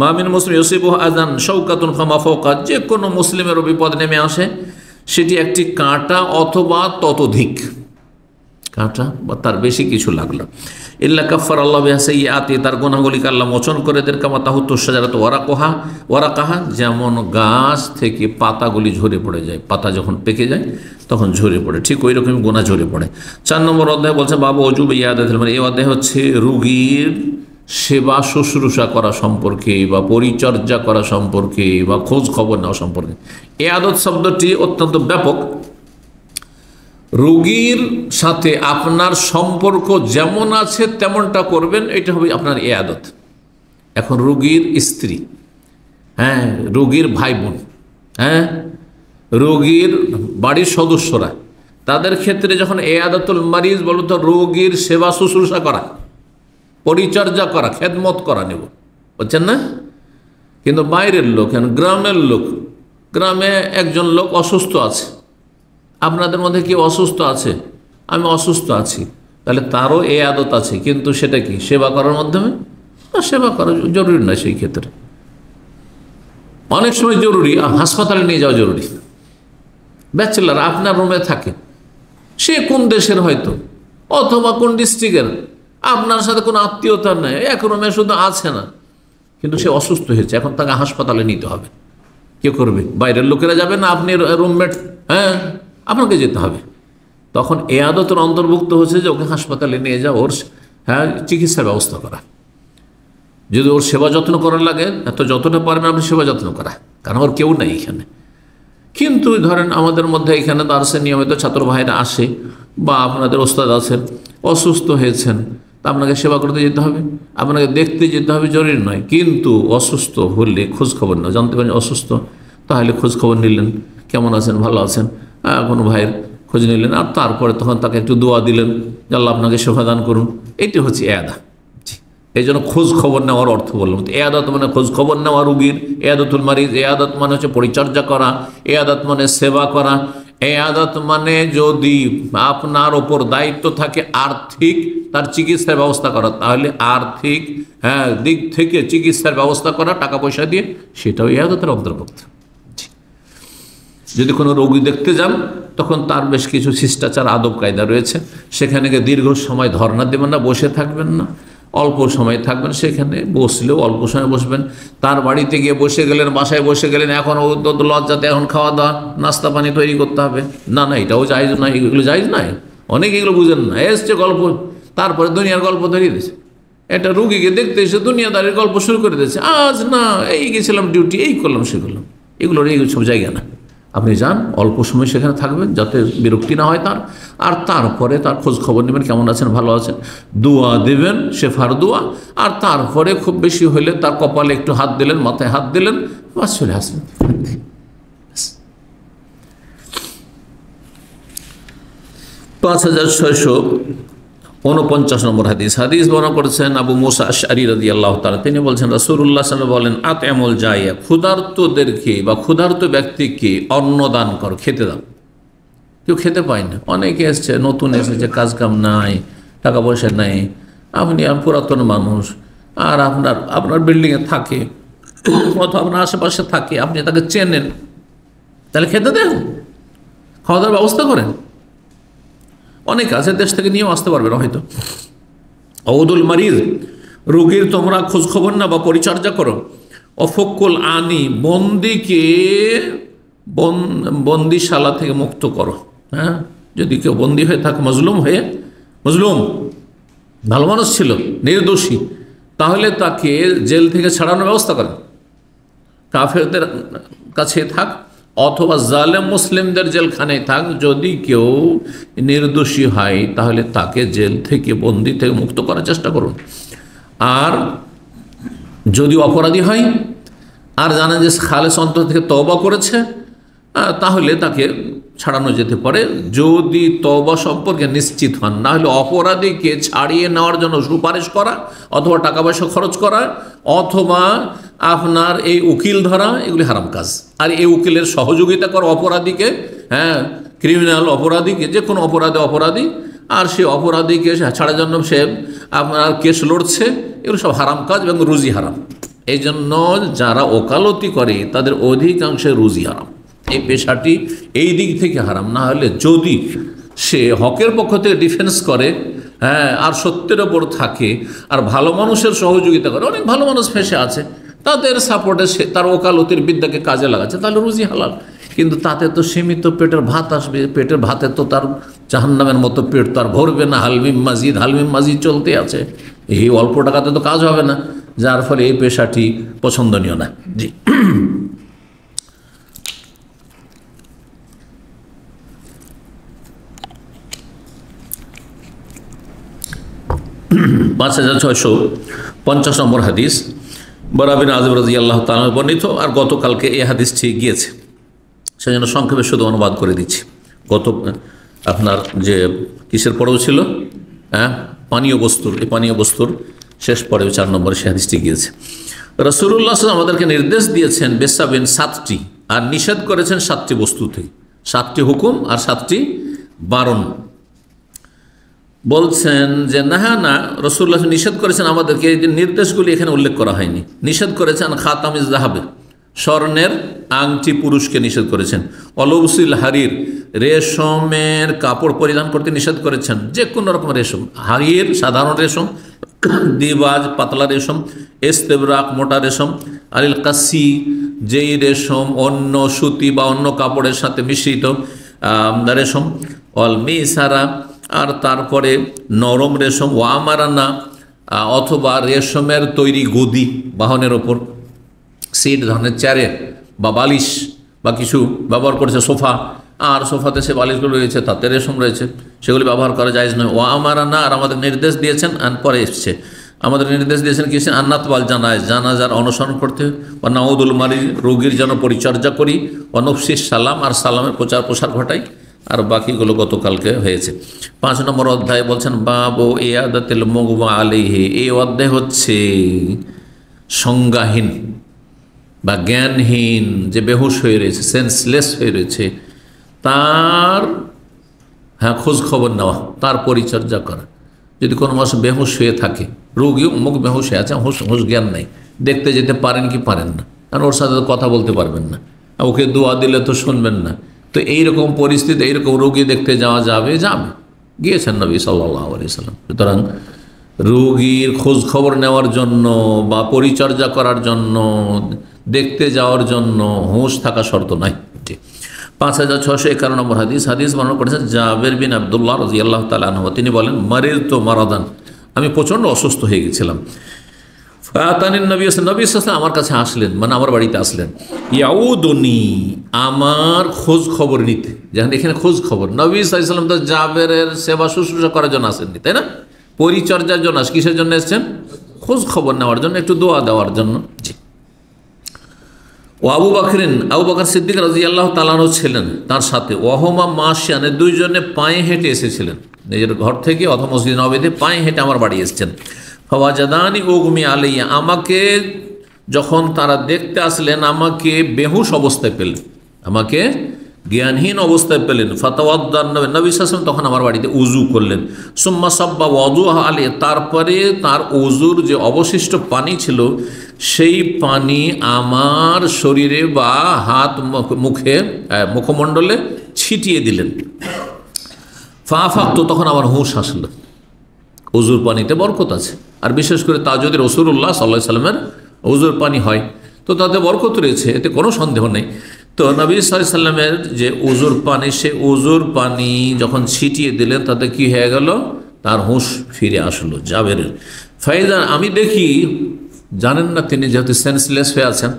মামিন মুসলিম ইউসিবুহু আযান শাওকাতুন ফামা ফাওকা, যে কোনো মুসলিমের বিপদ নেমে আসে সেটি একটি কাঁটা অথবা ততোধিক, কাঁটা বা তার বেশি কিছু লাগলো। ইল্লা কাফফারাল্লাহু বিহা সাইয়্যাতি, তার গুনাহগুলিকে আল্লাহ মোচন করে দেন। কামা তাহুত্তু শাজারাতু ওয়ারাকাহা, যেমন গাছ থেকে পাতাগুলি ঝরে পড়ে যায়, পাতা যখন পেকে যায় তখন ঝরে পড়ে, ঠিক ওই রকম গুনাহ ঝরে পড়ে। 4 নম্বর অধ্যায় বলছে বাবু ওজুব ইয়াদাতুল মারিদ, এই অধ্যায় হচ্ছে রোগীর সেবা শুশ্রূষা করা সম্পর্কে বা পরিচর্যা করা সম্পর্কে বা খোঁজ খবর নেওয়া সম্পর্কে। ইয়াদত শব্দটি অত্যন্ত ব্যাপক। রোগীর সাথে আপনার সম্পর্ক যেমন আছে তেমনটা করবেন, এটা হবে আপনার ইয়াদত। এখন রোগীর স্ত্রী, রোগীর ভাই বোন, রোগীর বাড়ির সদস্যরা, তাদের ক্ষেত্রে যখন ইয়াদাতুল মারিজ বলো তো রোগীর সেবা শুশ্রূষা করা, পরিচর্যা করা, খেদমত করা, নেব, বুঝছেন না? কিন্তু বাইরের লোক, গ্রামের লোক, গ্রামে একজন লোক অসুস্থ আছে, আপনাদের মধ্যে কেউ অসুস্থ আছে, আমি অসুস্থ আছি, তাহলে তারও এই আদত আছে, কিন্তু সেটা কি সেবা করার মাধ্যমে? সেবা করা জরুরি না সেই ক্ষেত্রে। অনেক সময় জরুরি, হাসপাতালে নিয়ে যাওয়া জরুরি। ব্যাচেলার আপনার রুমে থাকে, সে কোন দেশের হয়তো অথবা কোন ডিস্ট্রিক্টের, আপনার সাথে কোনো আত্মীয়তা নেই, এক রুমে শুধু আছে না, কিন্তু সে অসুস্থ হয়েছে, এখন তাকে হাসপাতালে নিতে হবে। কে করবে? বাইরের লোকেরা যাবে না, আপনি রুমমেট, আপনাকে যেতে হবে। তখন এ আদতের অন্তর্ভুক্ত হচ্ছে যে ওকে হাসপাতালে নিয়ে যাও, ওর চিকিৎসার ব্যবস্থা করা, যদি ওর সেবা যত্ন করার লাগে তো যতটা পারবেন আপনি সেবা যত্ন করা, কারণ ওর কেউ নেই এখানে। কিন্তু ধরেন আমাদের মধ্যে এখানে দার্সে নিয়মিত ছাত্র ভাইরা আসে, বা আপনাদের ওস্তাদ আছেন, অসুস্থ হয়েছেন, তা আপনাকে সেবা করতে যেতে হবে, আপনাকে দেখতে যেতে হবে, জরুরি নয়। কিন্তু অসুস্থ হলে খোঁজ খবর না, জানতে পারেন অসুস্থ, তাহলে খোঁজ খবর নিলেন, কেমন আছেন, ভালো আছেন, কোনো ভাইয়ের খোঁজ নিলেন, আর তারপরে তখন তাকে একটু দোয়া দিলেন যে আল্লাহ আপনাকে সেবা দান করুন। এটি হচ্ছে এয়াদা। এই জন্য খোঁজ খবর নেওয়ার অর্থ বললাম। এয়াদত মানে খোঁজ খবর নেওয়া রুগীর, এয়াদতুল মারিজ। এয়াদত মানে হচ্ছে পরিচর্যা করা, এয়াদত মানে সেবা করা। এয়াদত মানে যদি আপনার ওপর দায়িত্ব থাকে আর্থিক তার চিকিৎসার ব্যবস্থা করা, তাহলে আর্থিক দিক থেকে চিকিৎসার ব্যবস্থা করা টাকা পয়সা দিয়ে, সেটাও এয়াদতের অন্তর্ভুক্ত। যদি কোনো রোগী দেখতে যান তখন তার বেশ কিছু শিষ্টাচার আদব কায়দা রয়েছে। সেখানে গিয়ে দীর্ঘ সময় ধর্ণা দেবেন না, বসে থাকবেন না, অল্প সময় থাকবেন, সেখানে বসলেও অল্প সময় বসবেন। তার বাড়িতে গিয়ে বসে গেলেন, বাসায় বসে গেলেন, এখন ও লজ্জাতে এখন খাওয়া দাওয়া নাস্তা পানি তৈরি করতে হবে, না না, এটাও জায়েজ নয়, এগুলো জায়েজ নয়। অনেকে এগুলো বুঝেন না, এসছে গল্প, তারপরে দুনিয়ার গল্প ধরিয়ে দিয়েছে। একটা রুগীকে দেখতে এসে দুনিয়াদারির গল্প শুরু করে দিয়েছে, আজ না এই গেছিলাম ডিউটি, এই করলাম, সে করলাম। এগুলোর এই সব জায়গা না। আপনি যান, অল্প সময় সেখানে থাকবেন যাতে বিরক্তি না হয় তার, আর তারপরে তার খোঁজ খবর নেবেন, কেমন আছেন, ভালো আছেন, দোয়া দেবেন, শেফার দোয়া, আর তারপরে খুব বেশি হলে তার কপালে একটু হাত দিলেন, মাথায় হাত দিলেন, বাস চলে আসেন। 5649 নম্বর হাদিস বর্ণনা করেছেন আবু মুসা আশআরী রাদিয়াল্লাহু তাআলা। তিনি বলছেন রাসূলুল্লাহ সাল্লাল্লাহু আলাইহি ওয়াসাল্লাম বলেন, আত'ইমুল জাইয়া, ক্ষুধার্তদেরকে বা ক্ষুধার্ত ব্যক্তিকে অন্ন দান করো, খেতে দাও। কেউ খেতে পায় না, অনেকে এসছে, নতুন এসেছে, কাজ কাম নাই, টাকা পয়সা নাই, আপনি পুরাতন মানুষ, আর আপনার বিল্ডিংয়ে থাকে অথবা আপনার আশেপাশে থাকে, আপনি তাকে চেনেন, তাহলে খেতে দেন, খাওয়া দাওয়ার ব্যবস্থা করেন। অনেক আছে দেশ থেকে নিয়েও আসতে পারবে না হয়তো। ঔদুল মারিজ, রোগীর তোমরা খোঁজ খবর না বা পরিচর্যা করো। অফকুল আনি, বন্দিকে বন্দিশালা থেকে মুক্ত করো। হ্যাঁ, যদি কেউ বন্দি হয়ে থাকে, মজলুম ভালো মানুষ ছিল, নির্দোষী, তাহলে তাকে জেল থেকে ছাড়ানোর ব্যবস্থা করেন। কাফেরদের কাছে থাক অথবা জালেম মুসলিমদের জেলখানায় থাক, যদি কেউ নির্দোষী হয় তাহলে তাকে জেল থেকে, বন্দি থেকে মুক্ত করার চেষ্টা করুন। আর যদি অপরাধী হয় আর জানেন যে খালেস অন্তর থেকে তওবা করেছে, তাহলে তাকে ছাড়ানো যেতে পারে যদি তওবা সম্পর্কে নিশ্চিত হন। না হলে অপরাধীকে ছাড়িয়ে নেওয়ার জন্য সুপারিশ করা অথবা টাকা পয়সা খরচ করা অথবা আপনার এই উকিল ধরা, এগুলি হারাম কাজ। আর এই উকিলের সহযোগিতা করা অপরাধীকে, ক্রিমিনাল অপরাধীকে, যে কোনো অপরাধী, আর সে অপরাধীকে ছাড়ার জন্য সে আপনার কেস লড়ছে, এগুলো সব হারাম কাজ এবং রুজি হারাম। এই জন্য যারা ওকালতি করে তাদের অধিকাংশে রুজি হারাম। এই পেশাটি এই দিক থেকে হারাম। না হলে যদি সে হকের পক্ষ থেকে ডিফেন্স করে, আর সত্যের ওপর থাকে, আর ভালো মানুষের সহযোগিতা করে, অনেক ভালো মানুষ ফেসে আছে, তাদের সাপোর্টে সে তার ওকালতির বিদ্যাকে কাজে লাগাচ্ছে, তাহলে রুজি হালাল। কিন্তু তাতে তো সীমিত পেটের ভাত আসবে, পেটের ভাতে তো তার জাহান্নামের মতো পেট তার ভরবে না। হালমিম মাজিদ চলতে আছে, এই অল্প টাকাতে তো কাজ হবে না, যার ফলে এই পেশাটি পছন্দনীয় না। জি, 5650 নম্বর হাদিস বারা বিন আযিব রাদিয়াল্লাহু তাআলা বর্ণিত। আর গতকালকে এই হাদিসটি গিয়েছে, সেজন্য সংক্ষেপে শুধু অনুবাদ করে দিচ্ছি। আপনার যে কিসের পরেও ছিল, পানীয় বস্তুর, এই পানীয় বস্তুর শেষ পরেও 4 নম্বরে সে হাদিসটি গিয়েছে। রাসূলুল্লাহ সাল্লাল্লাহু আলাইহি ওয়াসাল্লাম আমাদেরকে নির্দেশ দিয়েছেন বেসাবিন 7টি, আর নিষেধ করেছেন 7টি বস্তু থেকে। 7টি হুকুম আর 7টি বারণ। বলছেন যে না, রাসূলুল্লাহ নিষেধ করেছেন আমাদেরকে, এই যে নির্দেশগুলি এখানে উল্লেখ করা হয়নি। নিষেধ করেছেন খাতামিজ যাহাবে, স্বর্ণের আংটি পুরুষকে নিষেধ করেছেন। অলবসিল হারির, রেশমের কাপড় পরিধান করতে নিষেধ করেছেন, যে কোনো রকম রেশম, হারির সাধারণ রেশম, দিবাজ পাতলা রেশম, ইস্তেবরাক মোটা রেশম, আলিল কাসি যেই রেশম অন্য সুতি বা অন্য কাপড়ের সাথে মিশ্রিত রেশম, অল মিসারা আর তারপরে নরম রেশম, ওয়ামারানা অথবা রেশমের তৈরি গদি বাহনের ওপর, সিট ধরনের চেয়ারে বা বালিশ বা কিছু ব্যবহার করেছে, সোফা, আর সোফাতে সে বালিশগুলো রয়েছে, তাতে রেশম রয়েছে, সেগুলি ব্যবহার করা জায়েজ নয়। ও আমারা না, আর আমাদের নির্দেশ দিয়েছেন, পরে এসছে আমাদের নির্দেশ দিয়েছেন কি, আন্নাতওয়াল জানাজার অনুসরণ করতে, ও নাউদুল মারি, রোগীর যেন পরিচর্যা করি, ও নফসিস সালাম, আর সালামের প্রচার প্রসার ঘটাই, আর বাকিগুলো গতকালকে হয়েছে। 5 নম্বর অধ্যায় বলছেন বাবু ইয়াদাতিল মুগমা আলাইহি। এই অধ্যায় হচ্ছে সংজ্ঞাহীন বা জ্ঞানহীন, যে বেহুশ হয়ে রয়েছে, সেন্সলেস হয়ে রয়েছে, তার খোঁজ খবর নেওয়া, তার পরিচর্যা করা। যদি কোনো মানুষ বেহুশ হয়ে থাকে, রোগী মুখ বেহুশ হয়ে আছে, হুঁশ জ্ঞান নেই, দেখতে যেতে পারেন কি পারেন না, কারণ ওর সাথে কথা বলতে পারবেন না, ওকে দোয়া দিলে তো শুনবেন না, তো এইরকম পরিস্থিতি, এইরকম রোগী দেখতে যাওয়া যাবে, গিয়েছেন নবী সাল্লাল্লাহু আলাইহি ওয়াসাল্লাম। সুতরাং রোগীর খোঁজ খবর নেওয়ার জন্য বা পরিচর্যা করার জন্য, দেখতে যাওয়ার জন্য হুঁশ থাকা শর্ত নাই। ঠিক। 5651 নম্বর হাদিস বর্ণনা করেছেন জাবের বিন আব্দুল্লাহ রাদিয়াল্লাহু তাআলা আনহু। তিনি বলেন মারিরতু মারাদান, আমি প্রচণ্ড অসুস্থ হয়ে গেছিলাম। ফাতানিন নবী সাল্লাল্লাহু আলাইহি ওয়াসাল্লাম আমার কাছে আসলেন, মানে আমার বাড়িতে আসলেন, ইয়াউদুনি, আমার খোঁজ খবর নিতে। যেখানে এখানে খোঁজ খবর, নবী সাল্লাল্লাহু আলাইহি ওয়াসাল্লাম তো জাবেরের সেবা শুশ্রূষা করার জন্য আসেননি, তাই না? পরিচর্যার জন্য, কিসের জন্য এসেছেন? খোঁজ খবর নেওয়ার জন্য, একটু দোয়া দেওয়ার জন্য। জি। ও আবু বকর সিদ্দিক রাদিয়াল্লাহু তাআলা আনহু ছিলেন তার সাথে। ওয়াহুমা মাশিয়ান, দুইজনে পায়ে হেঁটে এসেছিলেন, নিজের ঘর থেকে অথবা মসজিদ নববীতে পায়ে হেঁটে আমার বাড়ি এসেছেন। ফাওয়াজাদানি উগমি আলাইয়া, আমাকে যখন তারা দেখতে আসলেন, আমাকে বেহুশ অবস্থায় পেলেন, আমাকে জ্ঞানহীন অবস্থায় পেলেন। ফাতাওয়াদ্দান নবী সাল্লাল্লাহু আলাইহি ওয়াসাল্লাম তখন আমার বাড়িতে উযু করলেন। সুম্মা সাব্বা ওয়াদুহা আলাইহি, তারপরে তার উযুর যে অবশিষ্ট পানি ছিল, সেই পানি আমার শরীরে বা হাত মুখমণ্ডলে ছিটিয়ে দিলেন। ফাআফাকতু, তখন আমার হুঁশ আসলো। উযুর পানিতে বরকত আছে, আর বিশেষ করে তা যদি রাসূলুল্লাহ সাল্লাল্লাহু আলাইহি ওয়াসাল্লামের উযুর পানি হয়, তো তাতে বরকত রয়েছে, এতে কোনো সন্দেহ নেই। তো নবী সাল্লাল্লাহু আলাইহি ওয়াসাল্লামের যে উযুর পানি, সে উযুর পানি যখন ছিটিয়ে দিলেন, তাতে কি হয়ে গেল? তার হুঁশ ফিরে আসলো জাবেরের। ফাইজা, আমি দেখি, জানেন না তিনি যেহেতু সেন্সলেস হয়ে আছেন,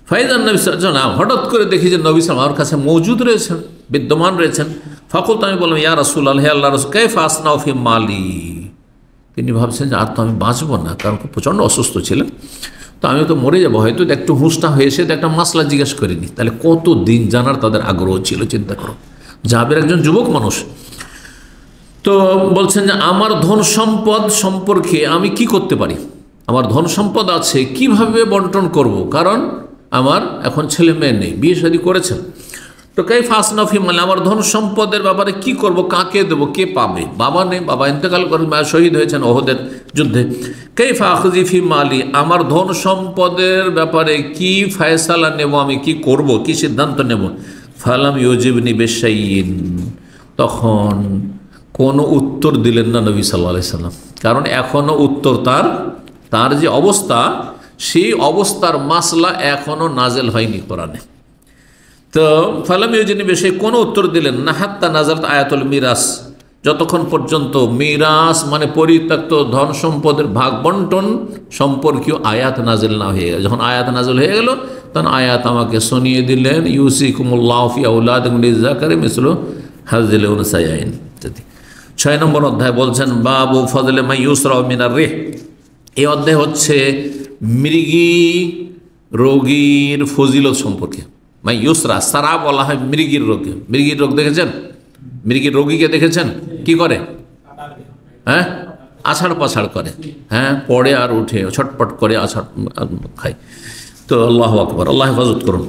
ফাইজান নবী সাল্লাল্লাহু আলাইহি ওয়াসাল্লাম, হঠাৎ করে দেখি যে নবী সাল্লাল্লাহু আলাইহি ওয়াসাল্লাম আমার কাছে মৌজুদ রয়েছেন, বিদ্যমান রয়েছেন। ফাকুলতু, আমি বললাম, ইয়া রাসূলুল্লাহ, হে আল্লাহর রাসূল, কাইফা আসনাউ ফি মালি। তিনি ভাবছেন যে আর তো আমি বাঁচবো না, কারণ খুব প্রচণ্ড অসুস্থ ছিলেন, তো আমি তো মরে যাবো হয়তো, একটু হুঁশটা হয়েছে, তো একটা মাসলা জিজ্ঞেস করিনি। তাহলে কত দিন জানার তাদের আগ্রহ ছিল, চিন্তা করো। জাবের একজন যুবক মানুষ, তো বলছেন যে আমার ধন সম্পদ সম্পর্কে আমি কি করতে পারি, আমার ধন সম্পদ আছে, কিভাবে বন্টন করব, কারণ আমার এখন ছেলে মেয়ে নেই, বিয়ে শাদী করেছেন। তো কাইফা আসনাউ ফি মালি, আমার ধন সম্পদের ব্যাপারে কি করব, কাকে দেবো, কে পাবে? বাবা নেই, বাবা ইন্তেকাল করেন, শহীদ হয়েছেন ওহদের যুদ্ধে। কাইফা আখযি ফি মালি, আমার ধন সম্পদের ব্যাপারে কি ফয়সালা নেব, আমি কি করব, কি সিদ্ধান্ত নেব? ফালাম ইউজিবনি বিশাইইন, তখন কোনো উত্তর দিলেন না নবী সাল্লাল্লাহু আলাইহি ওয়াসাল্লাম, কারণ এখনও উত্তর, তার যে অবস্থা, সেই অবস্থার মাসলা এখনও নাজেল হয়নি কোরআনে। তো ফালাম ইউজিবনি বিশাইইন, কোনো উত্তর দিলেন না, হাত্তা নাজালাত আয়াতুল মিরাস, যতক্ষণ পর্যন্ত মিরাস মানে পরিত্যক্ত ধন সম্পদের ভাগ বন্টন সম্পর্কীয় আয়াত নাজিল না হয়ে গেল। যখন আয়াত নাজিল হয়ে গেল, তখন আয়াত আমাকে শুনিয়ে দিলেন, ইউসিকুমুল্লাহু ফি আওলাদিকুম লিয-যাকারি মিসলু হাযিল উনসায়াইন। 6 নম্বর অধ্যায় বলছেন বাবু ফজলে মা ইউসরা মিনার রিহ। এই অধ্যায় হচ্ছে মৃগী রোগীর ফজিলত সম্পর্কে। মা ইউসরা, সারা বলা হয় মৃগীর রোগকে। মৃগীর রোগ দেখেছেন? মৃগীর রোগীকে দেখেছেন? কি করে? হ্যাঁ, আছাড় পাছাড় করে, হ্যাঁ, পড়ে আর উঠে, ছটপট করে আছাড় খায়। তো আল্লাহু আকবার, আল্লাহ হেফাজত করুন।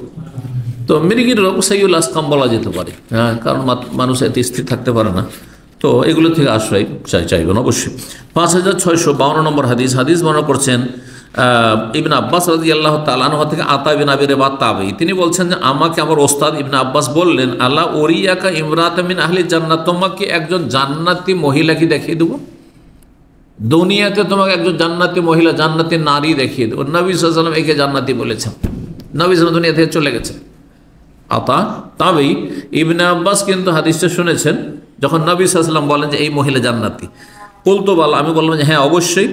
তো মৃগীর রোগ সাইয়ুল আসকাম বলা যেতে পারে, হ্যাঁ, কারণ মানুষ এতে স্থির থাকতে পারে না, তো এগুলো থেকে আশ্রয় চাইবেন অবশ্যই। 5652 নম্বর হাদিস বর্ণনা করছেন ইবনে আব্বাস রাদিয়াল্লাহু তাআলা আনহু থেকে, আতা বিন আবি রাবাত তাবঈ, তিনি বলছেন যে আমাকে আমার ওস্তাদ ইবনে আব্বাস বললেন, আল্লাহ ওরিয়াকা ইমরাতাম মিন আহলি জান্নাত, তোমাকে একজন জান্নাতি মহিলাকে দেখিয়ে দেবো, দুনিয়াতে তোমাকে একজন জান্নাতি মহিলা, জান্নাতি নারী দেখিয়ে দেবো। নবী সাল্লাল্লাহু আলাইহি ওয়াসাল্লাম একে জান্নাতি বলেছেন, নবী সাল্লাল্লাহু দুনিয়া থেকে চলে গেছেন। আতা তাবঈ ইবনে আব্বাস কিন্তু হাদিসটা শুনেছেন যখন নবী সাল্লাল্লাহু আলাইহি ওয়াসাল্লাম বলেন যে এই মহিলা জান্নাতি। কুলতু বালা, আমি বললাম যে হ্যাঁ অবশ্যই।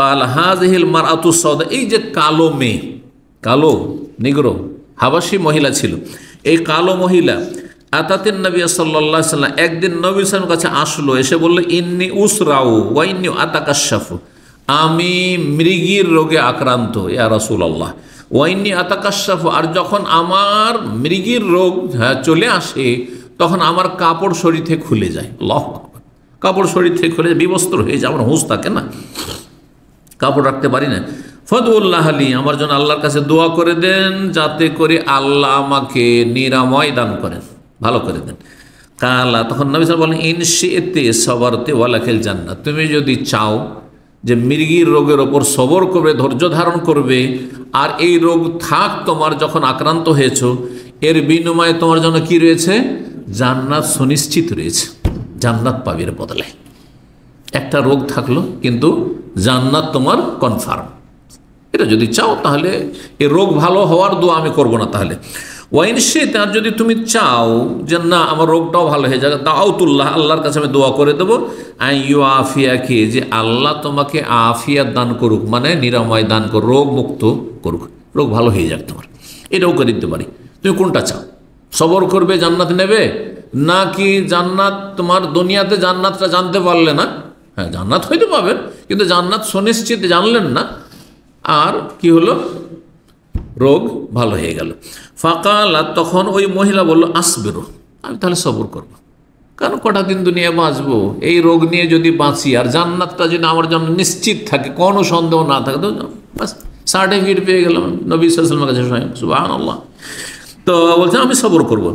কাল হাযিহিল মারআতু সাওদা, এই যে কালো মেয়ে, কালো নিগ্রো, হাবাসী মহিলা ছিল। এই কালো মহিলা আতাতিন নবী সাল্লাল্লাহু আলাইহি সাল্লাম, একদিন নবী সাল্লাল্লাহু আলাইহি ওয়াসাল্লামের কাছে আসলো, এসে বলল ইন্নী উসরাউ ওয়া ইন্নী আতাকাশাফু, আমি মৃগীর রোগে আক্রান্ত ইয়া রাসূলুল্লাহ, ওয়া ইন্নী আতাকাশাফু, আর যখন আমার মৃগীর রোগ চলে আসে তখন আমার কাপড় শরীর থেকে খুলে যায়। আল্লাহু আকবার, কাপড় শরীর থেকে খুলে বিবস্ত্র হয়ে যায়, আমার হুঁশ থাকে না, কাপড় রাখতে পারি না। ফদউল্লাহ আলী, আমার জন্য আল্লাহর কাছে দোয়া করে দেন যাতে করে আল্লাহ আমাকে নিরাময় দান করেন, ভালো করে দেন। কালা, তখন নবী সাল্লাল্লাহু আলাইহি ওয়াসাল্লাম বলেন ইনশি'তি সাবারতি ওয়ালাকিল জান্নাত, তুমি যদি চাও যে মৃগীর রোগের ওপর সবর করবে, ধৈর্য ধারণ করবে, আর এই রোগ থাক তোমার যখন আক্রান্ত হয়েছো, এর বিনিময়ে তোমার জন্য কি রয়েছে? জান্নাত সুনিশ্চিত রয়েছে, জান্নাত পাবে এর বদলে। একটা রোগ থাকলো কিন্তু জান্নাত তোমার কনফার্ম। এটা যদি চাও তাহলে এই রোগ ভালো হওয়ার দোয়া আমি করব না। তাহলে ওয়াইন সে, তার যদি তুমি চাও যে না আমার রোগটাও ভালো হয়ে যাবে, দাউতুল্লাহ, আল্লাহর কাছে আমি দোয়া করে দেবো, আইয়ু আফিয়াকে, যে আল্লাহ তোমাকে আফিয়াত দান করুক, মানে নিরাময় দান করুক, রোগ মুক্ত করুক, রোগ ভালো হয়ে যাক তোমার, এটাও করে দিতে পারি। তুমি কোনটা চাও? সবর করবে, জান্নাত নেবে, নাকি জান্নাত তোমার দুনিয়াতে জান্নাতটা জানতে পারলে না, হ্যাঁ জান্নাত হইতে পাবেন কিন্তু জান্নাত সুনিশ্চিত জানলেন না, আর কি হলো, রোগ ভালো হয়ে গেল। ফাকালা, তখন ওই মহিলা বলল আসবেরো, আমি তাহলে সবর করবো, কারণ কটা দিন দুনিয়া বাঁচবো, এই রোগ নিয়ে যদি বাঁচি আর জান্নাতটা যদি আমার জন্য নিশ্চিত থাকে, কোনো সন্দেহ না থাকে, তো বাস সার্টিফিকেট পেয়ে গেলাম নবী সাল্লাল্লাহু আলাইহি ওয়াসাল্লামের কাছে, সুবহানাল্লাহ। তো বলছে আমি সবর করব।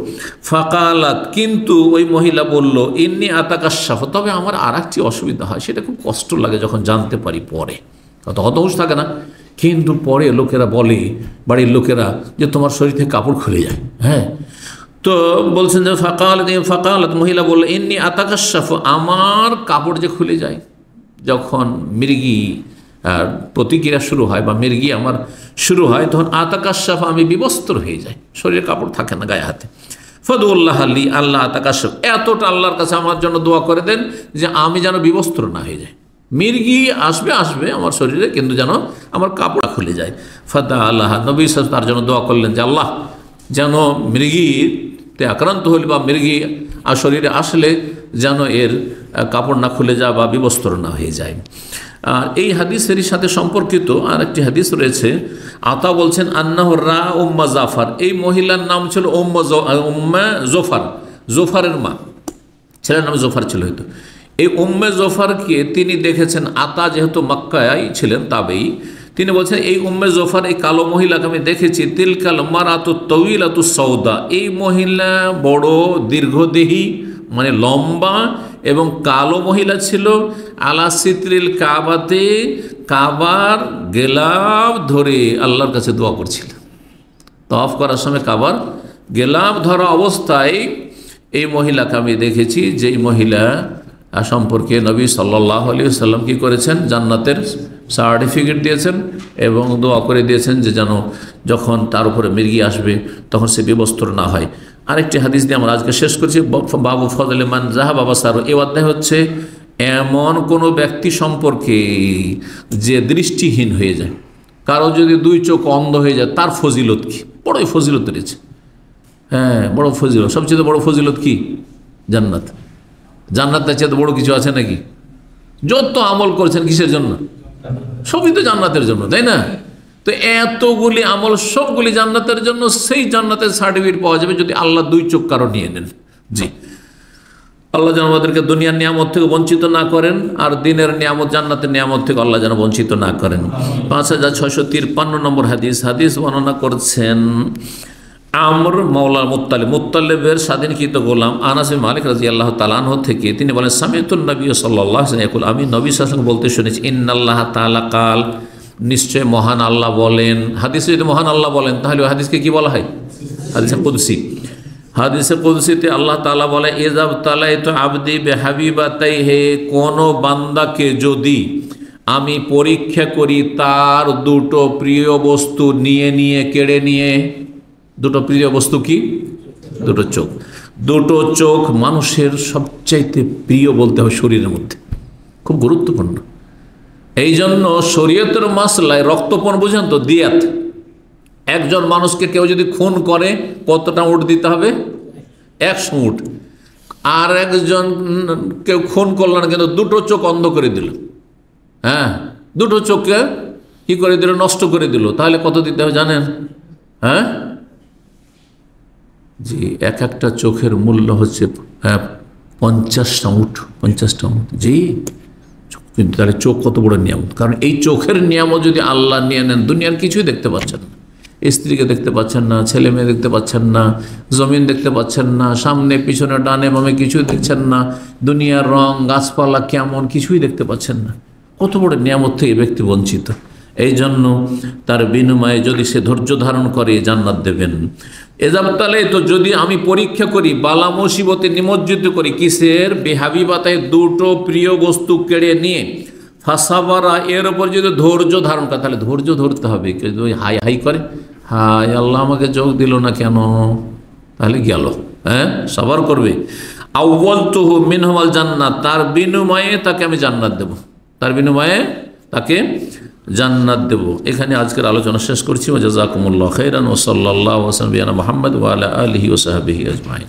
ফাকালাত, কিন্তু ওই মহিলা বলল ইন্নী আতাকাশাফ, তবে আমার আর একটি অসুবিধা হয়, সেটা খুব কষ্ট লাগে যখন জানতে পারি পরে, অত হুঁশ থাকে না, কিন্তু পরে লোকেরা বলে, বাড়ির লোকেরা, যে তোমার শরীর থেকে কাপড় খুলে যায়। হ্যাঁ, তো বলছেন যে ফাকালাত, মহিলা বলল ইন্নী আতাকাশাফ, আমার কাপড় যে খুলে যায় যখন মৃগী প্রতিক্রিয়া শুরু হয় বা মৃগী আমার শুরু হয়, তখন আতাকাশাফ, আমি বিবস্ত্র হয়ে যাই, শরীরে কাপড় থাকে না গায়ে হাতে। ফদউল্লাহ আলী, আল্লাহ আতাকাশাফ, এতটা আল্লাহর কাছে আমার জন্য দোয়া করে দেন যে আমি যেন বিবস্ত্র না হয়ে যাই, মৃগী আসবে আমার শরীরে কিন্তু যেন আমার কাপড় খুলে যায়। ফাদা আল্লাহ, নবী সাল্লাল্লাহু তার জন্য দোয়া করলেন যে আল্লাহ যেন মৃগীতে আক্রান্ত হলে বা মৃগী আর শরীরে আসলে যেন এর কাপড় না খুলে যায় বা বিবস্ত্র না হয়ে যায়। আর এই হাদিসের সাথে সম্পর্কিত আর একটি হাদিস রয়েছে। আতা বলছেন আন্নাহু রা উম্মা জাফর, এই মহিলার নাম ছিল উম্মে জোফার, জোফারের মা, ছেলের নাম জোফার ছিল হয়তো। এই উম্মে জোফারকে তিনি দেখেছেন, আতা যেহেতু মক্কায় ছিলেন তাবেই, তিনি বলছেন এই উম্মে জোফার, এই কালো মহিলাকে আমি দেখেছি, তিলকাল মারাতু তউইলাতু সৌদা, এই মহিলা বড় দীর্ঘদেহী, মানে লম্বা এবং কালো মহিলা ছিল। আলা সিত্রিল কাবাতে, কাবার গেলাব ধরে আল্লাহর কাছে দোয়া করছিল, তওয়াফ করার সময় কাবার গেলাব ধরা অবস্থায় এই মহিলাকে আমি দেখেছি, যেই মহিলা সম্পর্কে নবী সাল্লাল্লাহু আলাইহি ওয়াসাল্লাম কী করেছেন, জান্নাতের সার্টিফিকেট দিয়েছেন এবং দোয়া করে দিয়েছেন যে যেন যখন তার উপরে মৃগী আসবে তখন সে বিবস্ত্র না হয়। আরেকটি হাদিস দিয়ে আমরা আজকে শেষ করছি, বাবু ফজলে মান যাহাবা বাসারু, এই অধ্যায় হচ্ছে এমন কোনো ব্যক্তি সম্পর্কে যে দৃষ্টিহীন হয়ে যায়, কারো যদি দুই চোখ অন্ধ হয়ে যায় তার ফজিলত কি, বড়ই ফজিলত রয়েছে। হ্যাঁ, বড় ফজিলত, সবচেয়ে বড় ফজিলত কি? জান্নাত। জান্নাতের চেয়ে বড় কিছু আছে নাকি? যত আমল করেছেন কিসের জন্য? সবই তো জান্নাতের জন্য, তাই না? তো এতগুলি আমল সবগুলি জান্নাতের জন্য, সেই জান্নাতের সার্টিফিকেট পাওয়া যাবে যদি আল্লাহ দুই চোখ কারো নিয়ে নেন। জি, আল্লাহ যেন আমাদেরকে দুনিয়ার নিয়ামত থেকে বঞ্চিত না করেন, আর দিনের নিয়ামত জান্নাতের নিয়ামত থেকে আল্লাহ যেন বঞ্চিত না করেন। 5653 নম্বর হাদিস বর্ণনা করছেন আমর মাওলা মুত্তালিবের স্বাধীনকৃত গোলাম আনাস বিন মালিক রাদিয়াল্লাহু তাআলা আনহু থেকে, তিনি বলেন সামিতুন নবী সাল্লাল্লাহু আলাইহি ওয়াসাল্লাম, আমি নবী সাল্লাল্লাহু আলাইহি ওয়াসাল্লাম বলতে শুনেছি, ইন্নাল্লাহ তাআলা কাল, নিশ্চয় মহান আল্লাহ বলেন। হাদিসে যদি মহান আল্লাহ বলেন তাহলে ওই হাদিসকে কি বলা হয়? হাদিসে কুদসি। হাদিসে কুদসিতে আল্লাহ তাআলা বলে, ইযাব তালাইতু আবদি বিহাবিবাতাইহি, কোন বান্দাকে যদি আমি পরীক্ষা করি তার দুটো প্রিয় বস্তু নিয়ে কেড়ে নিয়ে, দুটো প্রিয় বস্তু কি? দুটো চোখ। দুটো চোখ মানুষের সবচাইতে প্রিয় বলতে হবে শরীরের মধ্যে, খুব গুরুত্বপূর্ণ। এই জন্য শরীয়তের মাসলায় রক্তপণ বুঝেন তো, দিয়াত, একজন মানুষকে কেউ যদি খুন করে কতটা উট দিতে হবে? 100 উট। আর একজন কেউ খুন করল না, কিন্তু দুটো চোখ অন্ধ করে দিল, হ্যাঁ, দুটো চোখকে কি করে দিল? নষ্ট করে দিল। তাহলে কত দিতে হবে জানেন? হ্যাঁ জি, এক একটা চোখের মূল্য হচ্ছে 50টা উট। 50টা উট, জি। কিন্তু তাহলে চোখ কত বড় নিয়ামত! কারণ এই চোখের নিয়ামত যদি আল্লাহ নিয়ে নেন, দুনিয়ার কিছুই দেখতে পাচ্ছেন না। স্ত্রীকে দেখতে পাচ্ছেন না, ছেলে মেয়ে দেখতে পাচ্ছেন না, জমিন দেখতে পাচ্ছেন না, সামনে পিছনে ডানে বামে কিছুই দেখছেন না, দুনিয়ার রং গাছপালা কেমন কিছুই দেখতে পাচ্ছেন না। কত বড় নিয়ামত থেকে ব্যক্তি বঞ্চিত। এই জন্য তার বিনিময়ে যদি সে ধৈর্য ধারণ করে জান্নাত দেবেন। এজাবতালে তো যদি আমি পরীক্ষা করি, বালা মুসিবতে নিমজ্জিত করি, কিসের? বেহাবিবাতায় দুটো প্রিয় বস্তু কেড়ে নিয়ে ফাসাবারা, এর ওপর যদি ধৈর্য ধারণ করে, তাহলে ধৈর্য ধরতে হবে। যদি হাই হাই করে, হাই আল্লাহ আমাকে যোগ দিল না কেন, তাহলে গেল, হ্যাঁ, সবার করবে। আউ্বাল তুহু মিনহুমাল জান্নাত, তার বিনিময়ে তাকে আমি জান্নাত দেব, তার বিনিময়ে তাকে জান্নাত দেব। এখানে আজকের আলোচনা শেষ করছি। ওয়া জাযাকুমুল্লাহু খাইরান ওয়া সাল্লাল্লাহু ওয়া সাল্লাম আলা মুহাম্মদ ওয়া আলা আলিহি ওয়া সাহবিহি আজমাইন।